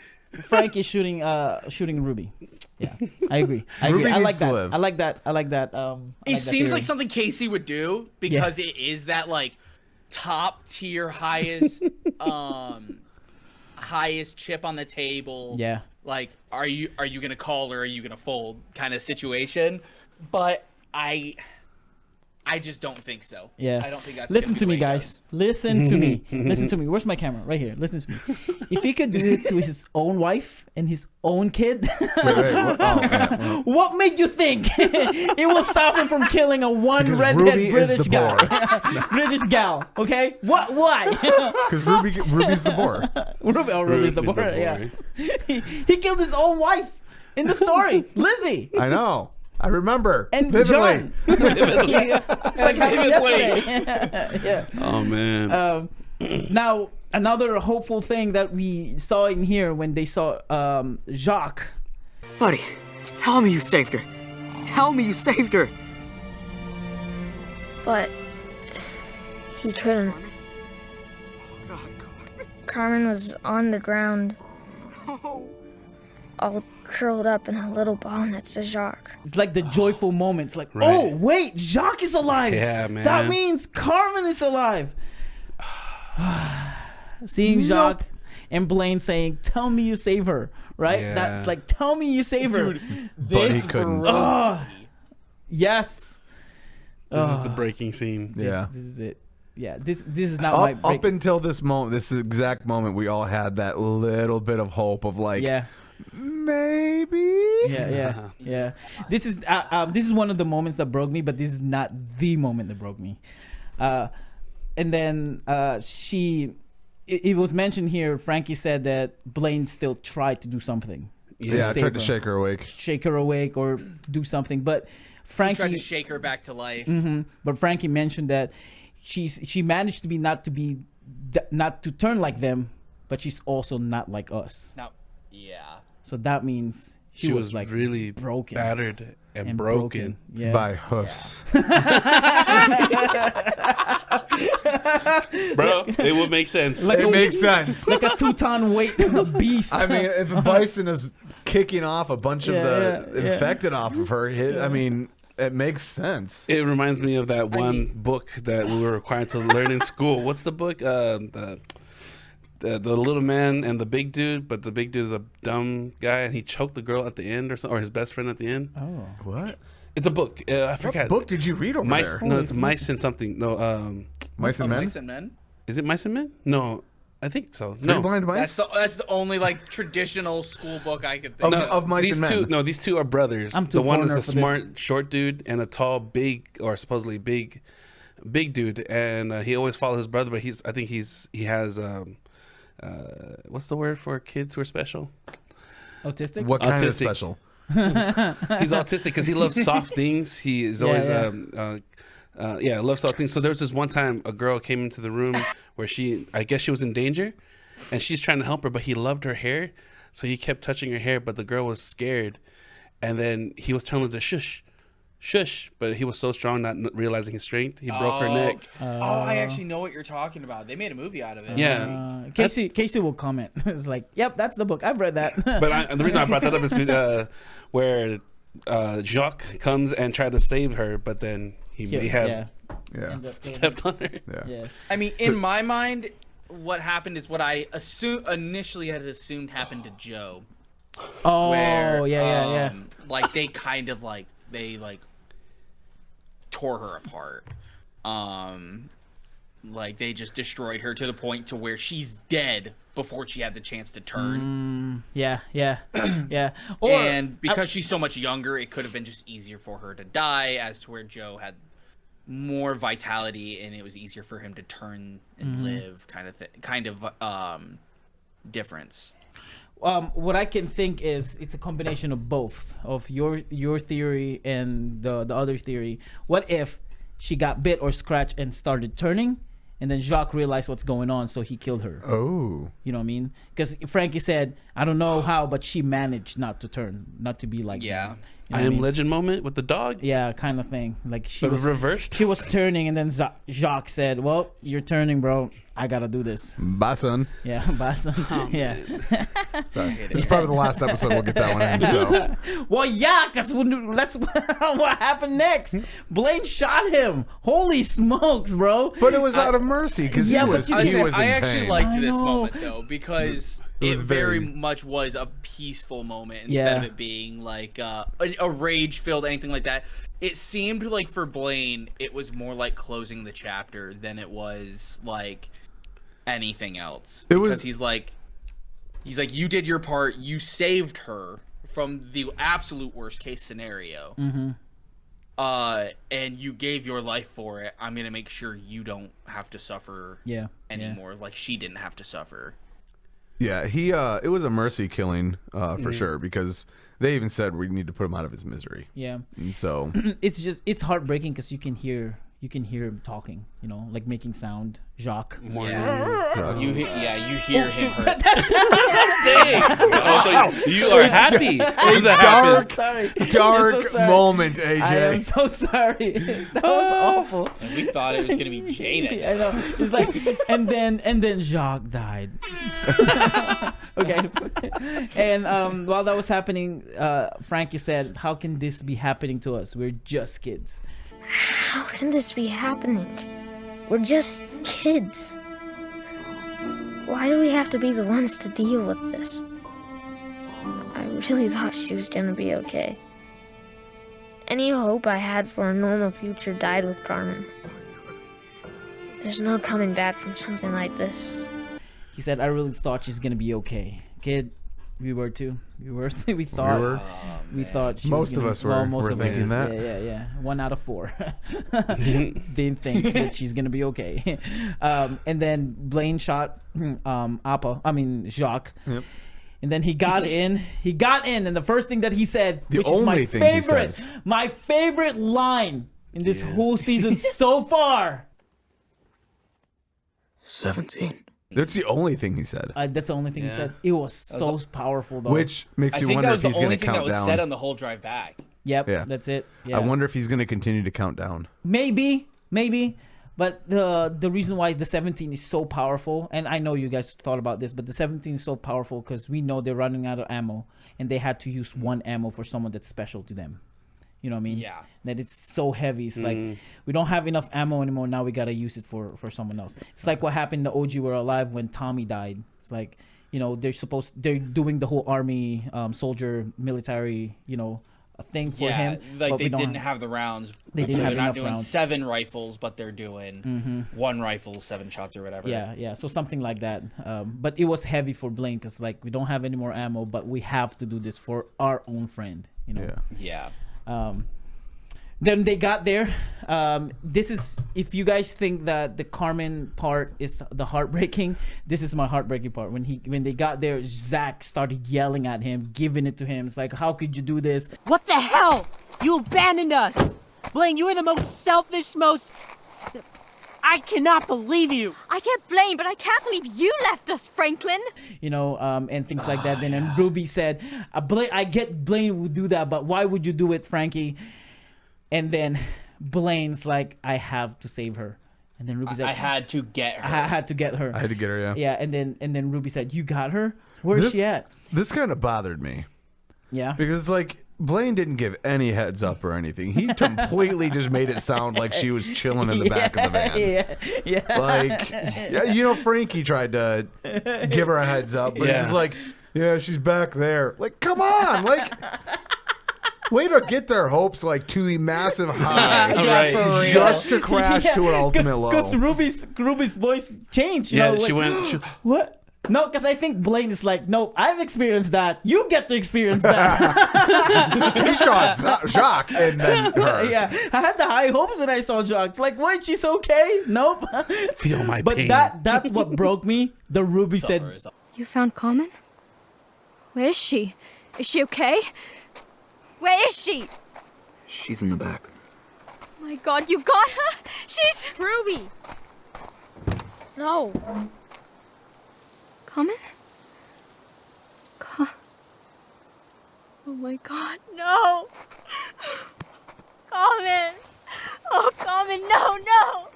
Frankie shooting Ruby. Yeah, I agree. Ruby I like needs to that. live. I like that. It seems theory. like something Casey would do because it is that like top tier highest highest chip on the table. Yeah. Like, are you gonna call or are you gonna fold kind of situation? But I just don't think so. Yeah. I don't think that's. Listen to me, gonna be the way it guys. Listen to me. Listen to me. Where's my camera? Right here. Listen to me. If he could do it to his own wife and his own kid, Wait, what? Oh, yeah. what made you think it will stop him from killing a Because redhead Ruby is British the guy? British gal. Okay. What? Why? Because Ruby's the boar. Ruby's the boy. Yeah. He killed his own wife in the story, Lizzie. I know. I remember. And vividly. John. It's like yesterday. Yeah. Oh man. Now another hopeful thing that we saw in here when they saw Jacques. Buddy, tell me you saved her. Tell me you saved her. but he couldn't. Carmen was on the ground, all curled up in a little ball next to Jacques. It's like the joyful moments. Like, Right. oh, wait, Jacques is alive. Yeah, man. That means Carmen is alive. Seeing Jacques and Blaine saying, tell me you save her, right? Yeah. That's like, tell me you save her. Dude, But he this couldn't. broke Oh, me. yes. This is the breaking scene. Yeah. This is it. Yeah, this is not my break. Up until this moment, this exact moment, we all had that little bit of hope of like, Yeah. maybe. Yeah. This is one of the moments that broke me, but this is not the moment that broke me. And then it was mentioned here. Frankie said that Blaine still tried to do something. Yeah, I save tried to her. Shake her awake or do something, but He Frankie tried to shake her back to life. But Frankie mentioned that she managed to be not to turn like them, but she's also not like us. Now, yeah. So that means She was was like really broken, battered and broken. Yeah. By hoofs. Bro, it would make sense. Like It makes sense. like a 2-ton weight of the beast. I mean, if a bison is kicking off a bunch of the Yeah. infected off of her, I mean, it makes sense. It reminds me of that one book that we were required to learn in school. What's the book? The little man and the big dude, but the big dude is a dumb guy, and he choked the girl at the end, or his best friend at the end. Oh, What? It's a book. I forget. What book did you read over Mice? there? No, it's Mice and something. No, Mice and Men? Mice and Men? is it Mice and Men? No, I think so. Three No, Blind Mice? That's the only like traditional school book I could think Of- of. of Mice these and two. Men. No, these two are brothers. I'm too The one is foreigner the for smart short dude, and a tall big, or supposedly big dude, and he always follows his brother. But I think he has what's the word for kids who are special? autistic. What kind of Autistic. special? He's autistic because he loves soft things. He is always yeah. loves soft things. So there was this one time a girl came into the room where I guess she was in danger, and she's trying to help her, but he loved her hair, so he kept touching her hair, but the girl was scared, and then he was telling her to shush, but he was so strong, not realizing his strength, he broke her neck. I actually know what you're talking about. They made a movie out of it. Yeah. Casey will comment. It's like, yep, that's the book. I've read that. But the reason I brought that up is where Jacques comes and tried to save her, but then he may have Yeah. stepped on her. Yeah. I mean, in my mind, what happened is what I initially had assumed happened to Joe. Oh, Where, yeah. Like they kind of like tore her apart. Like they just destroyed her to the point to where she's dead before she had the chance to turn. Yeah. Or, And because she's so much younger, it could have been just easier for her to die, as to where Joe had more vitality and it was easier for him to turn and live, kind of difference. What I can think is it's a combination of both, of your theory and the other theory. What if she got bit or scratched and started turning, and then Jacques realized what's going on, so he killed her? Oh. You know what I mean? Because Frankie said, I don't know how, but she managed not to turn, not to be like Yeah. them. You know I what Am mean? Legend moment with the dog. Yeah, kind of thing. Like she But was reversed. She was turning, and then Jacques said, "Well, you're turning, bro. I gotta do this." Bye, son. Yeah, Boston. Yeah. Sorry. This is probably the last episode we'll get that one in. So. Well, yeah, because that's what happened next. Blaine shot him. Holy smokes, bro. But it was out of mercy because Yeah, he but was, you- he was in I actually pain. liked I this know. moment though because It was it very very- much was a peaceful moment instead of Yeah. it being like a rage-filled anything like that. It seemed like for Blaine, it was more like closing the chapter than it was like anything else. It Because was- he's like, you did your part. You saved her from the absolute worst case scenario. Mm-hmm. And you gave your life for it. I'm gonna make sure you don't have to suffer Yeah. anymore. Like she didn't have to suffer. Yeah, he. It was a mercy killing for sure because they even said we need to put him out of his misery. Yeah. And so It's heartbreaking because you can hear him talking, like making sound. Jacques. Yeah. You hear him hurt. Dang. So you are happy when that happened. Sorry. Dark I'm so sorry. moment, I am AJ. so sorry. That was awful. And we thought it was gonna be Jay that I know. It's like, and then Jacques died. Okay. And while that was happening, Frankie said, "How can this be happening to us? We're just kids." How can this be happening? We're just kids. Why do we have to be the ones to deal with this? I really thought she was gonna be okay. Any hope I had for a normal future died with Carmen. There's no coming back from something like this. He said, "I really thought she's gonna be okay, kid." We were too. We thought. We thought. She Most was of gonna, us were- well, most were of thinking us. that. Yeah. 1 out of 4 didn't think that she's gonna be okay. And then Blaine shot Jacques. Yep. And then he got in, and the first thing that he said, The which is my only thing he favorite, says. my favorite line in this whole season so far. 17. That's the only thing he said. That's the only thing he said. It was so powerful, though. Which makes I me think wonder that if was the he's going only to thing that count was down. said on the whole drive back. Yep, Yeah. that's it. Yeah. I wonder if he's going to continue to count down. Maybe. But the reason why the 17 is so powerful, and I know you guys thought about this, but the 17 is so powerful because we know they're running out of ammo, and they had to use one ammo for someone that's special to them. You know what I mean? Yeah. That it's so heavy. It's like we don't have enough ammo anymore. Now we gotta use it for someone else. It's like what happened to OG Were Alive when Tommy died. It's like, you know, they're doing the whole army, soldier, military, you know, a thing for him. like but they we don't didn't have the rounds. They didn't so have they're not enough doing rounds. 7 rifles, but they're doing 1 rifle, 7 shots or whatever. Yeah. So something like that. But it was heavy for Blaine because like we don't have any more ammo, but we have to do this for our own friend. You know. Yeah. Yeah. Then they got there. This is, if you guys think that the Carmen part is the heartbreaking, this is my heartbreaking part. When they got there, Zach started yelling at him, giving it to him. It's like, how could you do this? What the hell? You abandoned us! Blaine, you are the most selfish, I cannot believe you! I can't blame, but I can't believe you left us, Franklin. You know, and things like that. Then and Ruby said, I get Blaine would do that, but why would you do it, Frankie? And then Blaine's like, I have to save her. And then Ruby said, I had to get her. I had to get her. I had to get her, yeah. Yeah, and then Ruby said, you got her? Where's she at? This kind of bothered me. Yeah. Because, like, Blaine didn't give any heads up or anything. He completely just made it sound like she was chilling in the back of the van. Yeah. Like, yeah, you know, Frankie tried to give her a heads up, but it's just like, yeah, she's back there. Like, come on, like, way to get their hopes like to a massive high, Right. just to crash to an ultimate low. Because Ruby's voice changed. You Yeah, know, she like, went. what? No, because I think Blaine is like, no, I've experienced that. You get to experience that. He shot Jacques and then her. Yeah, I had the high hopes when I saw Jacques. Like, what? She's okay? Nope. Feel my But pain. that's what broke me. The Ruby said, You found Carmen? Where is she? Is she okay? Where is she? She's in the back. Oh my God, you got her? She's Ruby! No. Carmen? Oh my God, no! Carmen! Oh, Carmen, no!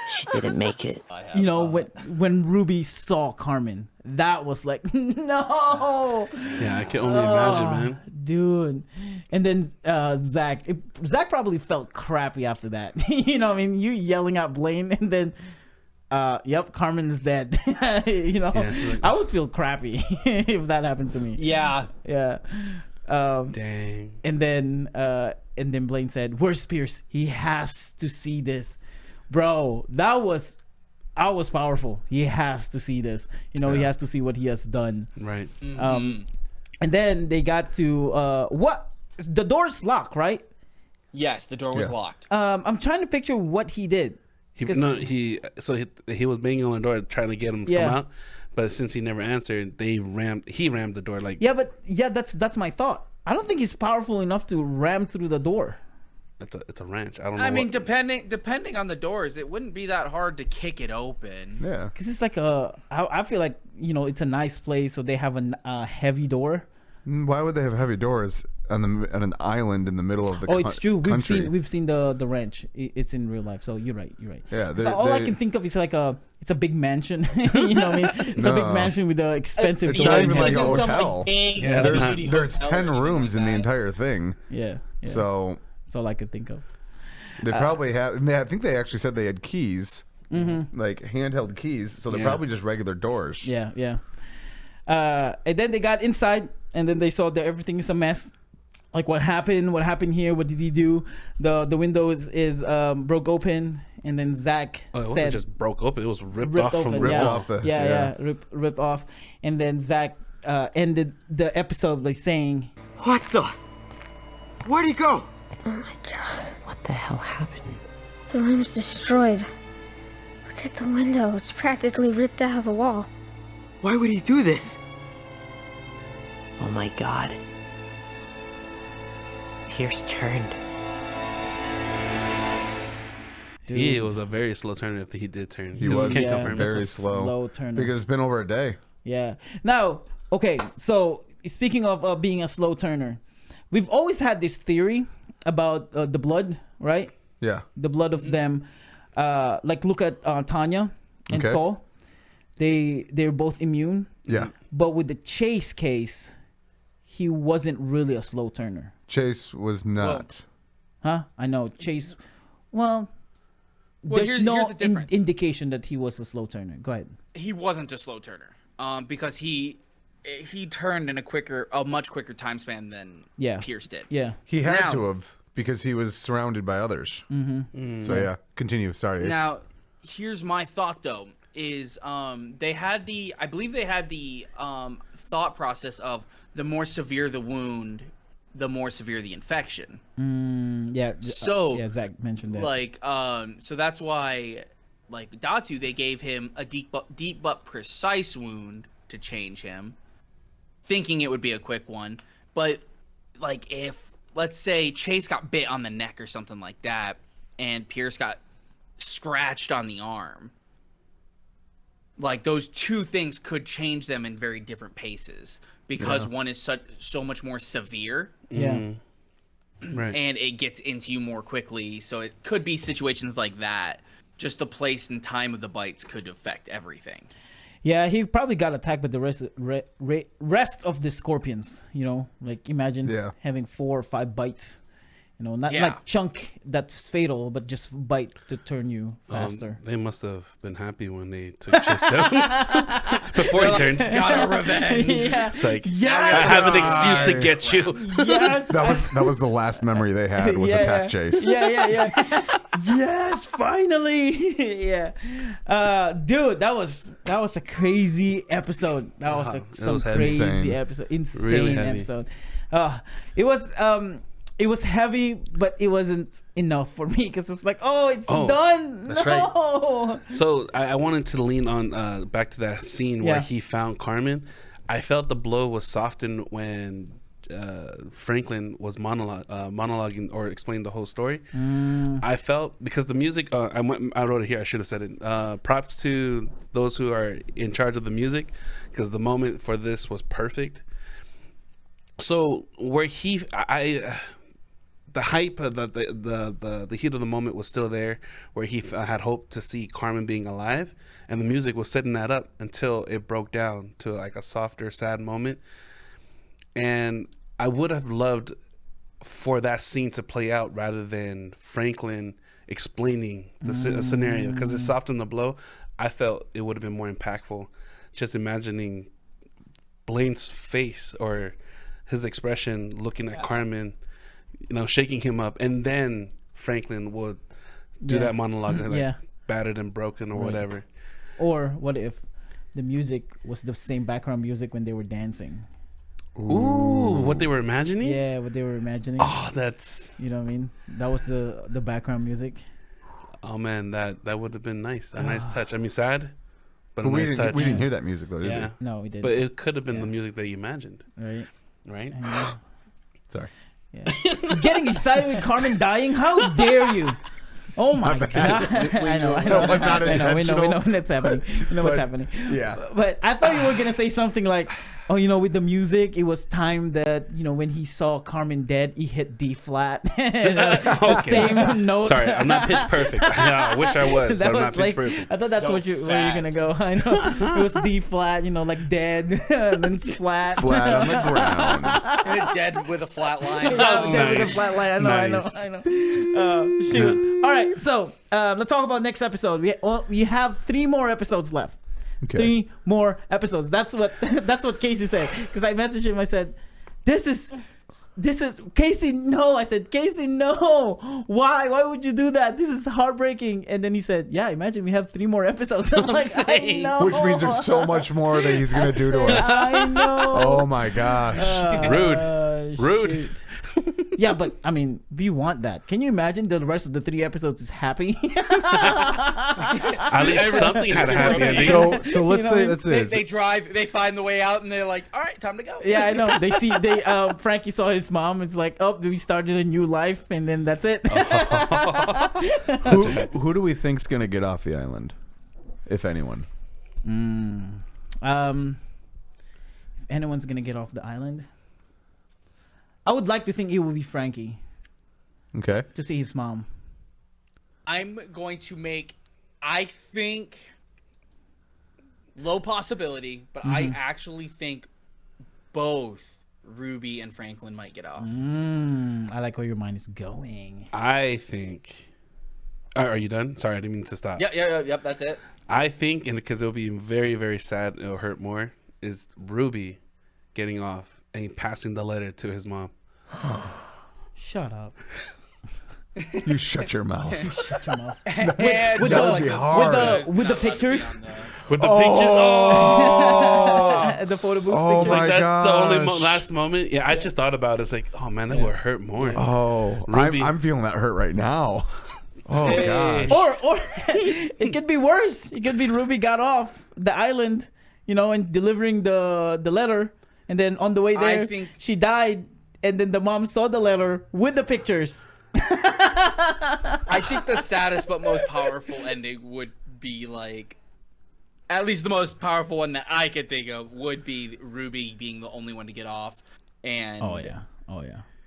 She didn't make it. you know, when Ruby saw Carmen, that was like, no. Yeah, I can only imagine, man. Dude. And then Zach probably felt crappy after that. You know what I mean? You yelling at Blaine and then yep, Carmen's dead. You know, Yeah, she's like- I would feel crappy if that happened to me. Yeah. Yeah. Dang. And then Blaine said, "Where's Pierce? He has to see this." Bro, that was powerful. He has to see this. You know, he has to see what he has done. Right. And then they got to what? The door's locked, right? Yes, the door was locked. I'm trying to picture what he did. He was banging on the door trying to get him to come out, but since he never answered, he rammed the door like. Yeah, but that's my thought. I don't think he's powerful enough to ram through the door. it's a ranch. I don't know. I mean, depending on the doors, it wouldn't be that hard to kick it open. Yeah. Because it's like I feel like, you know, it's a nice place, so they have a heavy door. Why would they have heavy doors on an island in the middle of the it's true. country? We've seen the ranch. It's in real life, so you're right. Yeah. So all I can think of is like it's a big mansion. You know what I mean? It's a big mansion with the expensive It's doors. not even like a Isn't some, hotel. big Yeah, beauty There's hotel 10 or anything rooms in like the that? entire thing. Yeah. So that's all I could think of. they probably have. I think they actually said they had keys, like handheld keys. So they're Yeah. probably just regular doors. Yeah. And then they got inside, and then they saw that everything is a mess. Like what happened here? What did he do? The window is broke open, and then Zach Oh, it said wasn't just broke open. It was ripped off from the Ripped yeah. wall. off the- yeah, ripped off. And then Zach ended the episode by saying, What the? Where'd he go? Oh my god. What the hell happened? The room's destroyed. Look at the window. It's practically ripped out of the wall. Why would he do this? Oh my god. Pierce turned. He was a very slow turner if he did turn. He Because we was can't Yeah, confirm it. very that's a slow. slow turner. Because it's been over a day. Yeah. Now, okay, so speaking of being a slow turner, we've always had this theory about the blood, right? Yeah. The blood of them. Like, look at Tanya and Okay. Saul. They're both immune. Yeah. But with the Chase case, he wasn't really a slow turner. Chase was not. Huh? I know. Chase, well, there's here's no the difference. indication that he was a slow turner. Go ahead. He wasn't a slow turner, because he turned in a much quicker time span than Yeah. Pierce did. Yeah. He had Now- to have because he was surrounded by others. Mm-hmm. So yeah, continue. Sorry. Ace. Now, here's my thought though: is I believe they had the thought process of the more severe the wound, the more severe the infection. Yeah. So, yeah, Zach mentioned that. Like, so that's why, like Datu, they gave him a deep but precise wound to change him, thinking it would be a quick one. But like, if let's say Chase got bit on the neck or something like that, and Pierce got scratched on the arm, like those two things could change them in very different paces because one is so much more severe. yeah. Right. And it gets into you more quickly. So it could be situations like that. Just the place and time of the bites could affect everything. Yeah, he probably got attacked by the rest of the scorpions. You know, like imagine Yeah. having 4 or 5 bites. You know, not Yeah. like chunk that's fatal, but just bite to turn you faster. They must have been happy when they took Chase down before he turned. Got a revenge. Yeah. It's like, Yes! I have an excuse to get you. Yes. that was the last memory they had was attack Chase. Yeah. Yes, finally. Yeah. Dude, that was a crazy episode. That was some was heavy. crazy Insane. episode. Insane Really heavy. episode. It was heavy, but it wasn't enough for me because it's like, oh, it's done. that's no. So I wanted to lean on back to that scene where Yeah. he found Carmen. I felt the blow was softened when Franklin was monologuing or explained the whole story. I felt because the music. I wrote it here. I should have said it. Props to those who are in charge of the music because the moment for this was perfect. So where the hype, the heat of the moment was still there, where he had hoped to see Carmen being alive, and the music was setting that up until it broke down to like a softer, sad moment. And I would have loved for that scene to play out rather than Franklin explaining the scenario, because it softened the blow. I felt it would have been more impactful. Just imagining Blaine's face or his expression looking at Carmen, you know, shaking him up, and then Franklin would do that monologue, like battered and broken or whatever. Or what if the music was the same background music when they were dancing? Ooh, what they were imagining? Yeah, what they were imagining. Oh, that's... You know what I mean? That was the background music. Oh, man, that would have been nice. A nice touch. I mean, sad, but a we nice didn't, touch. we didn't hear that music though, did Yeah. No, we didn't. But it could have been the music that you imagined, Right? right? Sorry. Yeah. Getting excited with Carmen dying? How dare you? Oh my god! I know. That was not intentional. We know what's happening. We know what's happening. Yeah. But I thought you were gonna say something like, "Oh, with the music, it was time that when he saw Carmen dead, he hit D flat." The same note. Sorry, I'm not pitch perfect. I wish I was, but I'm not pitch perfect. I thought that's where you're gonna go. I know. It was D flat, like dead, and then flat. Flat on the ground. Dead with a flat line. Dead with a flat line. I know. Shoot. All right. So let's talk about next episode. We have 3 more episodes left. Okay. 3 more episodes. That's what Casey said. Because I messaged him. I said, "This is Casey. No." I said, "Casey, no. Why? Why would you do that? This is heartbreaking." And then he said, "Yeah, imagine we have 3 more episodes." I'm like, I know. Which means there's so much more that he's gonna do to us. I know. Oh my gosh. Rude. Shoot. Yeah, but I mean, we want that. Can you imagine the rest of the 3 episodes is happy? At least something had a happy ending. So let's say that's it. They drive, they find the way out, and they're like, "All right, time to go." Yeah, I know. Frankie saw his mom. It's like, "Oh, we started a new life," and then that's it. Who do we think's gonna get off the island, if anyone? If anyone's gonna get off the island, I would like to think it will be Frankie Okay. to see his mom. I'm going to make, I think, low possibility, but I actually think both Ruby and Franklin might get off. I like where your mind is going. I think. Are you done? Sorry, I didn't mean to stop. Yep, that's it. I think, and because it'll be very, very sad, it'll hurt more, is Ruby getting off and passing the letter to his mom. Shut up. You shut your mouth. Shut your mouth. And With just the- like be this hard. bonus, With the not allowed to be pictures? on With the pictures. Oh! The photo booth Oh pictures. my That's the only gosh. last moment. Yeah, I just thought about it. It's like, oh man, that would hurt more. Oh, Ruby. I'm feeling that hurt right now. Oh Hey. gosh. Or it could be worse. It could be Ruby got off the island, and delivering the letter, and then on the way there, she died, and then the mom saw the letter with the pictures. I think the saddest but most powerful ending would be like, at least the most powerful one that I could think of would be Ruby being the only one to get off, and Oh yeah.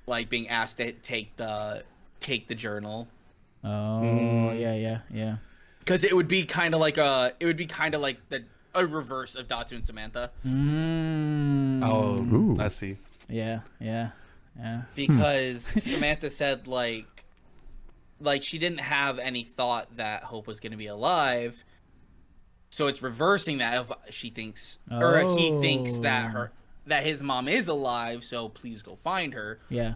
like being asked to take the journal. Oh yeah. Because it would be kind of like a reverse of Datu and Samantha. Oh, I see. Yeah. Because Samantha said like she didn't have any thought that Hope was going to be alive, so it's reversing that. If she thinks or he thinks that his mom is alive, so please go find her. Yeah.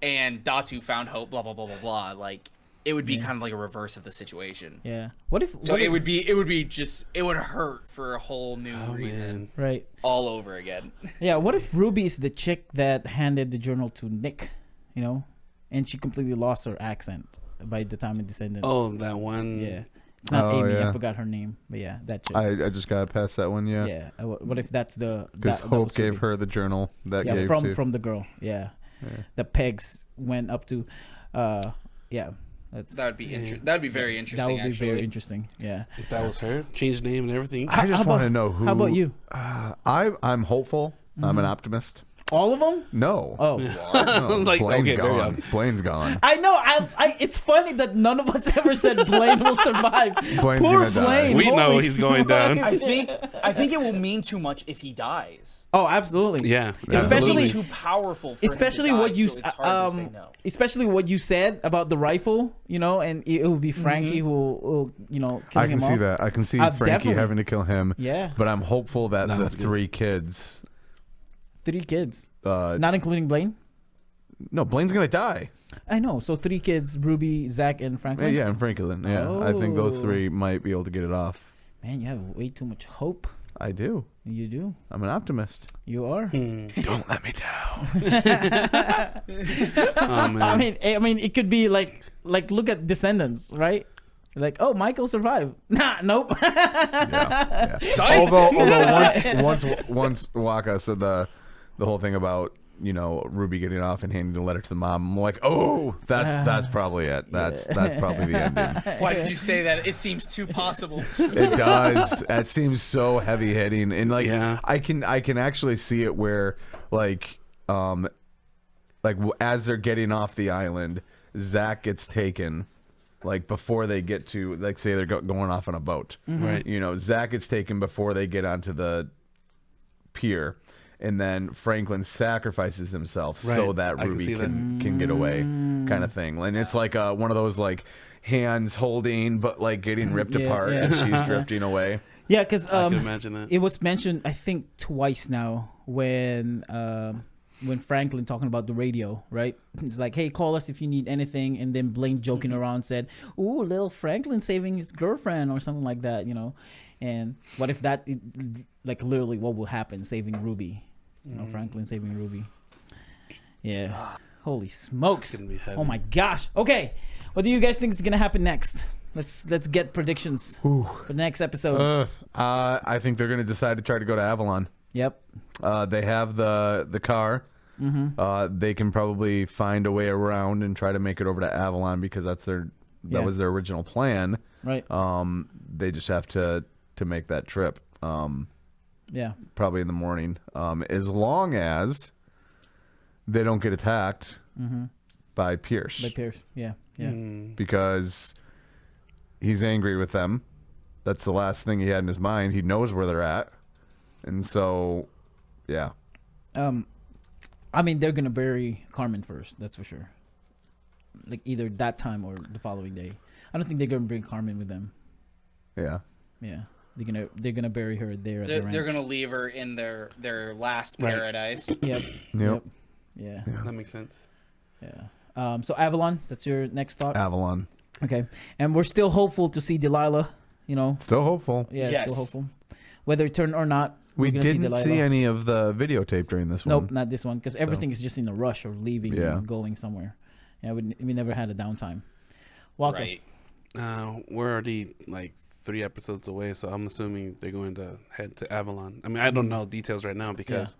And Datu found Hope. Blah blah blah blah blah. Like it would be kind of like a reverse of the situation. Yeah. What if? So it would hurt for a whole new reason. Man. Right. All over again. Yeah. What if Ruby is the chick that handed the journal to Nick, and she completely lost her accent by the time of Descendants. Oh, that one. Yeah. It's not Amy. yeah. I forgot her name, but yeah, that chick. I just got past that one. Yeah. Yeah. What if that's the? Because that Hope was gave Ruby. her the journal that Yeah, gave to. from the girl. Yeah. The pegs went up to, yeah. That would be that would be very interesting. That would be actually. very interesting. Yeah. If that was her, changed name and everything. I just How want to about- know who. how about you? I'm hopeful. I'm an optimist. All of them? No. Oh. No, Like, Blaine's okay, there we gone. go. Blaine's gone. I know. I. It's funny that none of us ever said Blaine will survive. Blaine's Poor gonna die. Blaine. We know Holy he's going down. smokes. I think it will mean too much if he dies. Oh, absolutely. Yeah. Especially- Too powerful. For Especially him to what die, you so it's hard to say no. especially what you said about the rifle, and it will be Frankie who will kill I him can see off. that. I can see Frankie Definitely. having to kill him. Yeah. But I'm hopeful that No, the that's good. 3 kids. 3 kids, Uh, not including Blaine. no, Blaine's gonna die. I know. So 3 kids: Ruby, Zach, and Yeah, Franklin. and Franklin. Yeah, I think those Oh. 3 might be able to get it off. Man, you have way too much hope. I do. You do. I'm an optimist. You are. Don't let me down. Oh man. I mean, it could be like look at Descendants, right? Like, oh, Michael survived. Nah, nope. Yeah. Sorry? Although once Wakka said the whole thing about Ruby getting off and handing the letter to the mom. I'm like, oh, that's probably it. That's probably the ending. Why did you say that? It seems too possible. It does. It seems so heavy hitting, and I can actually see it where as they're getting off the island, Zach gets taken. Like before they get to, like, say they're going off on a boat, right? Zach gets taken before they get onto the pier, and then Franklin sacrifices himself so that Ruby can get away, kind of thing. And it's like one of those like hands holding, but like getting ripped apart as she's drifting away. Yeah, because I can imagine that. It was mentioned, I think, twice now when Franklin talking about the radio, right? It's like, hey, call us if you need anything. And then Blaine joking around said, ooh, little Franklin saving his girlfriend or something like that, And what if that, like, literally what will happen, saving Ruby? Franklin saving Ruby. Yeah. Holy smokes. Oh, my gosh. Okay. What do you guys think is going to happen next? Let's get predictions for the next episode. I think they're going to decide to try to go to Avalon. Yep. They have the car. They can probably find a way around and try to make it over to Avalon because that was their original plan. Right. They just have to make that trip. Probably in the morning. As long as they don't get attacked by Pierce. Yeah. Because he's angry with them. That's the last thing he had in his mind. He knows where they're at. And so, yeah. I mean, they're going to bury Carmen first. That's for sure. Like either that time or the following day. I don't think they're going to bring Carmen with them. Yeah. Yeah. They're gonna bury her there at the ranch. They're going to leave her in their last paradise. Yep. Yeah. That makes sense. Yeah. So Avalon, that's your next thought? Avalon. Okay. And we're still hopeful to see Delilah, Still hopeful. Yeah, yes. Still hopeful. Whether it turned or not. We didn't see any of the videotape during this one. Nope, not this one, because everything is just in a rush of leaving and going somewhere. Yeah, we never had a downtime. Wakka. Right. We're already like 3 episodes away, so I'm assuming they're going to head to Avalon. I mean, I don't know details right now because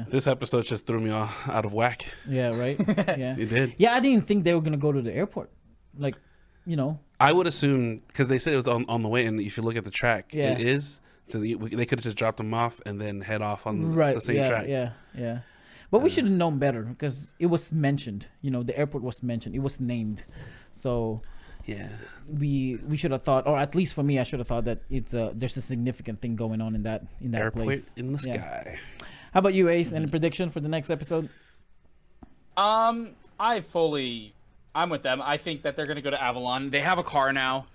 this episode just threw me out of whack. Yeah, right? Yeah. It did. Yeah, I didn't think they were going to go to the airport. Like, I would assume, because they said it was on the way, and if you look at the track, it is. So they could have just dropped them off and then head off on the same track. Yeah. But we should have known better because it was mentioned. The airport was mentioned. It was named. So yeah, we should have thought, or at least for me, I should have thought that there's a significant thing going on in that airport place. In the sky. How about you, Ace? Any prediction for the next episode? I'm with them. I think that they're going to go to Avalon. They have a car now.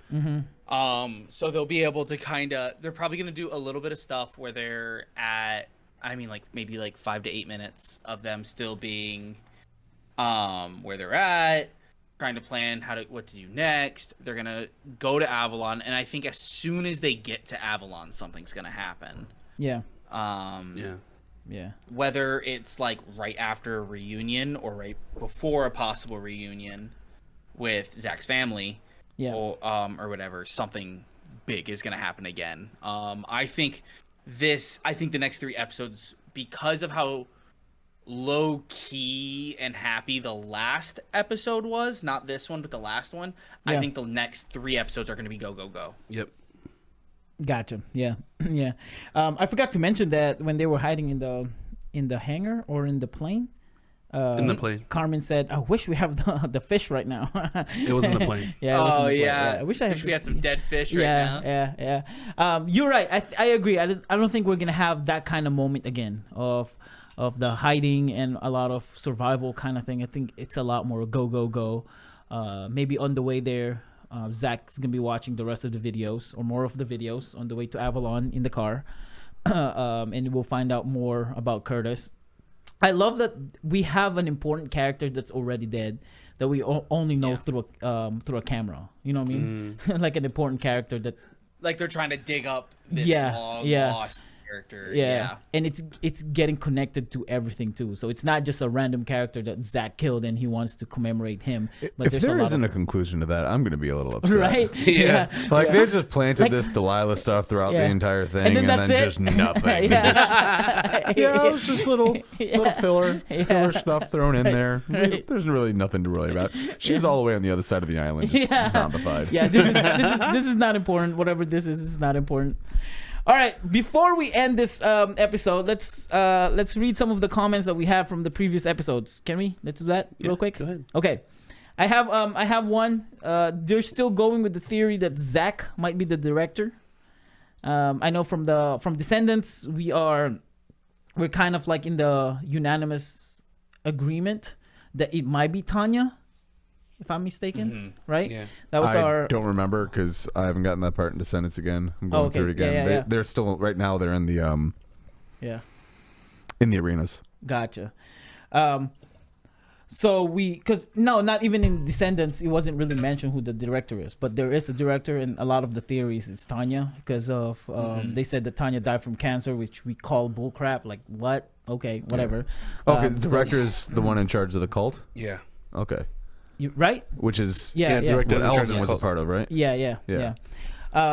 So they'll be able to they're probably going to do a little bit of stuff where they're at, maybe 5 to 8 minutes of them still being where they're at, trying to plan what to do next. They're going to go to Avalon. And I think as soon as they get to Avalon, something's going to happen. Yeah. Yeah. Whether it's right after a reunion or right before a possible reunion with Zach's family, or whatever, something big is going to happen again. I think the next 3 episodes, because of how low key and happy the last episode was, not this one, but the last one, I think the next 3 episodes are going to be go, go, go. Yep. Gotcha. Yeah. Yeah. I forgot to mention that when they were hiding in the hangar or in the plane. In the plane. Carmen said, "I wish we have the fish right now." It was in the plane. Yeah. I wish we had some dead fish right now. Yeah. You're right. I agree. I don't think we're gonna have that kind of moment again of the hiding and a lot of survival kind of thing. I think it's a lot more go. Maybe on the way there, Zach's gonna be watching the rest of the videos or more of the videos on the way to Avalon in the car, and we'll find out more about Curtis. I love that we have an important character that's already dead that we only know through a camera. You know what I mean? Like an important character that they're trying to dig up this long lost character. Yeah. And it's getting connected to everything too. So it's not just a random character that Zach killed and he wants to commemorate him. But If there isn't a conclusion to that, I'm going to be a little upset. Right? Yeah. Like they just planted this Delilah stuff throughout the entire thing, and then just nothing. Yeah. Yeah, it was just little filler stuff thrown in there. Right. There's really nothing to worry about. She's all the way on the other side of the island, just zombified. Yeah, this is not important. Whatever this is not important. All right, before we end this episode, let's read some of the comments that we have from the previous episodes. Can we? Let's do that real quick. Go ahead. Okay. I have one. They're still going with the theory that Zach might be the director. I know from Descendants we're kind of like in the unanimous agreement that it might be Tanya, if I'm mistaken, right? Yeah. That was I don't remember because I haven't gotten that part in Descendants again. I'm going through it again. Yeah. They're still right now. They're in the in the arenas. Gotcha. So not even in Descendants, it wasn't really mentioned who the director is, but there is a director, and a lot of the theories it's Tanya because of they said that Tanya died from cancer, which we call bullcrap. Like what? Okay, whatever. Okay, the director is the one in charge of the cult. Yeah. Okay. Right? Which is director what Elvin was a part of, right? Yeah.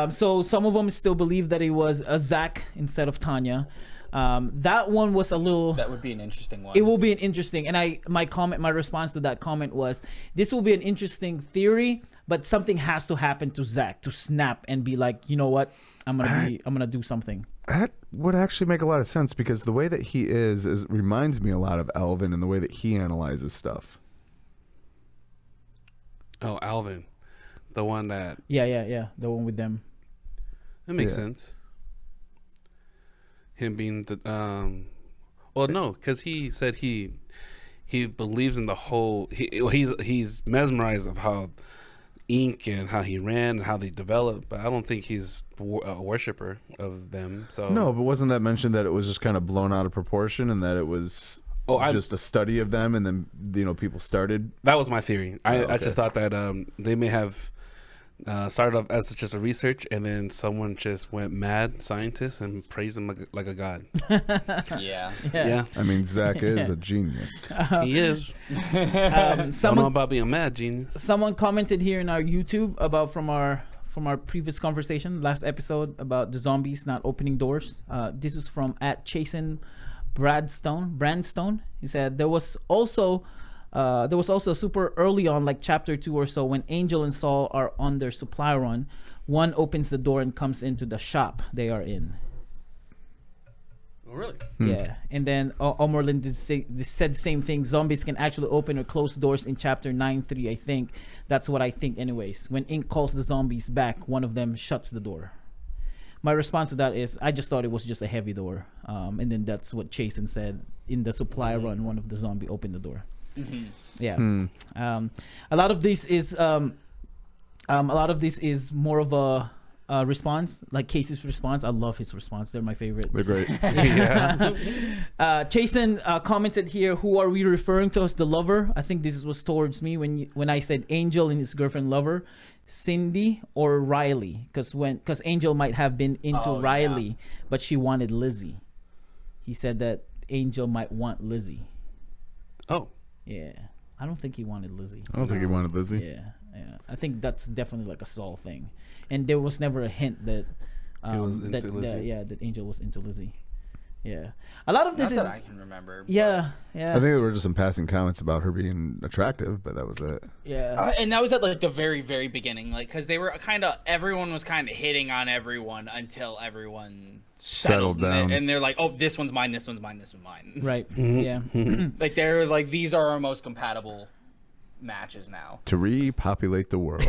So some of them still believe that it was a Zach instead of Tanya. That one was a little. That would be an interesting one. It will be an interesting, and my response to that comment was, this will be an interesting theory, but something has to happen to Zach to snap and be like, you know what, I'm gonna do something. That would actually make a lot of sense because the way that he is reminds me a lot of Elvin and the way that he analyzes stuff. Oh, Alvin, the one that. Yeah, the one with them. That makes sense. Him being the well, no, because he said he believes in the whole. He's mesmerized of how Ink and how he ran and how they developed, but I don't think he's a worshiper of them. So no, but wasn't that mentioned that it was just kind of blown out of proportion and that it was just a study of them, and then people started. That was my theory. I just thought that they may have. Started off as just a research, and then someone just went mad scientist and praised him like a god. Yeah. I mean, Zach is a genius. He is. Don't know about being a mad genius. Someone commented here in our YouTube about from our previous conversation, last episode, about the zombies not opening doors. This is from @Chasen Brandstone. He said there was also super early on, like chapter 2 or so, when Angel and Saul are on their supply run. One opens the door and comes into the shop they are in. Oh, really? Yeah. And then Omorlin said the same thing. Zombies can actually open or close doors in chapter 9:3, I think. That's what I think anyways. When Ink calls the zombies back, one of them shuts the door. My response to that is, I just thought it was just a heavy door. And then that's what Chasen said. In the supply run, one of the zombie opened the door. Mm-hmm. Yeah. A lot of this is more of a response, like Casey's response. I love his response. They're my favorite. They're great. Chasen commented here, who are we referring to as the lover? I think this was towards me when I said Angel and his girlfriend lover, Cindy or Riley, because Angel might have been into Riley, but she wanted Lizzie. He said that Angel might want Lizzie. Oh. Yeah, I don't think he wanted Lizzie. I don't think he wanted Lizzie. Yeah. I think that's definitely like a Saul thing, and there was never a hint that he was into Lizzie. that Angel was into Lizzie. Yeah, a lot of this Not is. that I can remember. Yeah. I think there were just some passing comments about her being attractive, but that was it. Yeah, and that was at like the very, very beginning, like because they were everyone was kind of hitting on everyone until everyone settled down, and they're like, oh, this one's mine, this one's mine, this one's mine. Right. Mm-hmm. Yeah. Like they're like, these are our most compatible matches now to repopulate the world.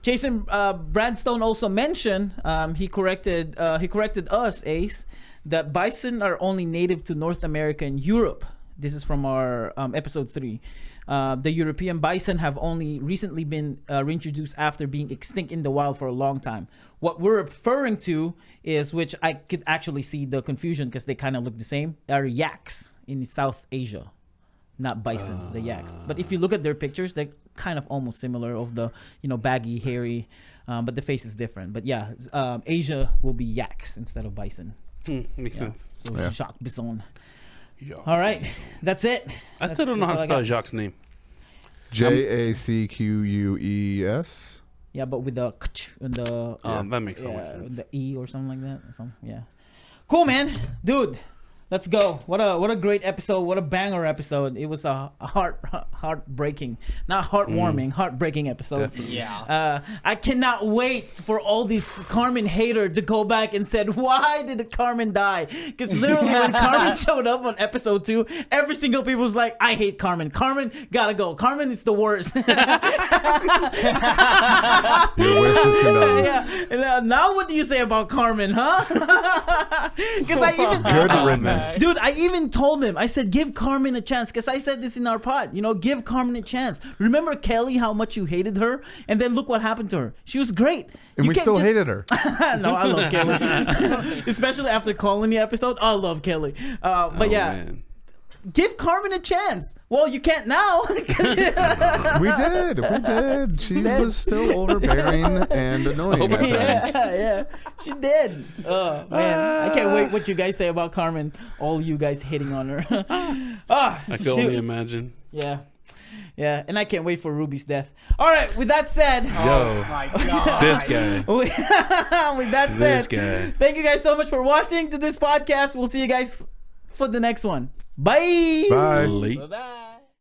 Jason Bradstone also mentioned he corrected us, Ace, that bison are only native to North America and Europe. This is from our episode 3. The European bison have only recently been reintroduced after being extinct in the wild for a long time. What we're referring to is, which I could actually see the confusion because they kind of look the same, are yaks in South Asia. Not bison, the yaks. But if you look at their pictures, they're kind of almost similar, of the baggy, hairy but the face is different. But yeah, Asia will be yaks instead of bison. Makes sense. So Yeah. Jacques Bison. All right, that's it. I still don't know how to spell Jacques' name. JACQUES. Yeah, but with the and the That makes so much sense. the E or something like that. Yeah. Cool, man, dude. Let's go. What a great episode. What a banger episode. It was a heartbreaking, not heartwarming, heartbreaking episode. Definitely. Yeah. I cannot wait for all these Carmen hater to go back and said, why did Carmen die? Because literally when Carmen showed up on episode 2, every single people was like, I hate Carmen. Carmen gotta go. Carmen is the worst. Your wish is condemned. Yeah. And, now what do you say about Carmen, huh? Because I even Good riddance. Dude, I even told him, I said, give Carmen a chance. Because I said this in our pod, give Carmen a chance. Remember Kelly, how much you hated her? And then look what happened to her. She was great. And we still hated her. No, I love Kelly. Especially after Colony episode. I love Kelly. But yeah. Man. Give Carmen a chance. Well, you can't now. We did. She was still overbearing and annoying at times. Yeah, she did. Oh man, I can't wait what you guys say about Carmen. All you guys hitting on her. I can only imagine. Yeah, and I can't wait for Ruby's death. All right, with that said, Yo, My God. this guy. with that This said, guy. thank you guys so much for watching to this podcast. We'll see you guys for the next one. Bye. Bye. Late. Bye-bye.